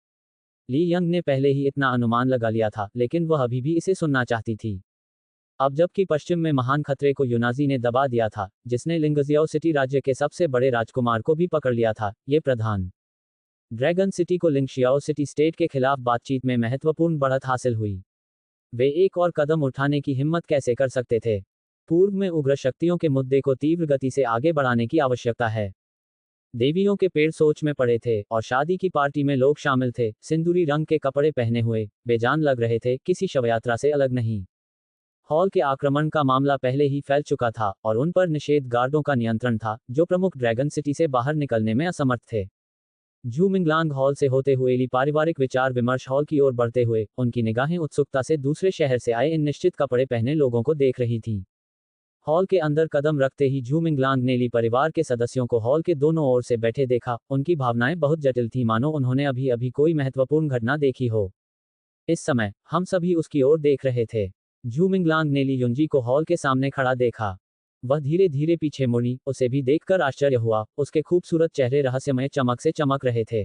ली यंग ने पहले ही इतना अनुमान लगा लिया था, लेकिन वह अभी भी इसे सुनना चाहती थी। अब जबकि पश्चिम में महान खतरे को युनाजी ने दबा दिया था, जिसने लिंगजियाओ सिटी राज्य के सबसे बड़े राजकुमार को भी पकड़ लिया था, ये प्रधान ड्रैगन सिटी को लिंगशियाओ सिटी स्टेट के खिलाफ बातचीत में महत्वपूर्ण बढ़त हासिल हुई। वे एक और कदम उठाने की हिम्मत कैसे कर सकते थे? पूर्व में उग्र शक्तियों के मुद्दे को तीव्र गति से आगे बढ़ाने की आवश्यकता है। देवियों के पेड़ सोच में पड़े थे और शादी की पार्टी में लोग शामिल थे, सिंदूरी रंग के कपड़े पहने हुए, बेजान लग रहे थे, किसी शवयात्रा से अलग नहीं। हॉल के आक्रमण का मामला पहले ही फैल चुका था और उन पर निषेध गार्डों का नियंत्रण था, जो प्रमुख ड्रैगन सिटी से बाहर निकलने में असमर्थ थे। जू मिंगलांग हॉल से होते हुए ली पारिवारिक विचार विमर्श हॉल की ओर बढ़ते हुए, उनकी निगाहें उत्सुकता से दूसरे शहर से आए इन निश्चित कपड़े पहने लोगों को देख रही थीं। हॉल के अंदर कदम रखते ही जू मिंगलांग ने ली परिवार के सदस्यों को हॉल के दोनों ओर से बैठे देखा। उनकी भावनाएं बहुत जटिल थीं, मानो उन्होंने अभी अभी कोई महत्वपूर्ण घटना देखी हो। इस समय हम सभी उसकी ओर देख रहे थे। जू मिंगलांग ने ली युनजी को हॉल के सामने खड़ा देखा। वह धीरे धीरे पीछे मुड़ी, उसे भी देखकर आश्चर्य हुआ, उसके खूबसूरत चेहरे रहस्यमय चमक से चमक रहे थे।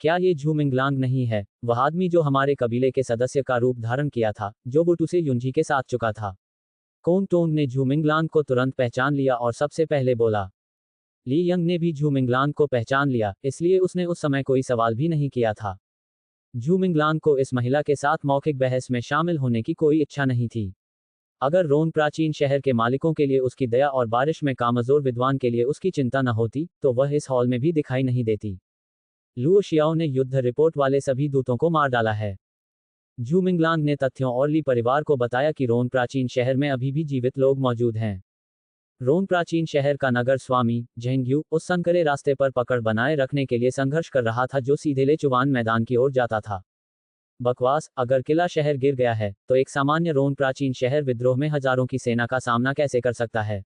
क्या ये जू मिंगलांग नहीं है, वह आदमी जो हमारे कबीले के सदस्य का रूप धारण किया था, जो बुटू से युनजी के साथ चुका था? कोंग टोंग ने जू मिंगलांग को तुरंत पहचान लिया और सबसे पहले बोला। ली यंग ने भी जू मिंगलांग को पहचान लिया, इसलिए उसने उस समय कोई सवाल भी नहीं किया था। जू मिंगलांग को इस महिला के साथ मौखिक बहस में शामिल होने की कोई इच्छा नहीं थी। अगर रोन प्राचीन शहर के मालिकों के लिए उसकी दया और बारिश में कामजोर विद्वान के लिए उसकी चिंता न होती, तो वह इस हॉल में भी दिखाई नहीं देती। लुओ शियाओ ने युद्ध रिपोर्ट वाले सभी दूतों को मार डाला है। जू मिंगलांग ने तथ्यों और ली परिवार को बताया कि रोन प्राचीन शहर में अभी भी जीवित लोग मौजूद हैं। रोन प्राचीन शहर का नगर स्वामी झेंग्यू उस संकरे रास्ते पर पकड़ बनाए रखने के लिए संघर्ष कर रहा था जो सीधे ले चुवान मैदान की ओर जाता था। बकवास, अगर किला शहर गिर गया है, तो एक सामान्य रोन प्राचीन शहर विद्रोह में हजारों की सेना का सामना कैसे कर सकता है?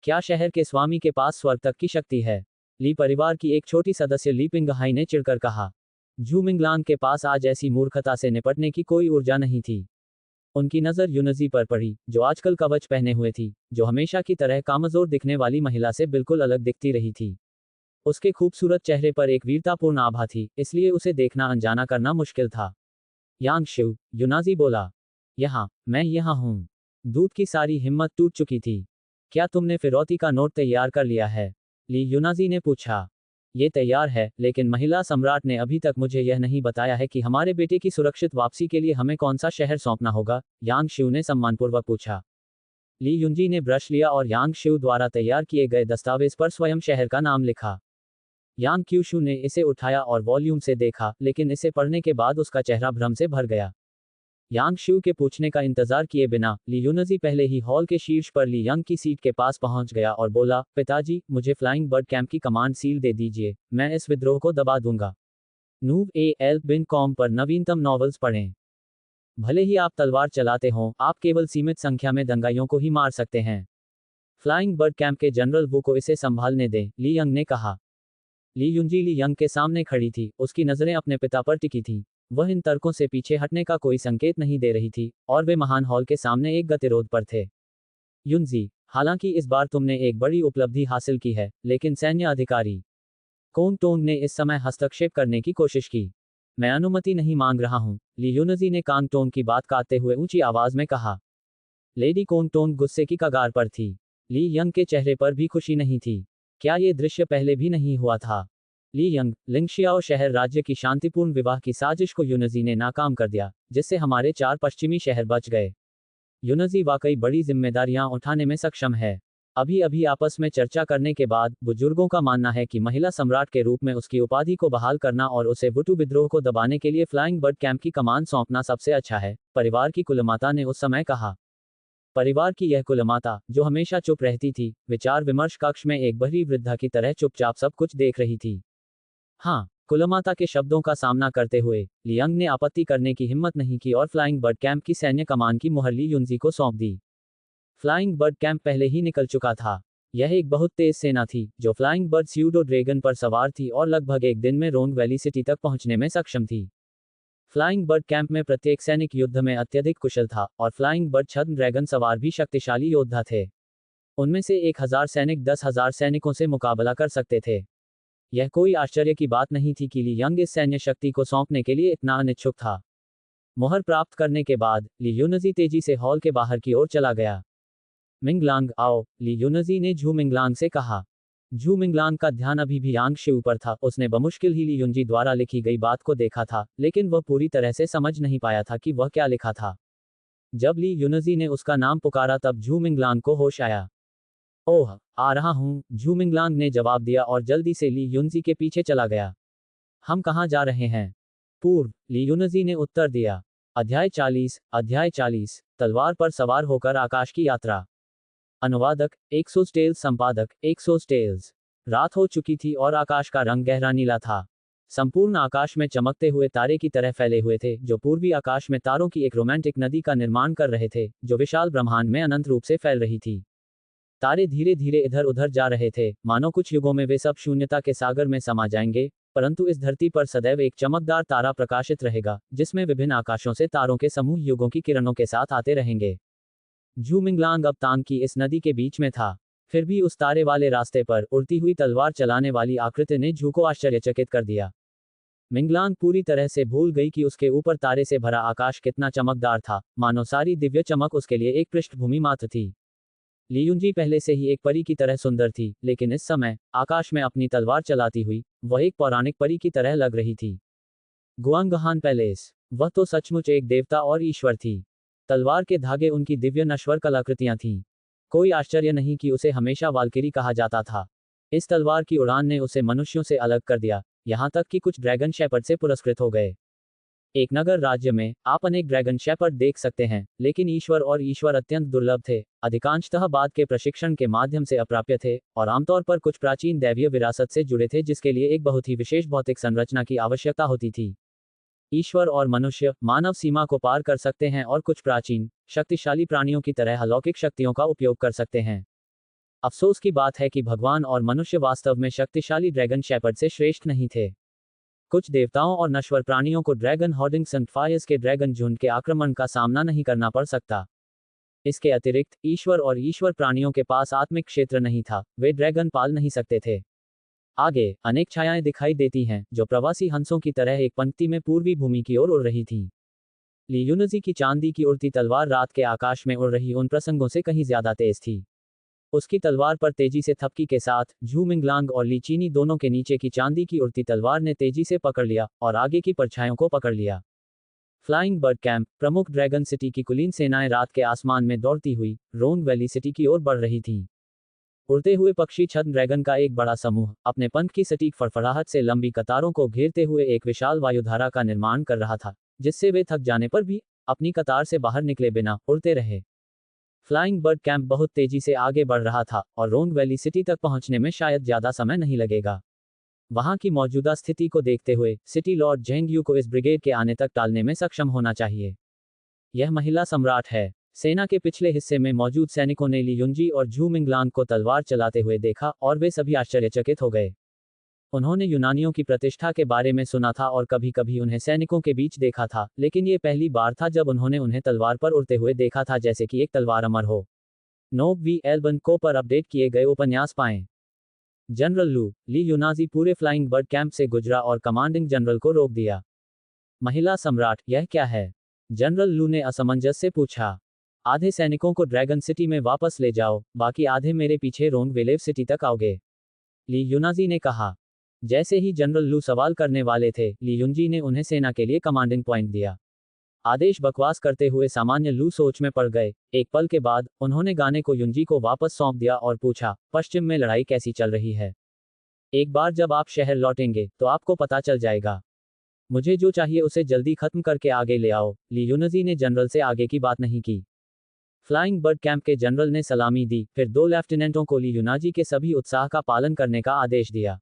क्या शहर के स्वामी के पास स्वर्ग तक की शक्ति है? ली परिवार की एक छोटी सदस्य ली पिंगहाई ने चिढ़कर कहा। जू मिंगलांग के पास आज ऐसी मूर्खता से निपटने की कोई ऊर्जा नहीं थी। उनकी नज़र युनजी पर पड़ी, जो आजकल कवच पहने हुए थी, जो हमेशा की तरह कामजोर दिखने वाली महिला से बिल्कुल अलग दिखती रही थी। उसके खूबसूरत चेहरे पर एक वीरतापूर्ण आभा थी, इसलिए उसे देखना अनजाना करना मुश्किल था। यांग शिव, युनाजी बोला। मैं यहाँ हूँ। दूत की सारी हिम्मत टूट चुकी थी। क्या तुमने फिरौती का नोट तैयार कर लिया है? ली युनाजी ने पूछा। ये तैयार है, लेकिन महिला सम्राट ने अभी तक मुझे यह नहीं बताया है कि हमारे बेटे की सुरक्षित वापसी के लिए हमें कौन सा शहर सौंपना होगा, यांग शिव ने सम्मानपूर्वक पूछा। ली युनजी ने ब्रश लिया और यांग शिव द्वारा तैयार किए गए दस्तावेज पर स्वयं शहर का नाम लिखा। यांग क्यूशु ने इसे उठाया और वॉल्यूम से देखा, लेकिन इसे पढ़ने के बाद उसका चेहरा भ्रम से भर गया। यांग शिव के पूछने का इंतजार किए बिना ली युनजी पहले ही हॉल के शीर्ष पर ली यंग की सीट के पास पहुंच गया और बोला, पिताजी, मुझे फ्लाइंग बर्ड कैंप की कमांड सील दे दीजिए, मैं इस विद्रोह को दबा दूंगा। Noob.al.com पर नवीनतम नॉवेल्स पढ़ें। भले ही आप तलवार चलाते हों, आप केवल सीमित संख्या में दंगाइयों को ही मार सकते हैं। फ्लाइंग बर्ड कैंप के जनरल वू को इसे संभालने दें, ली यंग ने कहा। ली युंजी ली यंग के सामने खड़ी थी, उसकी नजरें अपने पिता पर टिकी थी। वह इन तर्कों से पीछे हटने का कोई संकेत नहीं दे रही थी, और वे महान हॉल के सामने एक गतिरोध पर थे। युनजी, हालांकि इस बार तुमने एक बड़ी उपलब्धि हासिल की है, लेकिन सैन्य अधिकारी कोंग टोंग ने इस समय हस्तक्षेप करने की कोशिश की। मैं अनुमति नहीं मांग रहा हूं, ली युनजी ने कांग टोंग की बात काटते हुए ऊंची आवाज में कहा। लेडी कोंग टोंग गुस्से की कगार पर थी। ली यंग के चेहरे पर भी खुशी नहीं थी। क्या ये दृश्य पहले भी नहीं हुआ था? ली यंग, लिंगशियाओ शहर राज्य की शांतिपूर्ण विवाह की साजिश को युनजी ने नाकाम कर दिया, जिससे हमारे 4 पश्चिमी शहर बच गए। युनजी वाकई बड़ी जिम्मेदारियां उठाने में सक्षम है। अभी अभी आपस में चर्चा करने के बाद बुजुर्गों का मानना है कि महिला सम्राट के रूप में उसकी उपाधि को बहाल करना और उसे वुटू विद्रोह को दबाने के लिए फ्लाइंग बर्ड कैंप की कमान सौंपना सबसे अच्छा है, परिवार की कुलमाता ने उस समय कहा। परिवार की यह कुलमाता, जो हमेशा चुप रहती थी, विचार विमर्श कक्ष में एक बहरी वृद्धा की तरह चुपचाप सब कुछ देख रही थी। हाँ, कुलमाता के शब्दों का सामना करते हुए लियांग ने आपत्ति करने की हिम्मत नहीं की और फ्लाइंग बर्ड कैंप की सैन्य कमान की मुहर ली युनजी को सौंप दी। फ्लाइंग बर्ड कैंप पहले ही निकल चुका था। यह एक बहुत तेज सेना थी, जो फ्लाइंग बर्ड स्यूडो ड्रैगन पर सवार थी और लगभग एक दिन में रोंग वैली सिटी तक पहुंचने में सक्षम थी। फ्लाइंग बर्ड कैंप में प्रत्येक सैनिक युद्ध में अत्यधिक कुशल था, और फ्लाइंग बर्ड छद्म ड्रैगन सवार भी शक्तिशाली योद्धा थे। उनमें से 1000 सैनिक 10,000 सैनिकों से मुकाबला कर सकते थे। यह कोई आश्चर्य की बात नहीं थी कि ली यंग इस सैन्य शक्ति को सौंपने के लिए इतना अनिच्छुक था। मुहर प्राप्त करने के बाद ली युनजी तेजी से हॉल के बाहर की ओर चला गया। मिंगलांग, आओ, ली युनजी ने झू मिंगलांग से कहा। झू मिंगलांग का ध्यान अभी भी यांग शे ऊपर था। उसने बमुश्किल ही ली युनजी द्वारा लिखी गई बात को देखा था, लेकिन वह पूरी तरह से समझ नहीं पाया था कि वह क्या लिखा था। जब ली युनजी ने उसका नाम पुकारा तब झू मिंगलांग को होश आया। ओह, आ रहा हूं, झू मिंगलांग ने जवाब दिया और जल्दी से ली युनजी के पीछे चला गया। हम कहाँ जा रहे हैं? पूर्व, ली युनजी ने उत्तर दिया। अध्याय 40, तलवार पर सवार होकर आकाश की यात्रा। अनुवादक, एक्सोस्टेल्स संपादक, एक्सोस्टेल्स। रात हो चुकी थी और आकाश का रंग गहरा नीला था। संपूर्ण आकाश में चमकते हुए तारे की तरह फैले हुए थे, जो पूर्वी आकाश में तारों की एक रोमांटिक नदी का निर्माण कर रहे थे, जो विशाल ब्रह्मांड में अनंत रूप से फैल रही थी। तारे धीरे धीरे इधर उधर जा रहे थे, मानो कुछ युगों में वे सब शून्यता के सागर में समा जाएंगे, परंतु इस धरती पर सदैव एक चमकदार तारा प्रकाशित रहेगा, जिसमें विभिन्न आकाशों से तारों के समूह युगों की किरणों के साथ आते रहेंगे। झू मिंगलांग अब तांग की इस नदी के बीच में था। फिर भी उस तारे वाले रास्ते पर उड़ती हुई तलवार चलाने वाली आकृति ने झू को आश्चर्यचकित कर दिया। मिंगलांग पूरी तरह से भूल गई कि उसके ऊपर तारे से भरा आकाश कितना चमकदार था, मानो सारी दिव्य चमक उसके लिए एक पृष्ठभूमि मात्र थी। ली युनजी पहले से ही एक परी की तरह सुंदर थी, लेकिन इस समय आकाश में अपनी तलवार चलाती हुई वह एक पौराणिक परी की तरह लग रही थी। गुआंगहान पैलेस, वह तो सचमुच एक देवता और ईश्वर थी। तलवार के धागे उनकी दिव्य नश्वर कलाकृतियां थीं। कोई आश्चर्य नहीं कि उसे हमेशा वाल्किरी कहा जाता था। इस तलवार की उड़ान ने उसे मनुष्यों से अलग कर दिया, यहां तक कि कुछ ड्रैगन शेपर्ड से पुरस्कृत हो गए। एक नगर राज्य में आप अनेक ड्रैगन शेपर्ड देख सकते हैं, लेकिन ईश्वर अत्यंत दुर्लभ थे, अधिकांशतः बाद के प्रशिक्षण के माध्यम से अप्राप्य थे, और आमतौर पर कुछ प्राचीन दैवीय विरासत से जुड़े थे जिसके लिए एक बहुत ही विशेष भौतिक संरचना की आवश्यकता होती थी। ईश्वर और मनुष्य मानव सीमा को पार कर सकते हैं और कुछ प्राचीन, शक्तिशाली प्राणियों की तरह अलौकिक शक्तियों का उपयोग कर सकते हैं। अफसोस की बात है कि भगवान और मनुष्य वास्तव में शक्तिशाली ड्रैगन शेपर्ड से श्रेष्ठ नहीं थे। कुछ देवताओं और नश्वर प्राणियों को ड्रैगन हॉर्डिंग संफायर्स के ड्रैगन झुंड के आक्रमण का सामना नहीं करना पड़ सकता। इसके अतिरिक्त ईश्वर और ईश्वर प्राणियों के पास आत्मिक क्षेत्र नहीं था, वे ड्रैगन पाल नहीं सकते थे। आगे अनेक छायाएं दिखाई देती हैं, जो प्रवासी हंसों की तरह एक पंक्ति में पूर्वी भूमि की ओर उड़ रही थीं। ली युनजी की चांदी की उड़ती तलवार रात के आकाश में उड़ रही उन प्रसंगों से कहीं ज्यादा तेज थी। उसकी तलवार पर तेजी से थपकी के साथ झू मिंगलांग और ली चीनी दोनों के नीचे की चांदी की उड़ती तलवार ने तेजी से पकड़ लिया और आगे की परछाइयों को पकड़ लिया। फ्लाइंग बर्ड कैंप, प्रमुख ड्रैगन सिटी की कुलीन सेनाएं रात के आसमान में दौड़ती हुई रोंग वैली सिटी की ओर बढ़ रही थीं। उड़ते हुए पक्षी छद्म ड्रैगन का एक बड़ा समूह अपने पंख की सटीक फड़फड़ाहट से लंबी कतारों को घेरते हुए एक विशाल वायुधारा का निर्माण कर रहा था, जिससे वे थक जाने पर भी अपनी कतार से बाहर निकले बिना उड़ते रहे। फ्लाइंग बर्ड कैंप बहुत तेजी से आगे बढ़ रहा था और रोंग वैली सिटी तक पहुंचने में शायद ज्यादा समय नहीं लगेगा। वहां की मौजूदा स्थिति को देखते हुए सिटी लॉर्ड जेंग यू को इस ब्रिगेड के आने तक टालने में सक्षम होना चाहिए। यह महिला सम्राट है। सेना के पिछले हिस्से में मौजूद सैनिकों ने ली युनजी और झू मिंगलांग को तलवार चलाते हुए देखा और वे सभी आश्चर्यचकित हो गए। उन्होंने यूनानियों की प्रतिष्ठा के बारे में सुना था और कभी कभी उन्हें सैनिकों के बीच देखा था, लेकिन ये पहली बार था जब उन्होंने उन्हें तलवार पर उड़ते हुए देखा था, जैसे कि एक तलवार अमर हो। नोब वी एल्बन को पर अपडेट किए गए उपन्यास पाएं। जनरल ली यूनाजी पूरे फ्लाइंग बर्ड कैंप से गुजरा और कमांडिंग जनरल को रोक दिया। महिला सम्राट, यह क्या है? जनरल लू ने असमंजस से पूछा। आधे सैनिकों को ड्रैगन सिटी में वापस ले जाओ, बाकी आधे मेरे पीछे रोंग वेलेव सिटी तक आओगे, ली यूनाजी ने कहा। जैसे ही जनरल लू सवाल करने वाले थे, ली युनजी ने उन्हें सेना के लिए कमांडिंग पॉइंट दिया। आदेश बकवास करते हुए सामान्य लू सोच में पड़ गए। एक पल के बाद उन्होंने गाने को युनजी को वापस सौंप दिया और पूछा, पश्चिम में लड़ाई कैसी चल रही है? एक बार जब आप शहर लौटेंगे तो आपको पता चल जाएगा। मुझे जो चाहिए उसे जल्दी खत्म करके आगे ले आओ, ली यूनजी ने जनरल से आगे की बात नहीं की। फ्लाइंग बर्ड कैंप के जनरल ने सलामी दी, फिर दो लेफ्टिनेंटों को ली यूनाजी के सभी उत्साह का पालन करने का आदेश दिया।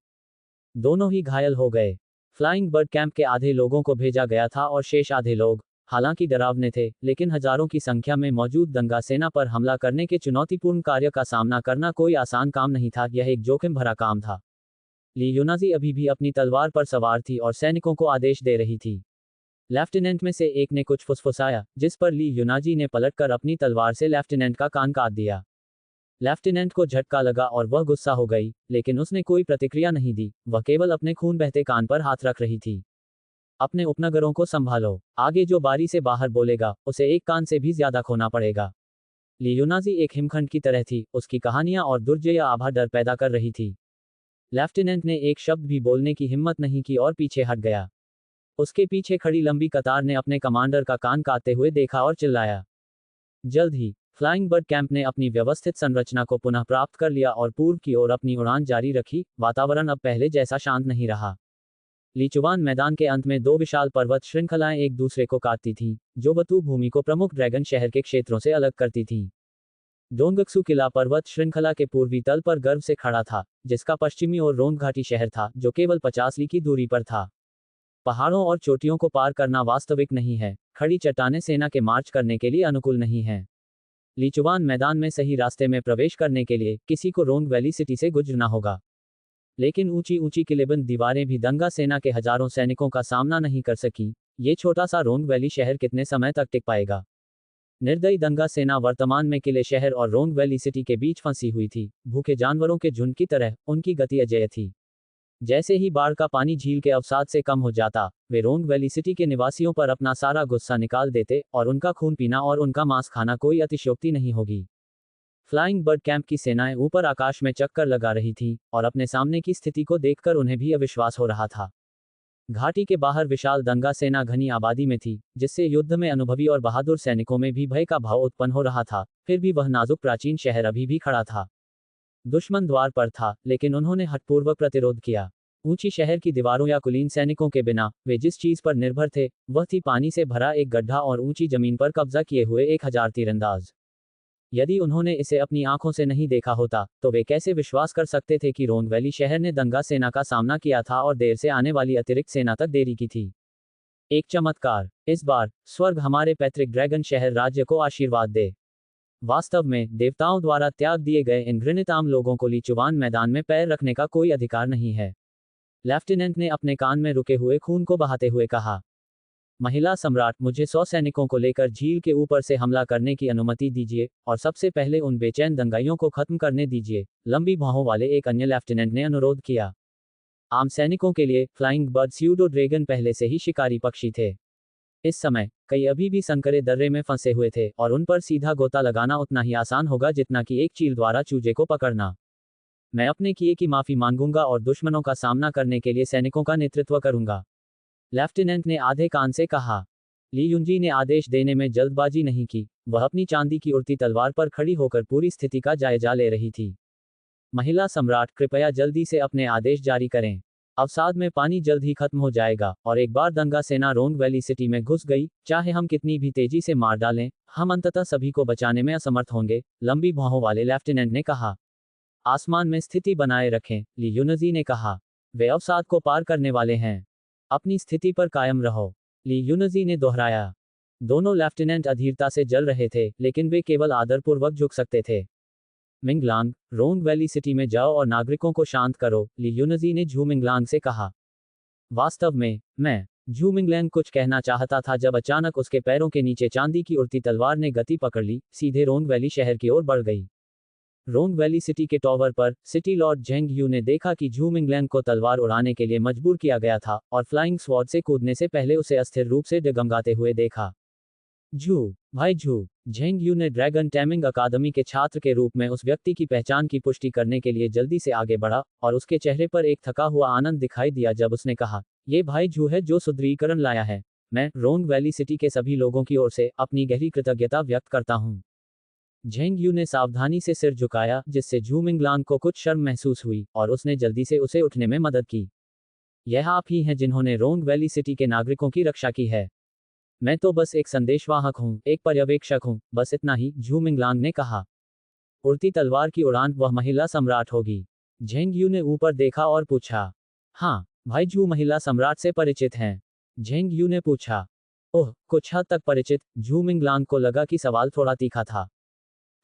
दोनों ही घायल हो गए। फ्लाइंग बर्ड कैंप के आधे लोगों को भेजा गया था और शेष आधे लोग, हालांकि डरावने थे, लेकिन हजारों की संख्या में मौजूद दंगा सेना पर हमला करने के चुनौतीपूर्ण कार्य का सामना करना कोई आसान काम नहीं था। यह एक जोखिम भरा काम था। ली यूनाजी अभी भी अपनी तलवार पर सवार थी और सैनिकों को आदेश दे रही थी। लेफ्टिनेंट में से एक ने कुछ फुसफुसाया, जिस पर ली यूनाजी ने पलटकर अपनी तलवार से लेफ्टिनेंट का कान काट दिया। लेफ्टिनेंट को झटका लगा और वह गुस्सा हो गई, लेकिन उसने कोई प्रतिक्रिया नहीं दी। वह केवल अपने खून बहते कान पर हाथ रख रही थी। अपने उपनगरों को संभालो, आगे जो बारी से बाहर बोलेगा उसे एक कान से भी ज्यादा खोना पड़ेगा। ली यूनाजी एक हिमखंड की तरह थी, उसकी कहानियां और दुर्जय आभा डर पैदा कर रही थी। लेफ्टिनेंट ने एक शब्द भी बोलने की हिम्मत नहीं की और पीछे हट गया। उसके पीछे खड़ी लंबी कतार ने अपने कमांडर का कान काटते हुए देखा और चिल्लाया। जल्द ही फ्लाइंग बर्ड कैंप ने अपनी व्यवस्थित संरचना को पुनः प्राप्त कर लिया और पूर्व की ओर अपनी उड़ान जारी रखी। वातावरण अब पहले जैसा शांत नहीं रहा। लीचुवान मैदान के अंत में दो विशाल पर्वत श्रृंखलाएं एक दूसरे को काटती थीं, जो बतू भूमि को प्रमुख ड्रैगन शहर के क्षेत्रों से अलग करती थीं। डोंगक्सू किला पर्वत श्रृंखला के पूर्वी तल पर गर्व से खड़ा था, जिसका पश्चिमी ओर रोंग घाटी शहर था, जो केवल 50 ली की दूरी पर था। पहाड़ों और चोटियों को पार करना वास्तविक नहीं है। खड़ी चट्टानें सेना के मार्च करने के लिए अनुकूल नहीं हैं। लीचुवान मैदान में सही रास्ते में प्रवेश करने के लिए किसी को रोंग वैली सिटी से गुजरना होगा। लेकिन ऊंची ऊंची किलेबंद दीवारें भी दंगा सेना के हजारों सैनिकों का सामना नहीं कर सकी। ये छोटा सा रोंग वैली शहर कितने समय तक टिक पाएगा? निर्दयी दंगा सेना वर्तमान में किले शहर और रोंग वैली सिटी के बीच फंसी हुई थी, भूखे जानवरों के झुंड की तरह। उनकी गति अजेय थी। जैसे ही बाढ़ का पानी झील के अवसाद से कम हो जाता, वे रोंग वैली सिटी के निवासियों पर अपना सारा गुस्सा निकाल देते, और उनका खून पीना और उनका मांस खाना कोई अतिशयोक्ति नहीं होगी। फ्लाइंग बर्ड कैंप की सेनाएं ऊपर आकाश में चक्कर लगा रही थीं, और अपने सामने की स्थिति को देखकर उन्हें भी अविश्वास हो रहा था। घाटी के बाहर विशाल दंगा सेना घनी आबादी में थी, जिससे युद्ध में अनुभवी और बहादुर सैनिकों में भी भय का भाव उत्पन्न हो रहा था। फिर भी वह नाजुक प्राचीन शहर अभी भी खड़ा था। दुश्मन द्वार पर था, लेकिन उन्होंने हठपूर्वक प्रतिरोध किया। ऊंची शहर की दीवारों या कुलीन सैनिकों के बिना वे जिस चीज पर निर्भर थे, वह थी पानी से भरा एक गड्ढा और ऊंची जमीन पर कब्जा किए हुए 1000 तीरंदाज। यदि उन्होंने इसे अपनी आंखों से नहीं देखा होता, तो वे कैसे विश्वास कर सकते थे कि रोंग वैली शहर ने दंगा सेना का सामना किया था और देर से आने वाली अतिरिक्त सेना तक देरी की थी। एक चमत्कार। इस बार स्वर्ग हमारे पैतृक ड्रैगन शहर राज्य को आशीर्वाद दे। वास्तव में देवताओं द्वारा त्याग दिए गए इन घृणित आम लोगों को लीचुवान मैदान में पैर रखने का कोई अधिकार नहीं है। लेफ्टिनेंट ने अपने कान में रुके हुए खून को बहाते हुए कहा। महिला सम्राट, मुझे 100 सैनिकों को लेकर झील के ऊपर से हमला करने की अनुमति दीजिए, और सबसे पहले उन बेचैन दंगाइयों को खत्म करने दीजिए, लंबी भौहों वाले एक अन्य लेफ्टिनेंट ने अनुरोध किया। आम सैनिकों के लिए फ्लाइंग बर्ड स्यूडो ड्रैगन पहले से ही शिकारी पक्षी थे। इस समय कई अभी भी संकरे दर्रे में फंसे हुए थे, और उन पर सीधा गोता लगाना उतना ही आसान होगा जितना कि एक चील द्वारा चूजे को पकड़ना। मैं अपने किए की माफी मांगूंगा और दुश्मनों का सामना करने के लिए सैनिकों का नेतृत्व करूंगा, लेफ्टिनेंट ने आधे कान से कहा। ली युनजी ने आदेश देने में जल्दबाजी नहीं की। वह अपनी चांदी की उड़ती तलवार पर खड़ी होकर पूरी स्थिति का जायजा ले रही थी। महिला सम्राट, कृपया जल्दी से अपने आदेश जारी करें। अवसाद में पानी जल्द ही खत्म हो जाएगा, और एक बार दंगा सेना रोंग वैली सिटी में घुस गई, चाहे हम कितनी भी तेजी से मार डालें, हम अंततः सभी को बचाने में असमर्थ होंगे, लंबी भौहों वाले लेफ्टिनेंट ने कहा। आसमान में स्थिति बनाए रखें, ली यूनजी ने कहा। वे अवसाद को पार करने वाले हैं। अपनी स्थिति पर कायम रहो, ली यूनजी ने दोहराया। दोनों लेफ्टिनेंट अधीरता से जल रहे थे, लेकिन वे केवल आदरपूर्वक झुक सकते थे। मिंगलांग, रोंग वैली सिटी में जाओ और नागरिकों को शांत करो, ली यूनजी ने झू मिंगलांग से कहा। वास्तव में, मैं झू मिंगलैंग कुछ कहना चाहता था जब अचानक उसके पैरों के नीचे चांदी की उड़ती तलवार ने गति पकड़ ली, सीधे रोंग वैली शहर की ओर बढ़ गई। रोंग वैली सिटी के टॉवर पर सिटी लॉर्ड झेंग यू ने देखा कि झू मिंगलैंग को तलवार उड़ाने के लिए मजबूर किया गया था और फ्लाइंग स्वॉर्ड से कूदने से पहले उसे अस्थिर रूप से डगमगाते हुए देखा। झू, भाई झू, झेंग यू ने ड्रैगन टैमिंग अकादमी के छात्र के रूप में उस व्यक्ति की पहचान की पुष्टि करने के लिए जल्दी से आगे बढ़ा और उसके चेहरे पर एक थका हुआ आनंद दिखाई दिया जब उसने कहा, ये भाई झू है जो सुदृढ़ीकरण लाया है। मैं रोंग वैली सिटी के सभी लोगों की ओर से अपनी गहरी कृतज्ञता व्यक्त करता हूँ। झेंग यू ने सावधानी से सिर झुकाया, जिससे झू मिंगलांग को कुछ शर्म महसूस हुई और उसने जल्दी से उसे उठने में मदद की। यह आप ही हैं जिन्होंने रोंग वैली सिटी के नागरिकों की रक्षा की है। मैं तो बस एक संदेशवाहक हूँ, एक पर्यवेक्षक हूँ, बस इतना ही, झू मिंगलांग ने कहा। उड़ती तलवार की उड़ान, वह महिला सम्राट होगी? झेंग यू ने ऊपर देखा और पूछा। हाँ, भाई झू महिला सम्राट से परिचित हैं? झेंग यू ने पूछा। ओह, कुछ हद तक परिचित, झू मिंगलांग को लगा कि सवाल थोड़ा तीखा था।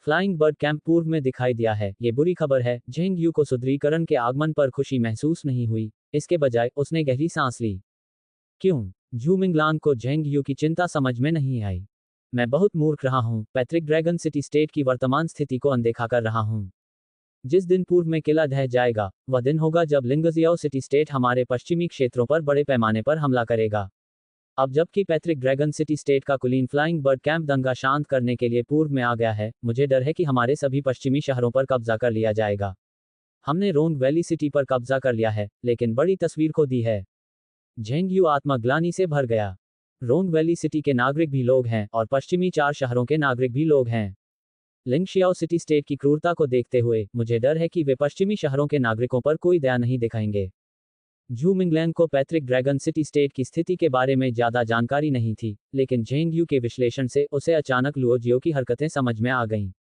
फ्लाइंग बर्ड कैंप पूर्व में दिखाई दिया है, ये बुरी खबर है। झेंग यू को सुदृढ़ीकरण के आगमन पर खुशी महसूस नहीं हुई, इसके बजाय उसने गहरी सांस ली। क्यों? झू मिंगलांग को झेंग यू की चिंता समझ में नहीं आई। मैं बहुत मूर्ख रहा हूँ, पैट्रिक ड्रैगन सिटी स्टेट की वर्तमान स्थिति को अनदेखा कर रहा हूँ। जिस दिन पूर्व में किला ढह जाएगा, वह दिन होगा जब लिंगजियाओ सिटी स्टेट हमारे पश्चिमी क्षेत्रों पर बड़े पैमाने पर हमला करेगा। अब जबकि पैट्रिक ड्रैगन सिटी स्टेट का कुलीन फ्लाइंग बर्ड कैंप दंगा शांत करने के लिए पूर्व में आ गया है, मुझे डर है कि हमारे सभी पश्चिमी शहरों पर कब्जा कर लिया जाएगा। हमने रोंग वैली सिटी पर कब्जा कर लिया है, लेकिन बड़ी तस्वीर खो दी है। झेंग यू आत्मग्लानि से भर गया। रोंग वैली सिटी के नागरिक भी लोग हैं और पश्चिमी 4 शहरों के नागरिक भी लोग हैं। लिंगशियाओ सिटी स्टेट की क्रूरता को देखते हुए मुझे डर है कि वे पश्चिमी शहरों के नागरिकों पर कोई दया नहीं दिखाएंगे। झू मिंगलैंग को पैट्रिक ड्रैगन सिटी स्टेट की स्थिति के बारे में ज्यादा जानकारी नहीं थी, लेकिन झेंग यू के विश्लेषण से उसे अचानक लुओ जियो की हरकतें समझ में आ गईं।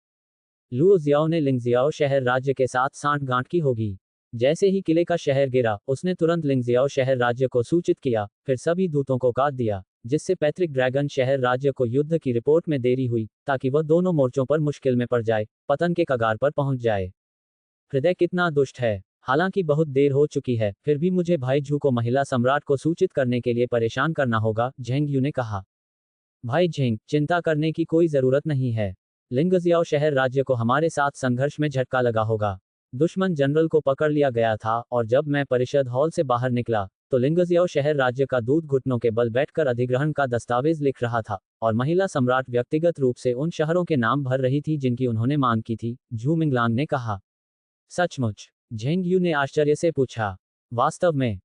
लुओ जियाओ ने लिंगजियाओ शहर राज्य के साथ सांठगांठ की होगी। जैसे ही किले का शहर गिरा, उसने तुरंत लिंगजियाओ शहर राज्य को सूचित किया, फिर सभी दूतों को काट दिया, जिससे पैट्रिक ड्रैगन शहर राज्य को युद्ध की रिपोर्ट में देरी हुई, ताकि वह दोनों मोर्चों पर मुश्किल में पड़ जाए, पतन के कगार पर पहुंच जाए। हृदय कितना दुष्ट है। हालांकि बहुत देर हो चुकी है, फिर भी मुझे भाई झू को महिला सम्राट को सूचित करने के लिए परेशान करना होगा, झेंग यू ने कहा। भाई झेंग, चिंता करने की कोई जरूरत नहीं है। लिंगजियाओ शहर राज्य को हमारे साथ संघर्ष में झटका लगा होगा। दुश्मन जनरल को पकड़ लिया गया था और जब मैं परिषद हॉल से बाहर निकला, तो लिंगजियाओ शहर राज्य का दूत घुटनों के बल बैठकर अधिग्रहण का दस्तावेज लिख रहा था और महिला सम्राट व्यक्तिगत रूप से उन शहरों के नाम भर रही थी जिनकी उन्होंने मांग की थी, झू मिंगलांग ने कहा। सचमुच? झेंग यू ने आश्चर्य से पूछा। वास्तव में,